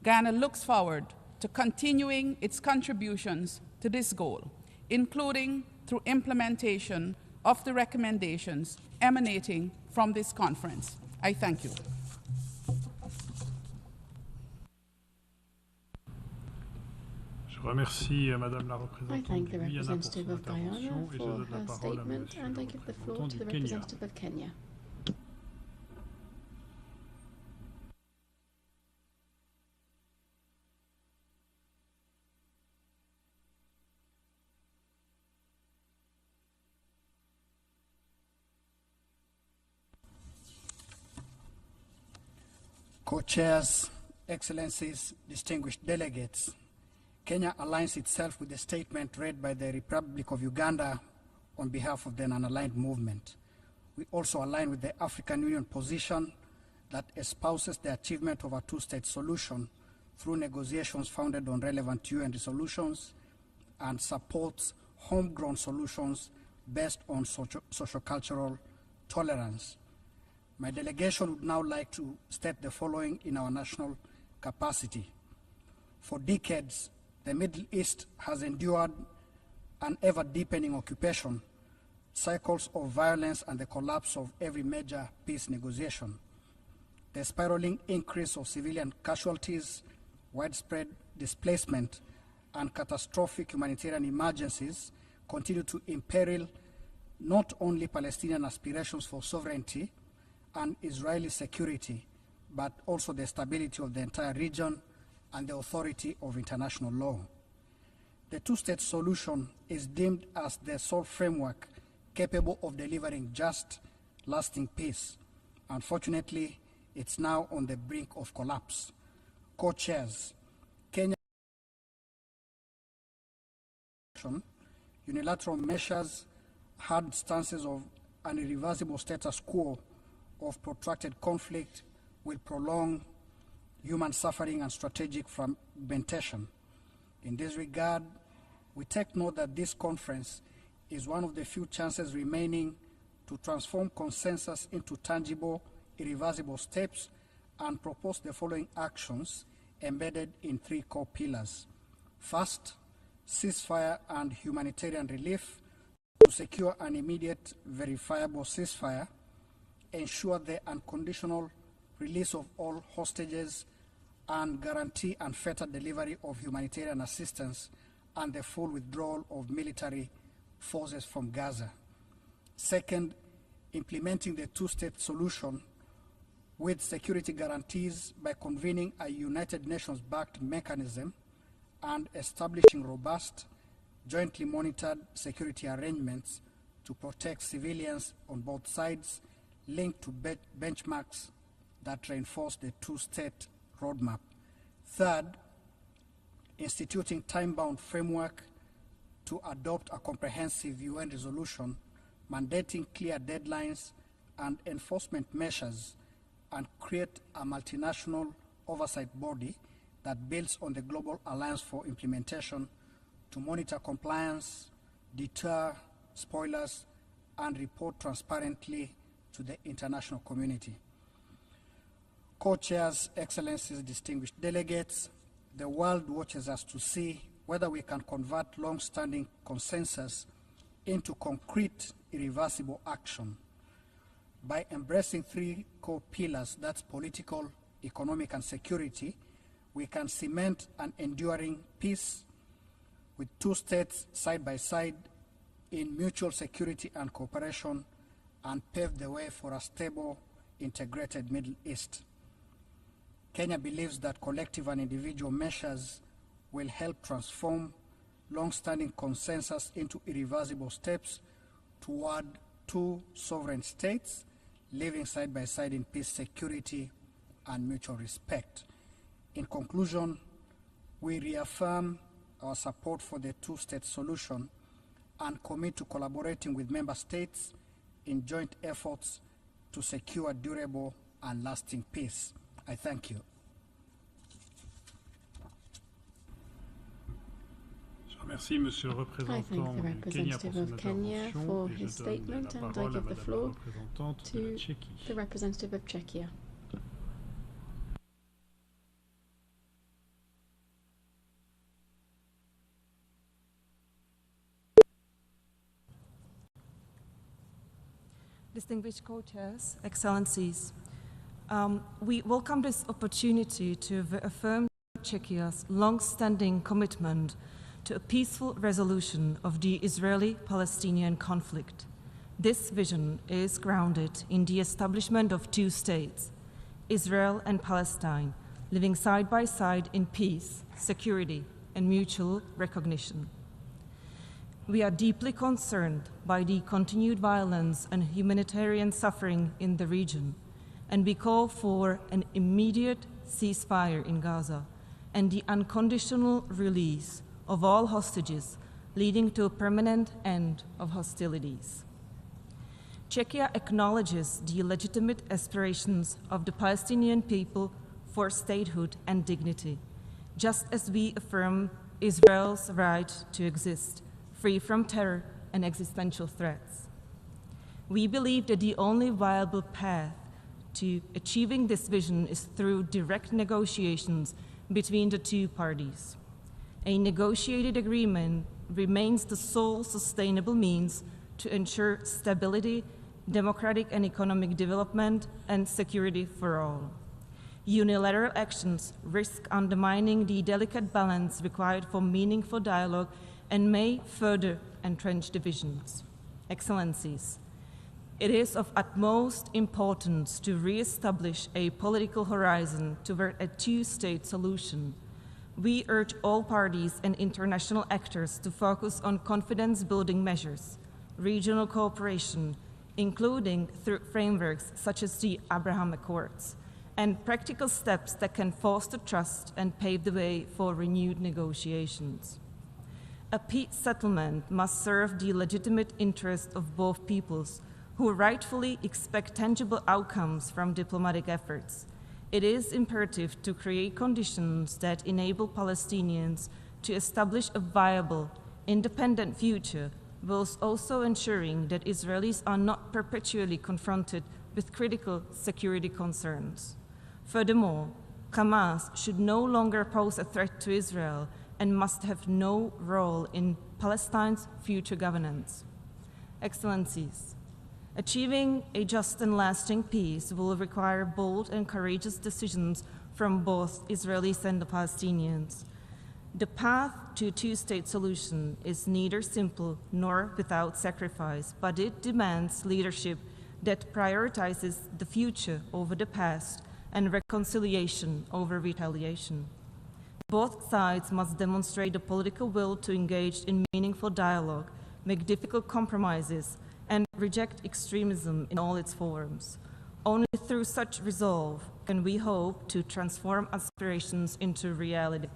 Ghana looks forward to continuing its contributions to this goal, including through implementation of the recommendations emanating from this conference. I thank you. I thank the representative of Guyana for her statement, and I give the floor to the representative of Kenya. Co-chairs, Excellencies, distinguished delegates, Kenya aligns itself with the statement read by the Republic of Uganda on behalf of the non-aligned movement. We also align with the African Union position that espouses the achievement of a two-state solution through negotiations founded on relevant UN resolutions and supports homegrown solutions based on socio-cultural tolerance. My delegation would now like to state the following in our national capacity. For decades, the Middle East has endured an ever-deepening occupation, cycles of violence, and the collapse of every major peace negotiation. The spiraling increase of civilian casualties, widespread displacement, and catastrophic humanitarian emergencies continue to imperil not only Palestinian aspirations for sovereignty and Israeli security, but also the stability of the entire region and the authority of international law. The two-state solution is deemed as the sole framework capable of delivering just, lasting peace. Unfortunately, it's now on the brink of collapse. Co-chairs, Kenya unilateral measures, hard stances of an irreversible status quo of protracted conflict will prolong human suffering and strategic fragmentation. In this regard, we take note that this conference is one of the few chances remaining to transform consensus into tangible, irreversible steps and propose the following actions embedded in three core pillars. First, ceasefire and humanitarian relief to secure an immediate, verifiable ceasefire, ensure the unconditional release of all hostages, and guarantee unfettered delivery of humanitarian assistance and the full withdrawal of military forces from Gaza. Second, implementing the two-state solution with security guarantees by convening a United Nations-backed mechanism and establishing robust, jointly monitored security arrangements to protect civilians on both sides, linked to benchmarks that reinforce the two-state roadmap. Third, instituting time-bound framework to adopt a comprehensive UN resolution mandating clear deadlines and enforcement measures and create a multinational oversight body that builds on the Global Alliance for Implementation to monitor compliance, deter spoilers, and report transparently to the international community. Co-chairs, Excellencies, distinguished delegates, the world watches us to see whether we can convert long-standing consensus into concrete, irreversible action. By embracing three core pillars, that's political, economic, and security, we can cement an enduring peace with two states side by side, in mutual security and cooperation and pave the way for a stable, integrated Middle East. Kenya believes that collective and individual measures will help transform long-standing consensus into irreversible steps toward two sovereign states living side by side in peace, security, and mutual respect. In conclusion, we reaffirm our support for the two-state solution and commit to collaborating with member states in joint efforts to secure durable and lasting peace. I thank you. Merci, Monsieur le représentant du Kenya pour son intervention et je donne la parole à Madame la représentante de la Tchéquie. The representative of Czechia. Distinguished co-chairs, excellencies, we welcome this opportunity to affirm Czechia's long-standing commitment to a peaceful resolution of the Israeli-Palestinian conflict. This vision is grounded in the establishment of two states, Israel and Palestine, living side by side in peace, security, and mutual recognition. We are deeply concerned by the continued violence and humanitarian suffering in the region, and we call for an immediate ceasefire in Gaza and the unconditional release of all hostages, leading to a permanent end of hostilities. Czechia acknowledges the legitimate aspirations of the Palestinian people for statehood and dignity, just as we affirm Israel's right to exist, free from terror and existential threats. We believe that the only viable path to achieving this vision is through direct negotiations between the two parties. A negotiated agreement remains the sole sustainable means to ensure stability, democratic and economic development, and security for all. Unilateral actions risk undermining the delicate balance required for meaningful dialogue and may further entrench divisions. Excellencies, it is of utmost importance to re-establish a political horizon toward a two-state solution. We urge all parties and international actors to focus on confidence-building measures, regional cooperation, including through frameworks such as the Abraham Accords, and practical steps that can foster trust and pave the way for renewed negotiations. A peace settlement must serve the legitimate interests of both peoples, who rightfully expect tangible outcomes from diplomatic efforts. It is imperative to create conditions that enable Palestinians to establish a viable, independent future, whilst also ensuring that Israelis are not perpetually confronted with critical security concerns. Furthermore, Hamas should no longer pose a threat to Israel and must have no role in Palestine's future governance. Excellencies, achieving a just and lasting peace will require bold and courageous decisions from both Israelis and the Palestinians. The path to a two-state solution is neither simple nor without sacrifice, but it demands leadership that prioritizes the future over the past and reconciliation over retaliation. Both sides must demonstrate the political will to engage in meaningful dialogue, make difficult compromises, and reject extremism in all its forms. Only through such resolve can we hope to transform aspirations into reality.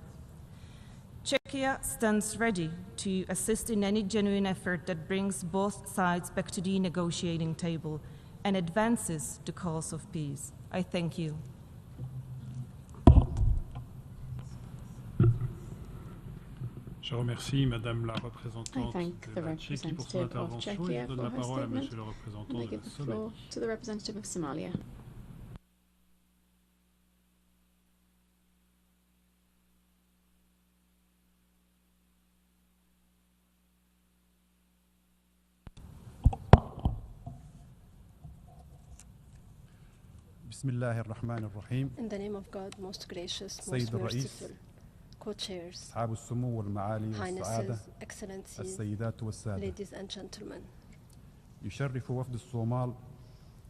Czechia stands ready to assist in any genuine effort that brings both sides back to the negotiating table and advances the cause of peace. I thank you. Je remercie Madame la représentante de la Tchéquie pour son intervention et je donne la parole à Monsieur le représentant de la Somalie. To the representative of Somalia. Bismillah ar-Rahman ar-Rahim. In the name of God, most gracious, most Sayyid al-Rais, merciful. Co-chairs, أصحاب السمو والمعالي والسعادة Highnesses, Excellencies, السيدات والسادة ladies and gentlemen. يشرف وفد الصومال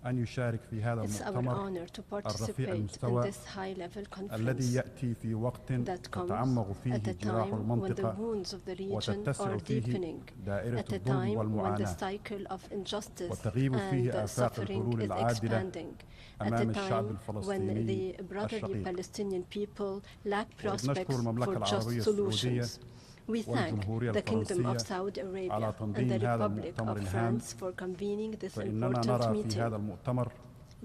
أن يشارك في هذا It's our المؤتمر honor to الرفيع participate in المستوى this high-level الذي conference يأتي في وقت that comes تتعمق فيه at a جراح time when the المنطقة wounds of the region وتتسع are فيه deepening, دائرة at a الظلم time when the والمعاناة cycle of injustice وتغيب فيه and آفاق suffering الحلول is العادلة expanding, at أمام a الشعب time when الفلسطيني the brotherly الشقيق. Palestinian people lack prospects نشكر المملكة for just العربية السعودية solutions. We thank والجمهورية the Kingdom of الفرنسية Saudi على Arabia and تنظيم the هذا Republic المؤتمر of الهام France for convening this فإننا important نرى في هذا meeting. المؤتمر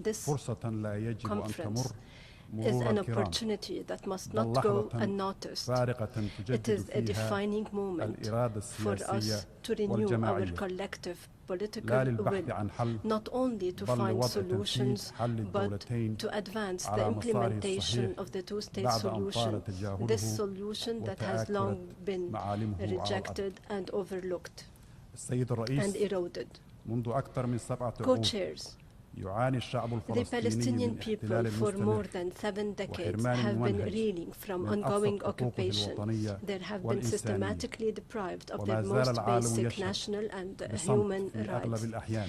This فرصة لا يجب أن تمر conference is مرور an الكرام opportunity that must بل not go لحظة unnoticed. فارقة It تجدد is a فيها defining moment الإرادة for السياسية us to renew our والجماعية collective لا political للبحث will, عن حل not only to بل find لوضع solutions, تنفيذ حل but الدولتين to advance the على مساره implementation الصحيح of the two-state بعد أن طال solution, تجاهله this solution that has وتآكلت long been معالمه على الأرض. rejected and overlooked السيد and الرئيس eroded. منذ أكثر من 7 عقود Co-chairs, يعاني الشعب the الفلسطيني Palestinian من people الاحتلال for more المستمر than 7 decades وحرمان have been ممنهج reeling from من ongoing أبسط حقوقه occupation. الوطنية They have been والإنسانية systematically deprived of وما their زال most العالم basic يشهد national and بصمت human في أغلب rights. الأحيان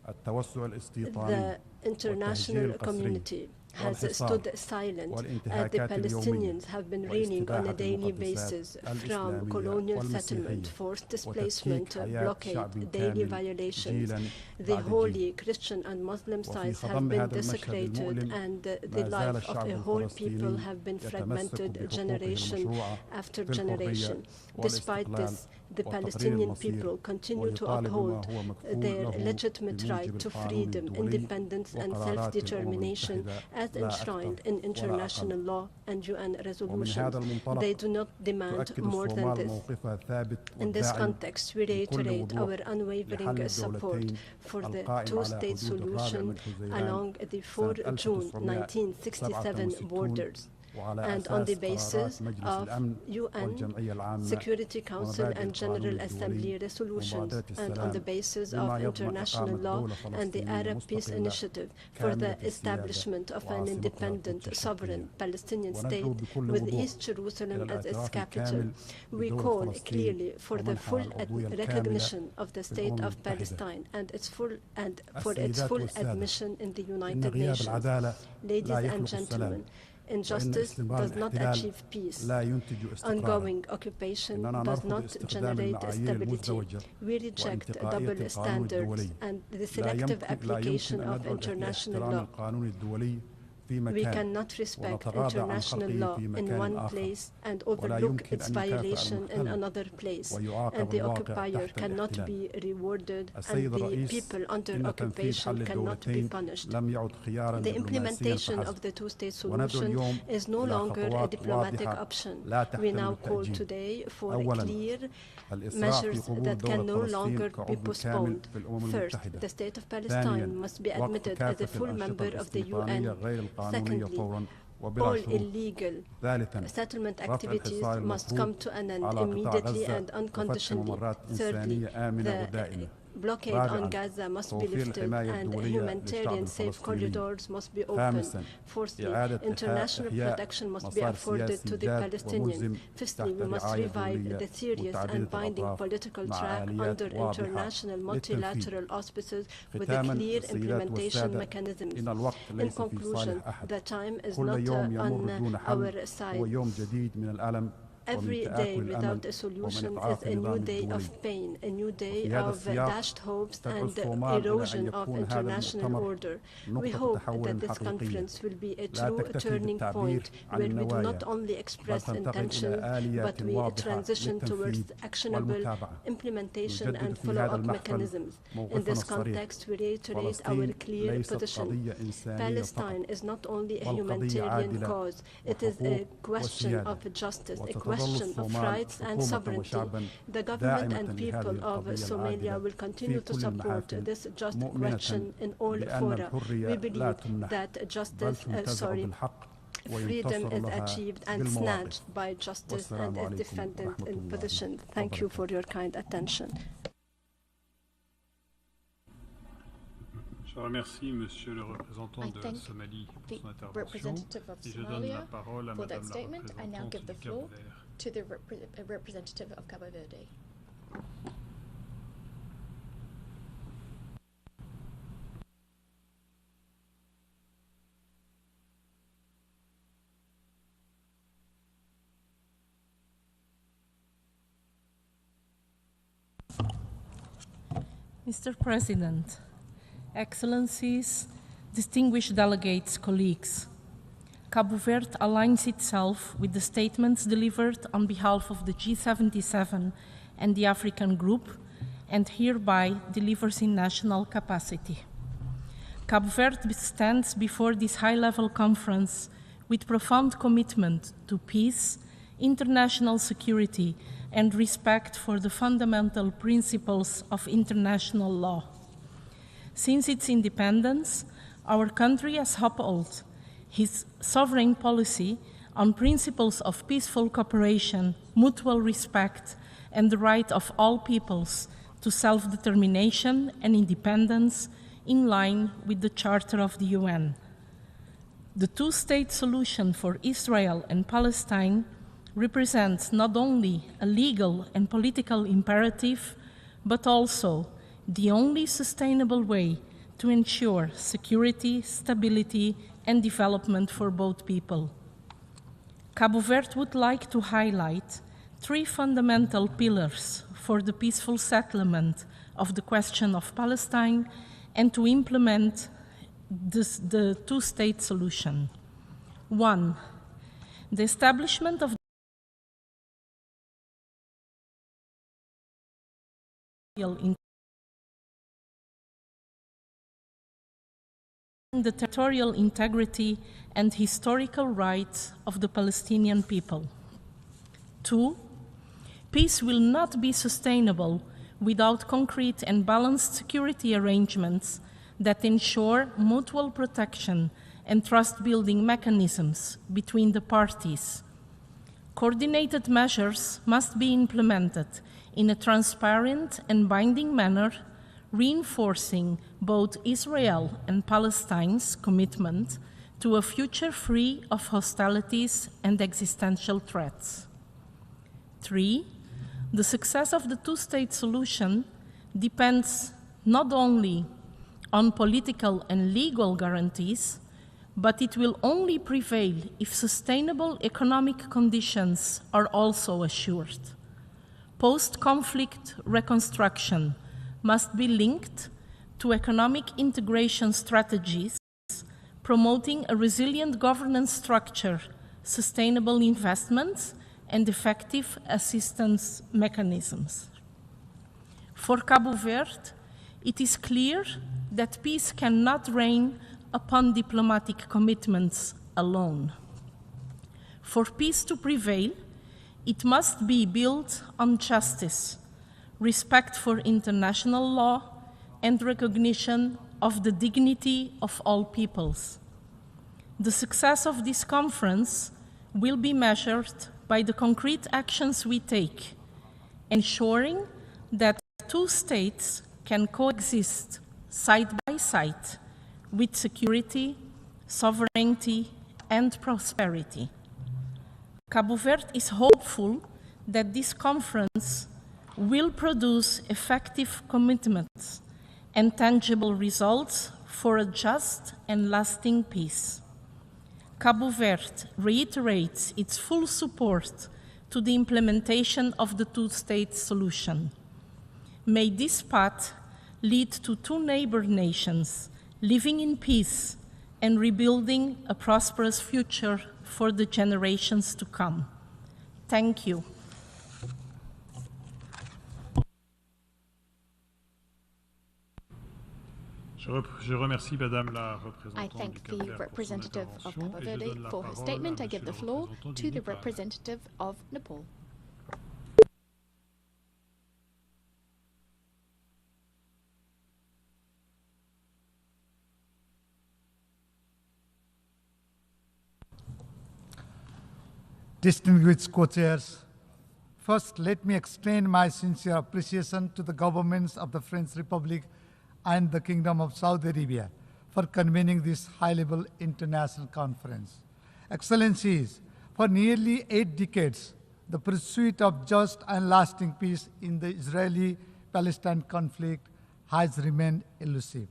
التوسع الاستيطاني The international community has stood silent as the Palestinians have been reeling on a daily basis from colonial settlement, forced displacement, blockade, daily violations. The holy Christian and Muslim sites have been desecrated and the life of a whole people have been fragmented generation after generation. Despite this, the Palestinian people continue to uphold their legitimate right to freedom, independence and self-determination as enshrined in international law and UN resolutions. They do not demand more than this. In this context, we reiterate our unwavering support for the two-state solution along the 4 June 1967 borders, and on the basis of UN Security Council and General Assembly resolutions, and on the basis of international law and the Arab Peace Initiative for the establishment of an independent, sovereign Palestinian state with East Jerusalem as its capital. We call clearly for the full recognition of the state of Palestine and for its full admission in the United Nations. Ladies and gentlemen, injustice does not achieve peace. Ongoing occupation does not generate stability. We reject double standards and the selective application of international law. We cannot respect international law in one place and overlook its violation in another place, and the occupier cannot be rewarded and the people under occupation cannot be punished. The implementation of the two-state solution is no longer a diplomatic option. We now call today for clear measures that can no longer be postponed. First, the state of Palestine must be admitted as a full member of the UN. Secondly, all illegal settlement activities must come to an end immediately and unconditionally. Thirdly, the blockade on Gaza must be lifted and humanitarian safe corridors must be opened. Fourthly, international protection must be afforded to the Palestinians. Fifthly, we must revive the serious and binding political track under international multilateral auspices with a clear implementation mechanisms. In conclusion, the time is not on our side. Every day without a solution is a new day of pain, a new day of dashed hopes and erosion of international order. We hope that this conference will be a true turning point where we do not only express intentions, but we transition towards actionable implementation and follow-up mechanisms. In this context, we reiterate our clear position. Palestine is not only a humanitarian cause, it is a question of justice, a question of rights and sovereignty. The government and people of Somalia will continue to support this just question in all fora. We believe that freedom is achieved and snatched by justice and is defended in position. Thank you for your kind attention. Je remercie Monsieur le représentant de la Somalie pour son intervention et je donne la parole à Madame la représentante du Cap Vert. To the representative of Cabo Verde. Mr. President, Excellencies, distinguished delegates, colleagues, Cabo Verde aligns itself with the statements delivered on behalf of the G77 and the African Group, and hereby delivers in national capacity. Cabo Verde stands before this high-level conference with profound commitment to peace, international security, and respect for the fundamental principles of international law. Since its independence, our country has upheld his sovereign policy on principles of peaceful cooperation, mutual respect, and the right of all peoples to self-determination and independence in line with the Charter of the UN. The two-state solution for Israel and Palestine represents not only a legal and political imperative, but also the only sustainable way to ensure security, stability, and development for both people. Cabo Verde would like to highlight three fundamental pillars for the peaceful settlement of the question of Palestine and to implement the two-state solution. One, the establishment of the territorial integrity and historical rights of the Palestinian people. Two, peace will not be sustainable without concrete and balanced security arrangements that ensure mutual protection and trust-building mechanisms between the parties. Coordinated measures must be implemented in a transparent and binding manner, reinforcing both Israel and Palestine's commitment to a future free of hostilities and existential threats. Three, the success of the two-state solution depends not only on political and legal guarantees, but it will only prevail if sustainable economic conditions are also assured. Post-conflict reconstruction must be linked to economic integration strategies, promoting a resilient governance structure, sustainable investments, and effective assistance mechanisms. For Cabo Verde, it is clear that peace cannot reign upon diplomatic commitments alone. For peace to prevail, it must be built on justice, respect for international law, and recognition of the dignity of all peoples. The success of this conference will be measured by the concrete actions we take, ensuring that two states can coexist side by side with security, sovereignty, and prosperity. Cabo Verde is hopeful that this conference will produce effective commitments and tangible results for a just and lasting peace. Cabo Verde reiterates its full support to the implementation of the two-state solution. May this path lead to two neighbor nations living in peace and rebuilding a prosperous future for the generations to come. Thank you. Je remercie Madame la représentante I thank the representative of Cabo Verde for her statement. I give the floor to the representative of Nepal. Distinguished co-chairs, first let me extend my sincere appreciation to the governments of the French Republic, and the Kingdom of Saudi Arabia for convening this high-level international conference. Excellencies, for nearly 8 decades, the pursuit of just and lasting peace in the Israeli-Palestine conflict has remained elusive.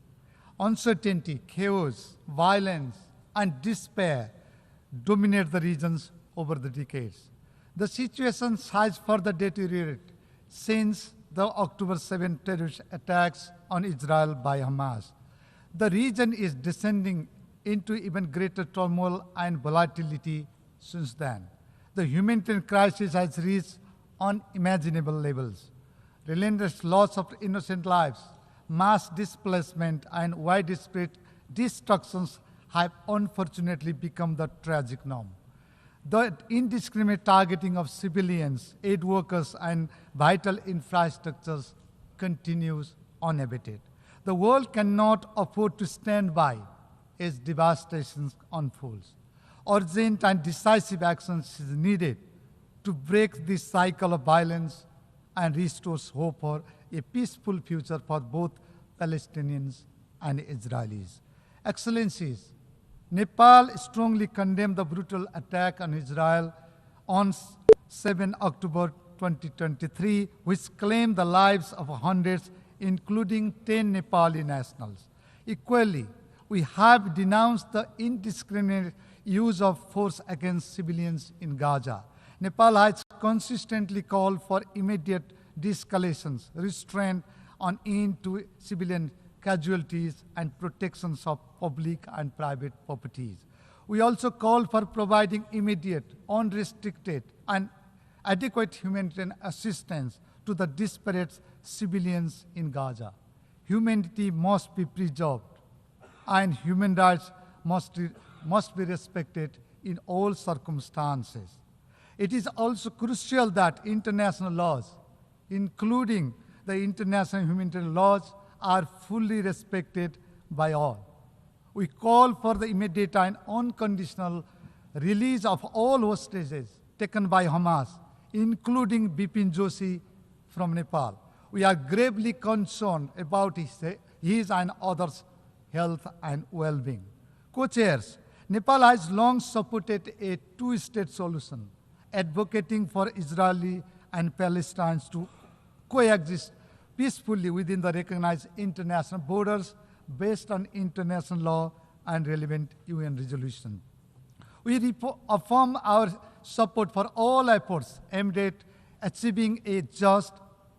Uncertainty, chaos, violence, and despair dominate the regions over the decades. The situation has further deteriorated since the October 7 terrorist attacks on Israel by Hamas. The region is descending into even greater turmoil and volatility since then. The humanitarian crisis has reached unimaginable levels. Relentless loss of innocent lives, mass displacement, and widespread destructions have unfortunately become the tragic norm. The indiscriminate targeting of civilians, aid workers, and vital infrastructures continues unabated. The world cannot afford to stand by as devastation unfolds. Urgent and decisive action is needed to break this cycle of violence and restore hope for a peaceful future for both Palestinians and Israelis. Excellencies, Nepal strongly condemned the brutal attack on Israel on 7 October 2023, which claimed the lives of hundreds, including 10 Nepali nationals. Equally, we have denounced the indiscriminate use of force against civilians in Gaza. Nepal has consistently called for immediate de-escalations, restraint on end to civilian casualties, and protections of public and private properties. We also call for providing immediate, unrestricted, and adequate humanitarian assistance to the disparate civilians in Gaza. Humanity must be preserved, and human rights must be respected in all circumstances. It is also crucial that international laws, including the international humanitarian laws, are fully respected by all. We call for the immediate and unconditional release of all hostages taken by Hamas, including Bipin Joshi from Nepal. We are gravely concerned about his and others' health and well-being. Co-chairs, Nepal has long supported a two-state solution, advocating for Israeli and Palestinians to coexist peacefully within the recognized international borders based on international law and relevant UN resolution. We affirm our support for all efforts aimed at achieving a just,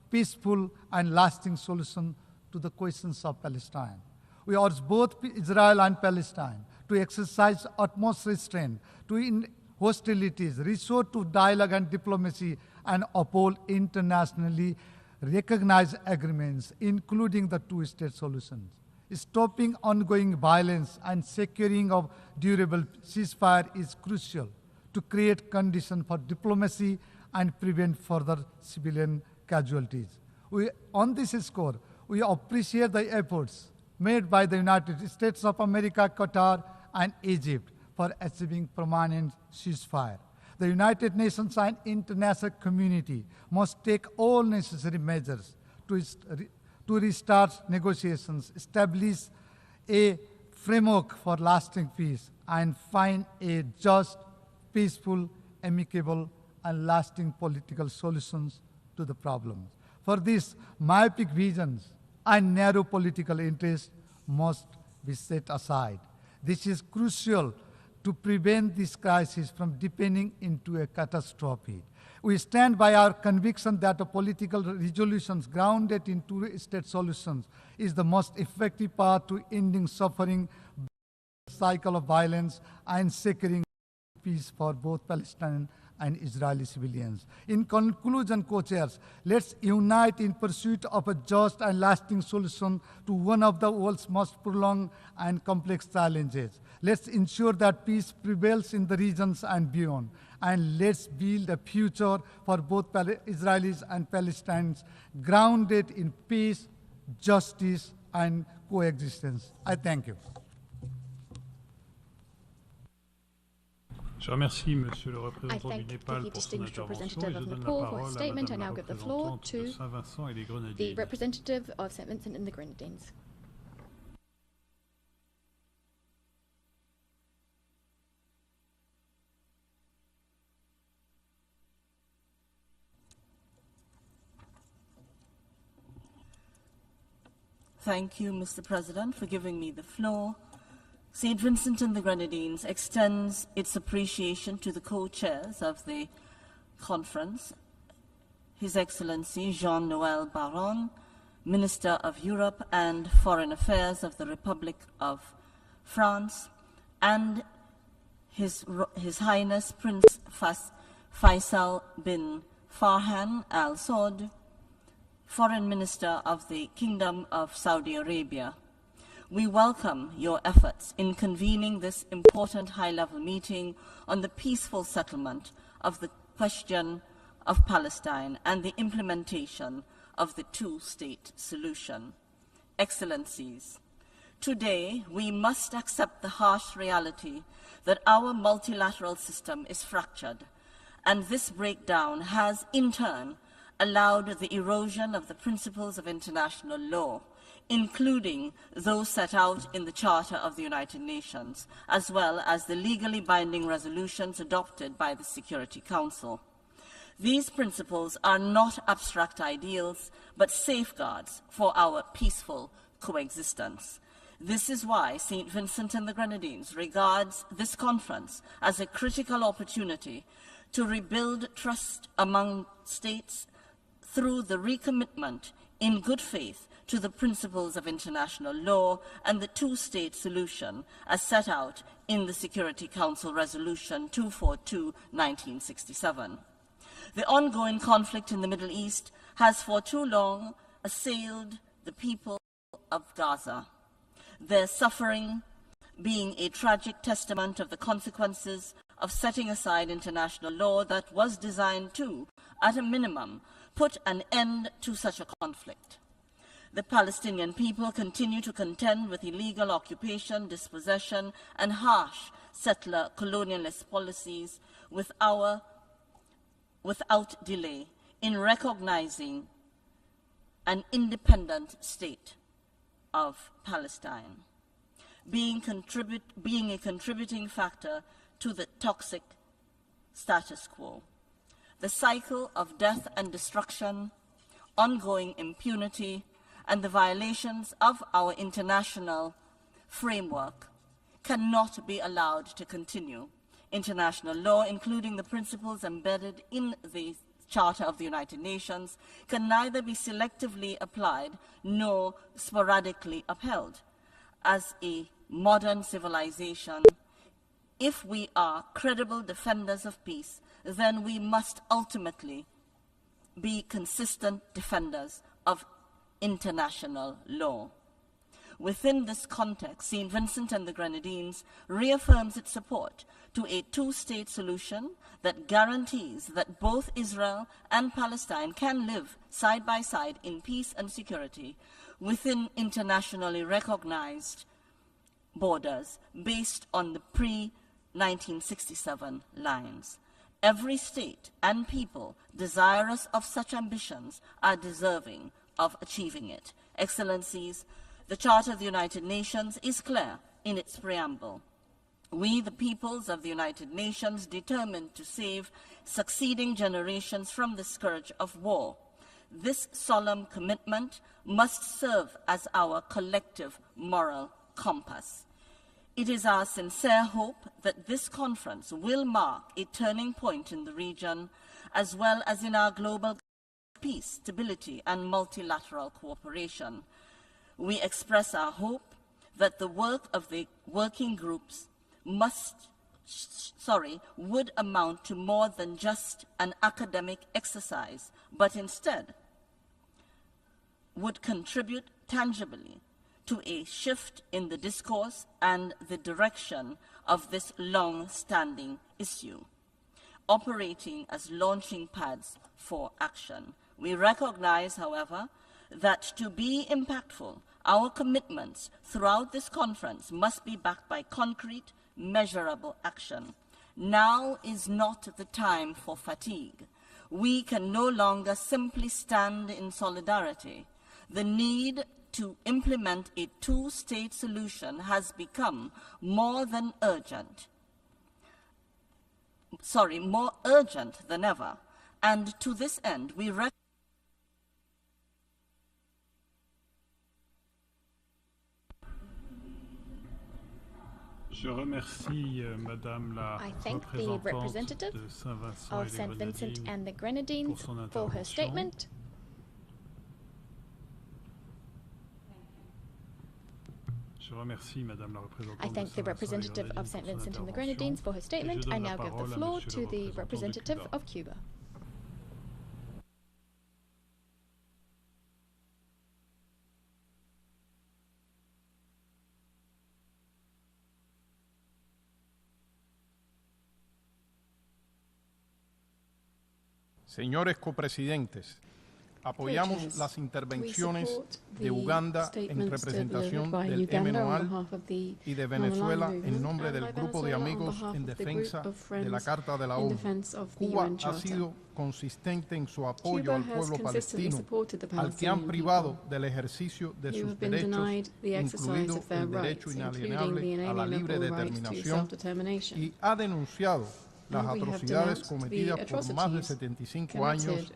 peaceful, and lasting solution to the questions of Palestine. We urge both Israel and Palestine to exercise utmost restraint, to end hostilities, resort to dialogue and diplomacy, and uphold internationally recognized agreements, including the two-state solutions. Stopping ongoing violence and securing of durable ceasefire is crucial to create conditions for diplomacy and prevent further civilian casualties. On this score, we appreciate the efforts made by the United States of America, Qatar, and Egypt for achieving permanent ceasefire. The United Nations and international community must take all necessary measures to restart negotiations, establish a framework for lasting peace, and find a just, peaceful, amicable, and lasting political solutions to the problems. For this, myopic visions and narrow political interests must be set aside. This is crucial to prevent this crisis from deepening into a catastrophe. We stand by our conviction that a political resolutions grounded in two-state solutions is the most effective path to ending suffering, cycle of violence, and securing peace for both Palestinian and Israeli civilians. In conclusion, co-chairs, let's unite in pursuit of a just and lasting solution to one of the world's most prolonged and complex challenges. Let's ensure that peace prevails in the regions and beyond. And let's build a future for both Israelis and Palestinians grounded in peace, justice, and coexistence. I thank you. Je remercie Monsieur le représentant du Népal pour son intervention et je donne la parole à Madame la représentante de Saint-Vincent et les Grenadines. The representative of St. Vincent and the Grenadines. Thank you, Mr. President, for giving me the floor. St. Vincent and the Grenadines extends its appreciation to the co-chairs of the conference, His Excellency Jean-Noël Barrot, Minister of Europe and Foreign Affairs of the Republic of France, and His Highness Prince Faisal bin Farhan Al Saud, Foreign Minister of the Kingdom of Saudi Arabia. We welcome your efforts in convening this important high-level meeting on the peaceful settlement of the question of Palestine and the implementation of the two-state solution. Excellencies, today we must accept the harsh reality that our multilateral system is fractured, and this breakdown has in turn allowed the erosion of the principles of international law, including those set out in the Charter of the United Nations, as well as the legally binding resolutions adopted by the Security Council. These principles are not abstract ideals, but safeguards for our peaceful coexistence. This is why St. Vincent and the Grenadines regards this conference as a critical opportunity to rebuild trust among states through the recommitment in good faith to the principles of international law and the two-state solution as set out in the Security Council Resolution 242/1967. The ongoing conflict in the Middle East has for too long assailed the people of Gaza, their suffering being a tragic testament of the consequences of setting aside international law that was designed to, at a minimum, put an end to such a conflict. The Palestinian people continue to contend with illegal occupation, dispossession, and harsh settler colonialist policies without delay in recognizing an independent state of Palestine, being a contributing factor to the toxic status quo. The cycle of death and destruction, ongoing impunity, and the violations of our international framework cannot be allowed to continue. International law, including the principles embedded in the Charter of the United Nations, can neither be selectively applied nor sporadically upheld. As a modern civilization, if we are credible defenders of peace, then we must ultimately be consistent defenders of international law. Within this context, St. Vincent and the Grenadines reaffirms its support to a two-state solution that guarantees that both Israel and Palestine can live side by side in peace and security within internationally recognized borders based on the pre-1967 lines. Every state and people desirous of such ambitions are deserving of achieving it. Excellencies, the Charter of the United Nations is clear in its preamble. We, the peoples of the United Nations, determined to save succeeding generations from the scourge of war. This solemn commitment must serve as our collective moral compass. It is our sincere hope that this conference will mark a turning point in the region, as well as in our global peace, stability, and multilateral cooperation. We express our hope that the work of the working groups would amount to more than just an academic exercise, but instead would contribute tangibly to a shift in the discourse and the direction of this long-standing issue, operating as launching pads for action. We recognize, however, that to be impactful, our commitments throughout this conference must be backed by concrete, measurable action. Now is not the time for fatigue. We can no longer simply stand in solidarity. The need to implement a two-state solution has become more urgent than ever. And to this end, we Je remercie Madame la représentante de Saint-Vincent of St. Vincent and the Grenadines for her statement. I thank the representative of St. Vincent and the Grenadines for her statement. I now give the floor to the representative of Cuba. Señores copresidentes, apoyamos las intervenciones de Uganda en representación del MNOAL y de Venezuela en nombre del Grupo de Amigos en Defensa de la Carta de la ONU. Cuba ha sido consistente en su apoyo al pueblo palestino, al que han privado del ejercicio de sus derechos, incluido el derecho inalienable a la libre determinación, y ha denunciado las atrocidades cometidas por más de 75 años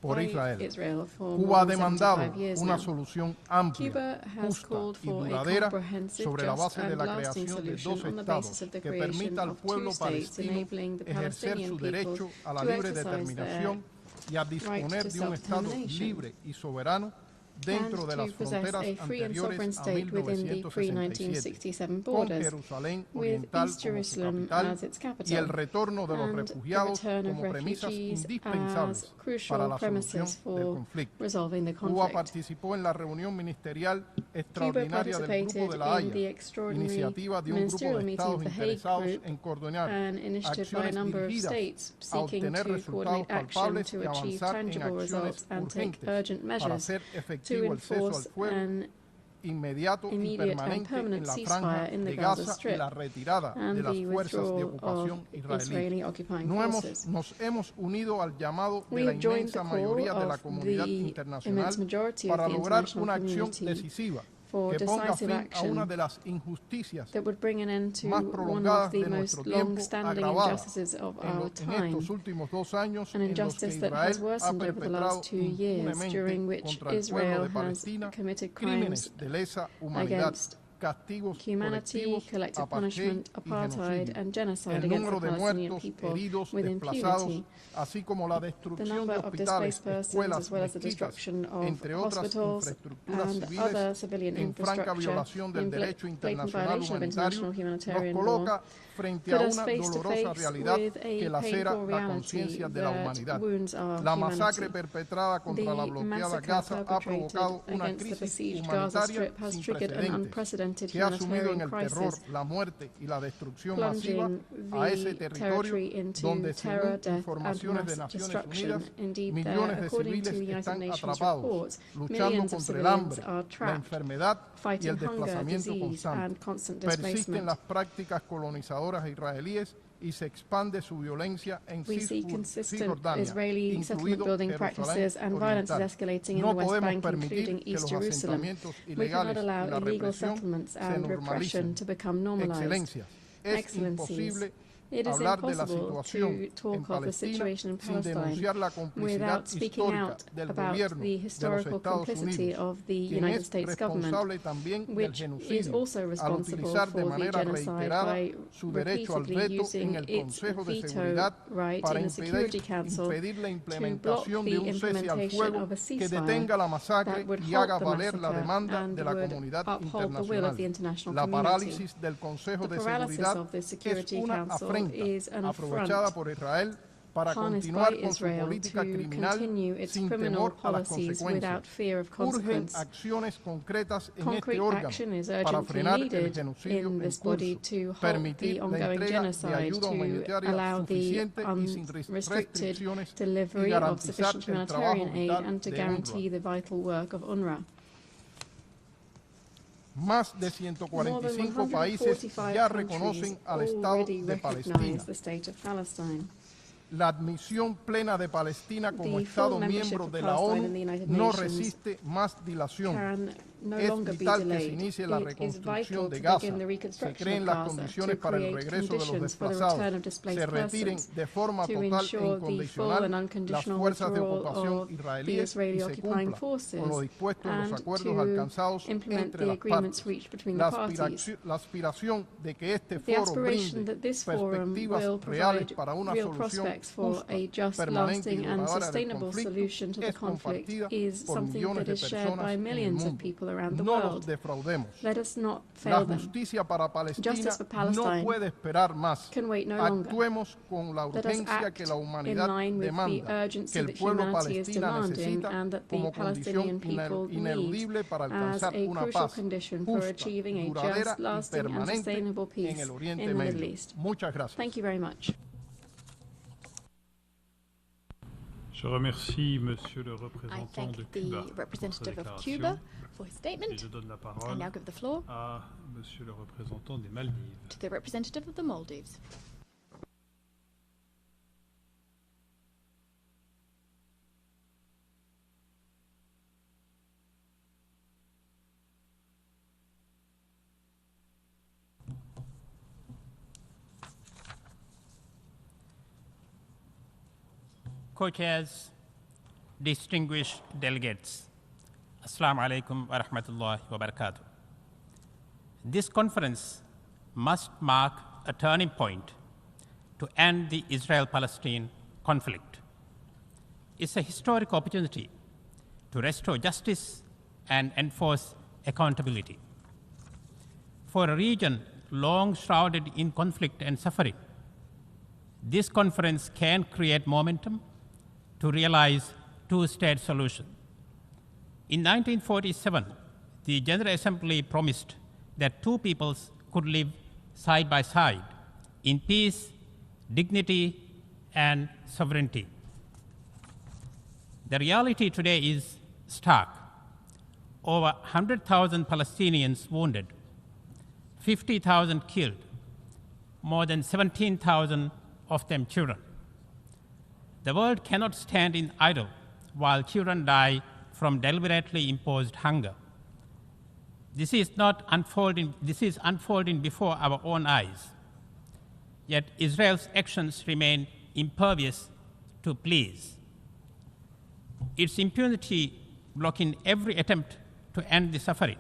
por Israel. Cuba ha demandado una solución amplia, justa y duradera sobre la base de la creación de dos estados que permita al pueblo palestino ejercer su derecho a la libre determinación y a disponer de un estado libre y soberano dentro de las fronteras anteriores a 1967, con Jerusalén Oriental como su capital y el retorno de los refugiados como premisas indispensables para la solución del conflicto. Cuba participó en la reunión ministerial extraordinaria del Grupo de la Haya, iniciativa de un grupo de estados interesados en coordinar acciones dirigidas a obtener resultados palpables y avanzar en acciones urgentes para hacer efectivo el cese al fuego inmediato y permanente en la franja de Gaza y la retirada de las fuerzas de ocupación israelí. Nos hemos unido al llamado de la inmensa mayoría de la comunidad internacional para lograr una acción decisiva que ponga fin a una de las injusticias más prolongadas de nuestro tiempo, agravada en estos últimos 2 años en los que Israel ha perpetrado impunemente contra el pueblo de Palestina crímenes de lesa humanidad, castigos colectivos, apartheid y genocidio. El número de muertos, heridos, desplazados, así como la destrucción de hospitales, escuelas, mezquitas, entre otras infraestructuras civiles, en franca violación del derecho internacional humanitario, nos coloca frente a una dolorosa realidad que lacera la conciencia de la humanidad. La masacre perpetrada contra la bloqueada Gaza ha provocado una crisis humanitaria sin precedentes que ha sumido en el terror, la muerte y la destrucción masiva a ese territorio donde, según informaciones de Naciones Unidas, millones de civiles están atrapados, luchando contra el hambre, la enfermedad y el desplazamiento constante. Persisten las prácticas colonizadoras israelíes y se expande su violencia en Cisjordania, incluido Jerusalén Oriental. No podemos permitir que los asentamientos ilegales y la represión se normalicen. Excelencias, es imposible hablar de la situación en Palestina sin denunciar la complicidad histórica del gobierno de los Estados Unidos, quien es responsable también del genocidio al utilizar de manera reiterada su derecho al veto en el Consejo de Seguridad para impedir la implementación de un cese al fuego que detenga la masacre y haga valer la demanda de la comunidad internacional. La parálisis del Consejo de Seguridad es una afrenta aprovechada por Israel para continuar con su política criminal sin temor a las consecuencias. Urgen acciones concretas en este órgano para frenar el genocidio en curso, permitir la entrega de ayuda humanitaria suficiente y sin restricciones y garantizar el trabajo vital de UNRWA. Más de 145 países ya reconocen al Estado de Palestina. La admisión plena de Palestina como Estado miembro de la ONU no resiste más dilación. Es vital que se inicie la reconstrucción de Gaza, se creen las condiciones para el regreso de los desplazados, se retiren de forma total e incondicional las fuerzas de ocupación israelíes y se cumpla con lo dispuesto en los acuerdos alcanzados entre las partes. La aspiración de que este foro brinde perspectivas reales para una solución justa, permanente y duradera del conflicto es compartida por millones de personas en el mundo. No los defraudemos. La justicia para Palestina no puede esperar más. Actuemos con la urgencia que la humanidad demanda, que el pueblo palestino necesita como condición ineludible para alcanzar una paz justa, duradera y permanente en el Oriente Medio. Muchas gracias. Thank you very much. Je remercie Monsieur le représentant de Cuba for his statement. Et je donne la parole I now give the floor à Monsieur le représentant des Maldives. To the representative of the Maldives. Co-chairs, distinguished delegates, Assalamu alaikum wa rahmatullahi wa barakatuh. This conference must mark a turning point to end the Israel-Palestinian conflict. It's a historic opportunity to restore justice and enforce accountability. For a region long shrouded in conflict and suffering, this conference can create momentum to realize two-state solution. In 1947, the General Assembly promised that two peoples could live side by side in peace, dignity, and sovereignty. The reality today is stark. Over 100,000 Palestinians wounded, 50,000 killed, more than 17,000 of them children. The world cannot stand in idle while children die from deliberately imposed hunger. This is unfolding before our own eyes. Yet Israel's actions remain impervious to pleas. Its impunity blocking every attempt to end the suffering.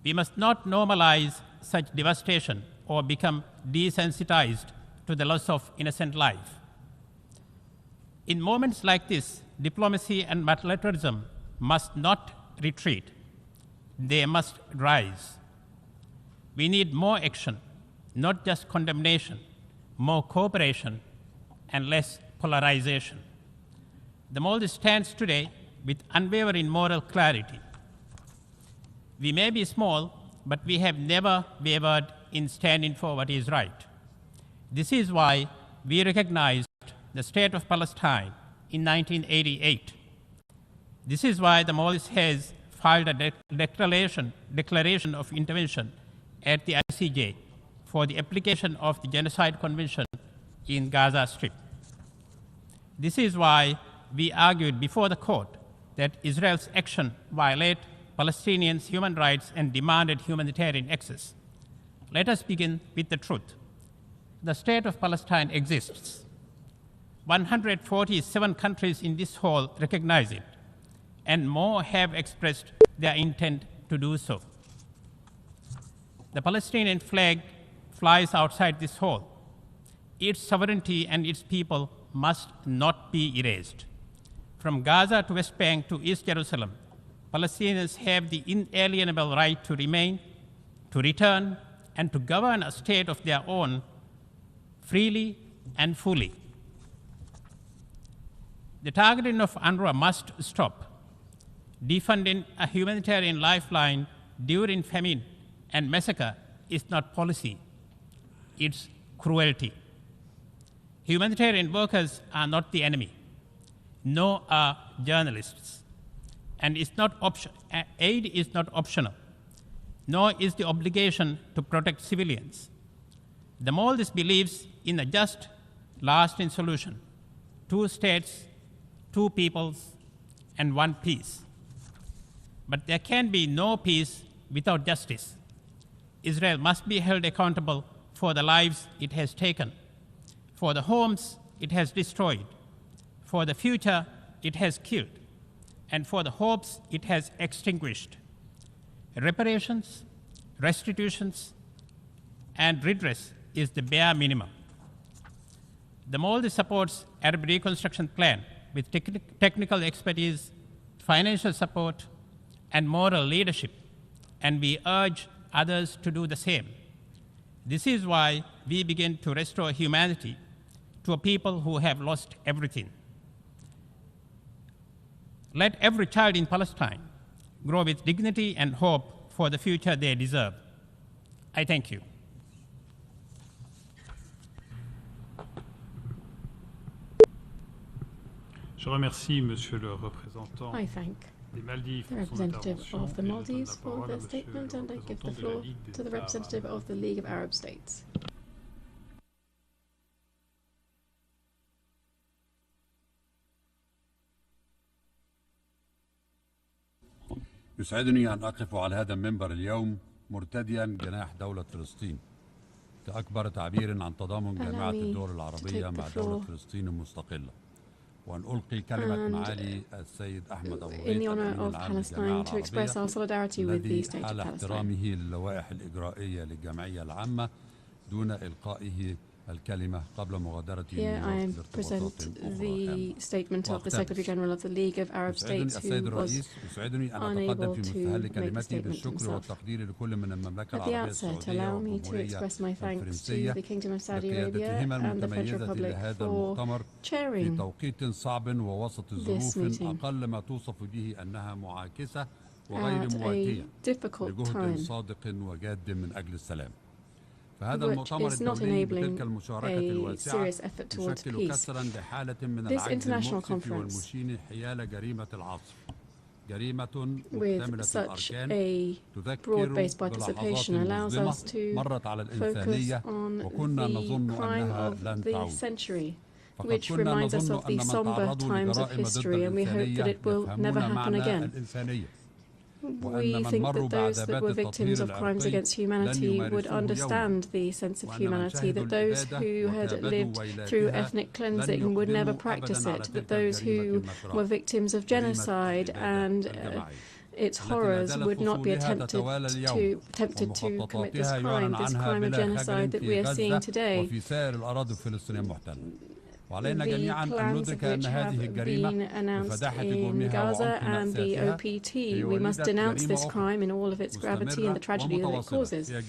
We must not normalize such devastation or become desensitized to the loss of innocent life. In moments like this, diplomacy and multilateralism must not retreat. They must rise. We need more action, not just condemnation, more cooperation, and less polarization. The Maldives stands today with unwavering moral clarity. We may be small, but we have never wavered in standing for what is right. This is why we recognized the state of Palestine in 1988. This is why the Maldives has filed a declaration of intervention at the ICJ for the application of the Genocide Convention in Gaza Strip. This is why we argued before the court that Israel's action violate Palestinians' human rights and demanded humanitarian access. Let us begin with the truth. The state of Palestine exists. 147 countries in this hall recognize it, and more have expressed their intent to do so. The Palestinian flag flies outside this hall. Its sovereignty and its people must not be erased. From Gaza to West Bank to East Jerusalem, Palestinians have the inalienable right to remain, to return, and to govern a state of their own freely and fully. The targeting of UNRWA must stop. Defunding a humanitarian lifeline during famine and massacre is not policy, it's cruelty. Humanitarian workers are not the enemy, nor are journalists. And aid is not optional, nor is the obligation to protect civilians. The Maldives believes in a just, lasting solution: two states, two peoples, and one peace. But there can be no peace without justice. Israel must be held accountable for the lives it has taken, for the homes it has destroyed, for the future it has killed, and for the hopes it has extinguished. Reparations, restitutions, and redress is the bare minimum. The Malta supports Arab Reconstruction Plan with technical expertise, financial support, and moral leadership, and we urge others to do the same. This is why we begin to restore humanity to a people who have lost everything. Let every child in Palestine grow with dignity and hope for the future they deserve. I thank you. Je remercie Monsieur le représentant I thank des Maldives the pour son representative intervention of the et je donne Maldives la for parole à their Monsieur statement, le and I give the représentant de la floor Ligue des to the États representative arabes. of the League of Arab States. يسعدني أن أقف على هذا المنبر اليوم مرتديا جناح دولة فلسطين كأكبر تعبير عن تضامن جامعة الدول العربية مع دولة فلسطين المستقلة وأن ألقي كلمة معالي السيد أحمد أبو غيث الأمين العام للجماعة العربية الذي حال احترامه للوائح الإجرائية للجمعية العامة دون إلقائه الكلمة قبل مغادرته Here I present the statement of the Secretary General of the League of Arab States who was unable to make the statement himself. At the outset, allow me to express my thanks to the Kingdom of Saudi Arabia and the Federal Republic for chairing this meeting at a difficult time, which is not enabling a serious effort towards peace. This international conference, with such a broad-based participation, allows us to focus on the crime of the century, which reminds us of the somber times of history, and we hope that it will never happen again. We think that those that were victims of crimes against humanity would understand the sense of humanity, that those who had lived through ethnic cleansing would never practice it, that those who were victims of genocide and its horrors would not be tempted to commit this crime of genocide that we are seeing today. The plans which have been announced in Gaza and the OPT, we must denounce this crime in all of its gravity and the tragedy that it causes. They are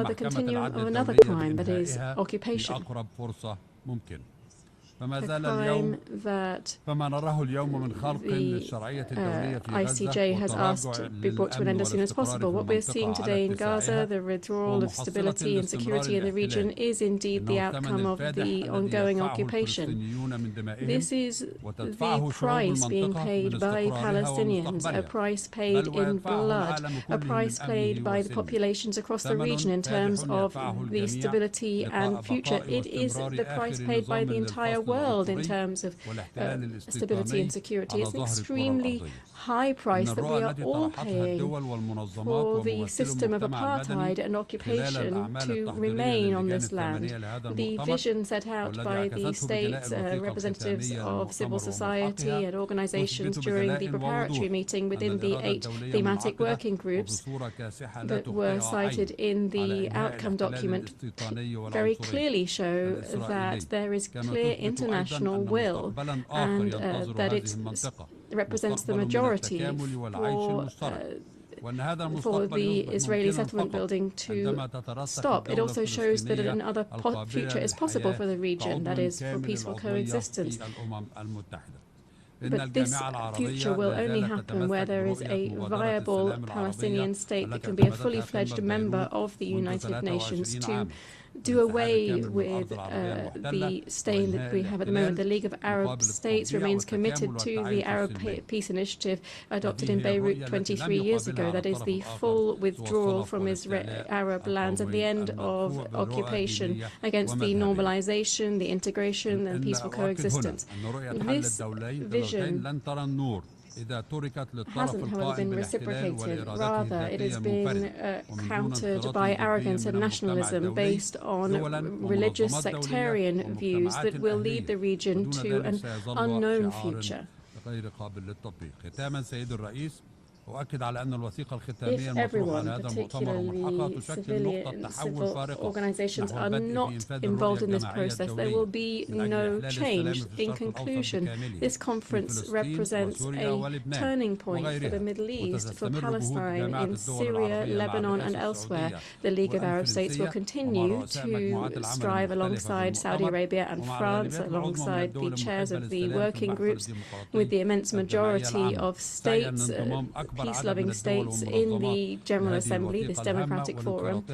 the continuum of another crime, that is occupation. The crime that the ICJ has asked to be brought to an end as soon as possible. What we're seeing today in Gaza, the withdrawal of stability and security in the region, is indeed the outcome of the ongoing occupation. This is the price being paid by Palestinians, a price paid in blood, a price paid by the populations across the region in terms of the stability and future. It is the price paid by the entire world in terms of stability and security. It's an extremely high price that we are all paying for the system of apartheid and occupation to remain on this land. The vision set out by the states, representatives of civil society and organizations during the preparatory meeting within the 8 thematic working groups that were cited in the outcome document very clearly show that there is clear international will and that it represents the majority for the Israeli settlement building to stop. It also shows that another future is possible for the region, that is, for peaceful coexistence. But this future will only happen where there is a viable Palestinian state that can be a fully fledged member of the United Nations to do away with the stain that we have at the moment. The League of Arab States remains committed to the Arab Peace Initiative adopted in Beirut 23 years ago. That is the full withdrawal from Arab lands and the end of occupation against the normalization, the integration and peaceful coexistence. This vision hasn't, however, been reciprocated. Rather, it has been countered by arrogance and nationalism based on religious sectarian views that will lead the region to an unknown future. If everyone, particularly civil organizations, are not involved in this process, there will be no change. In conclusion, this conference represents a turning point for the Middle East, for Palestine, in Syria, Lebanon, and elsewhere. The League of Arab States will continue to strive alongside Saudi Arabia and France, alongside the chairs of the working groups, with the immense majority of states, peace-loving states in the General Assembly, this democratic forum.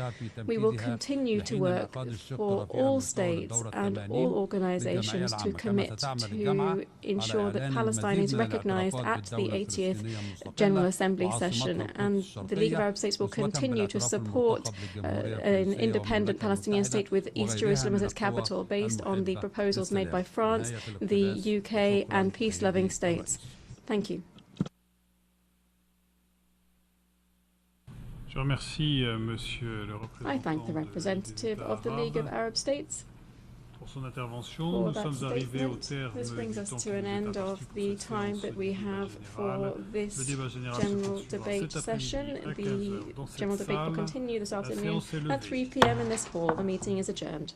We will continue to work for all states and all organizations to commit to ensure that Palestine is recognized at the 80th General Assembly session, and the League of Arab States will continue to support an independent Palestinian state with East Jerusalem as its capital, based on the proposals made by France, the UK, and peace-loving states. Thank you. I thank the representative of the League of Arab States for that statement. This brings us to an end of the time that we have for this general debate session. The general debate will continue this afternoon at 3 p.m. in this hall. The meeting is adjourned.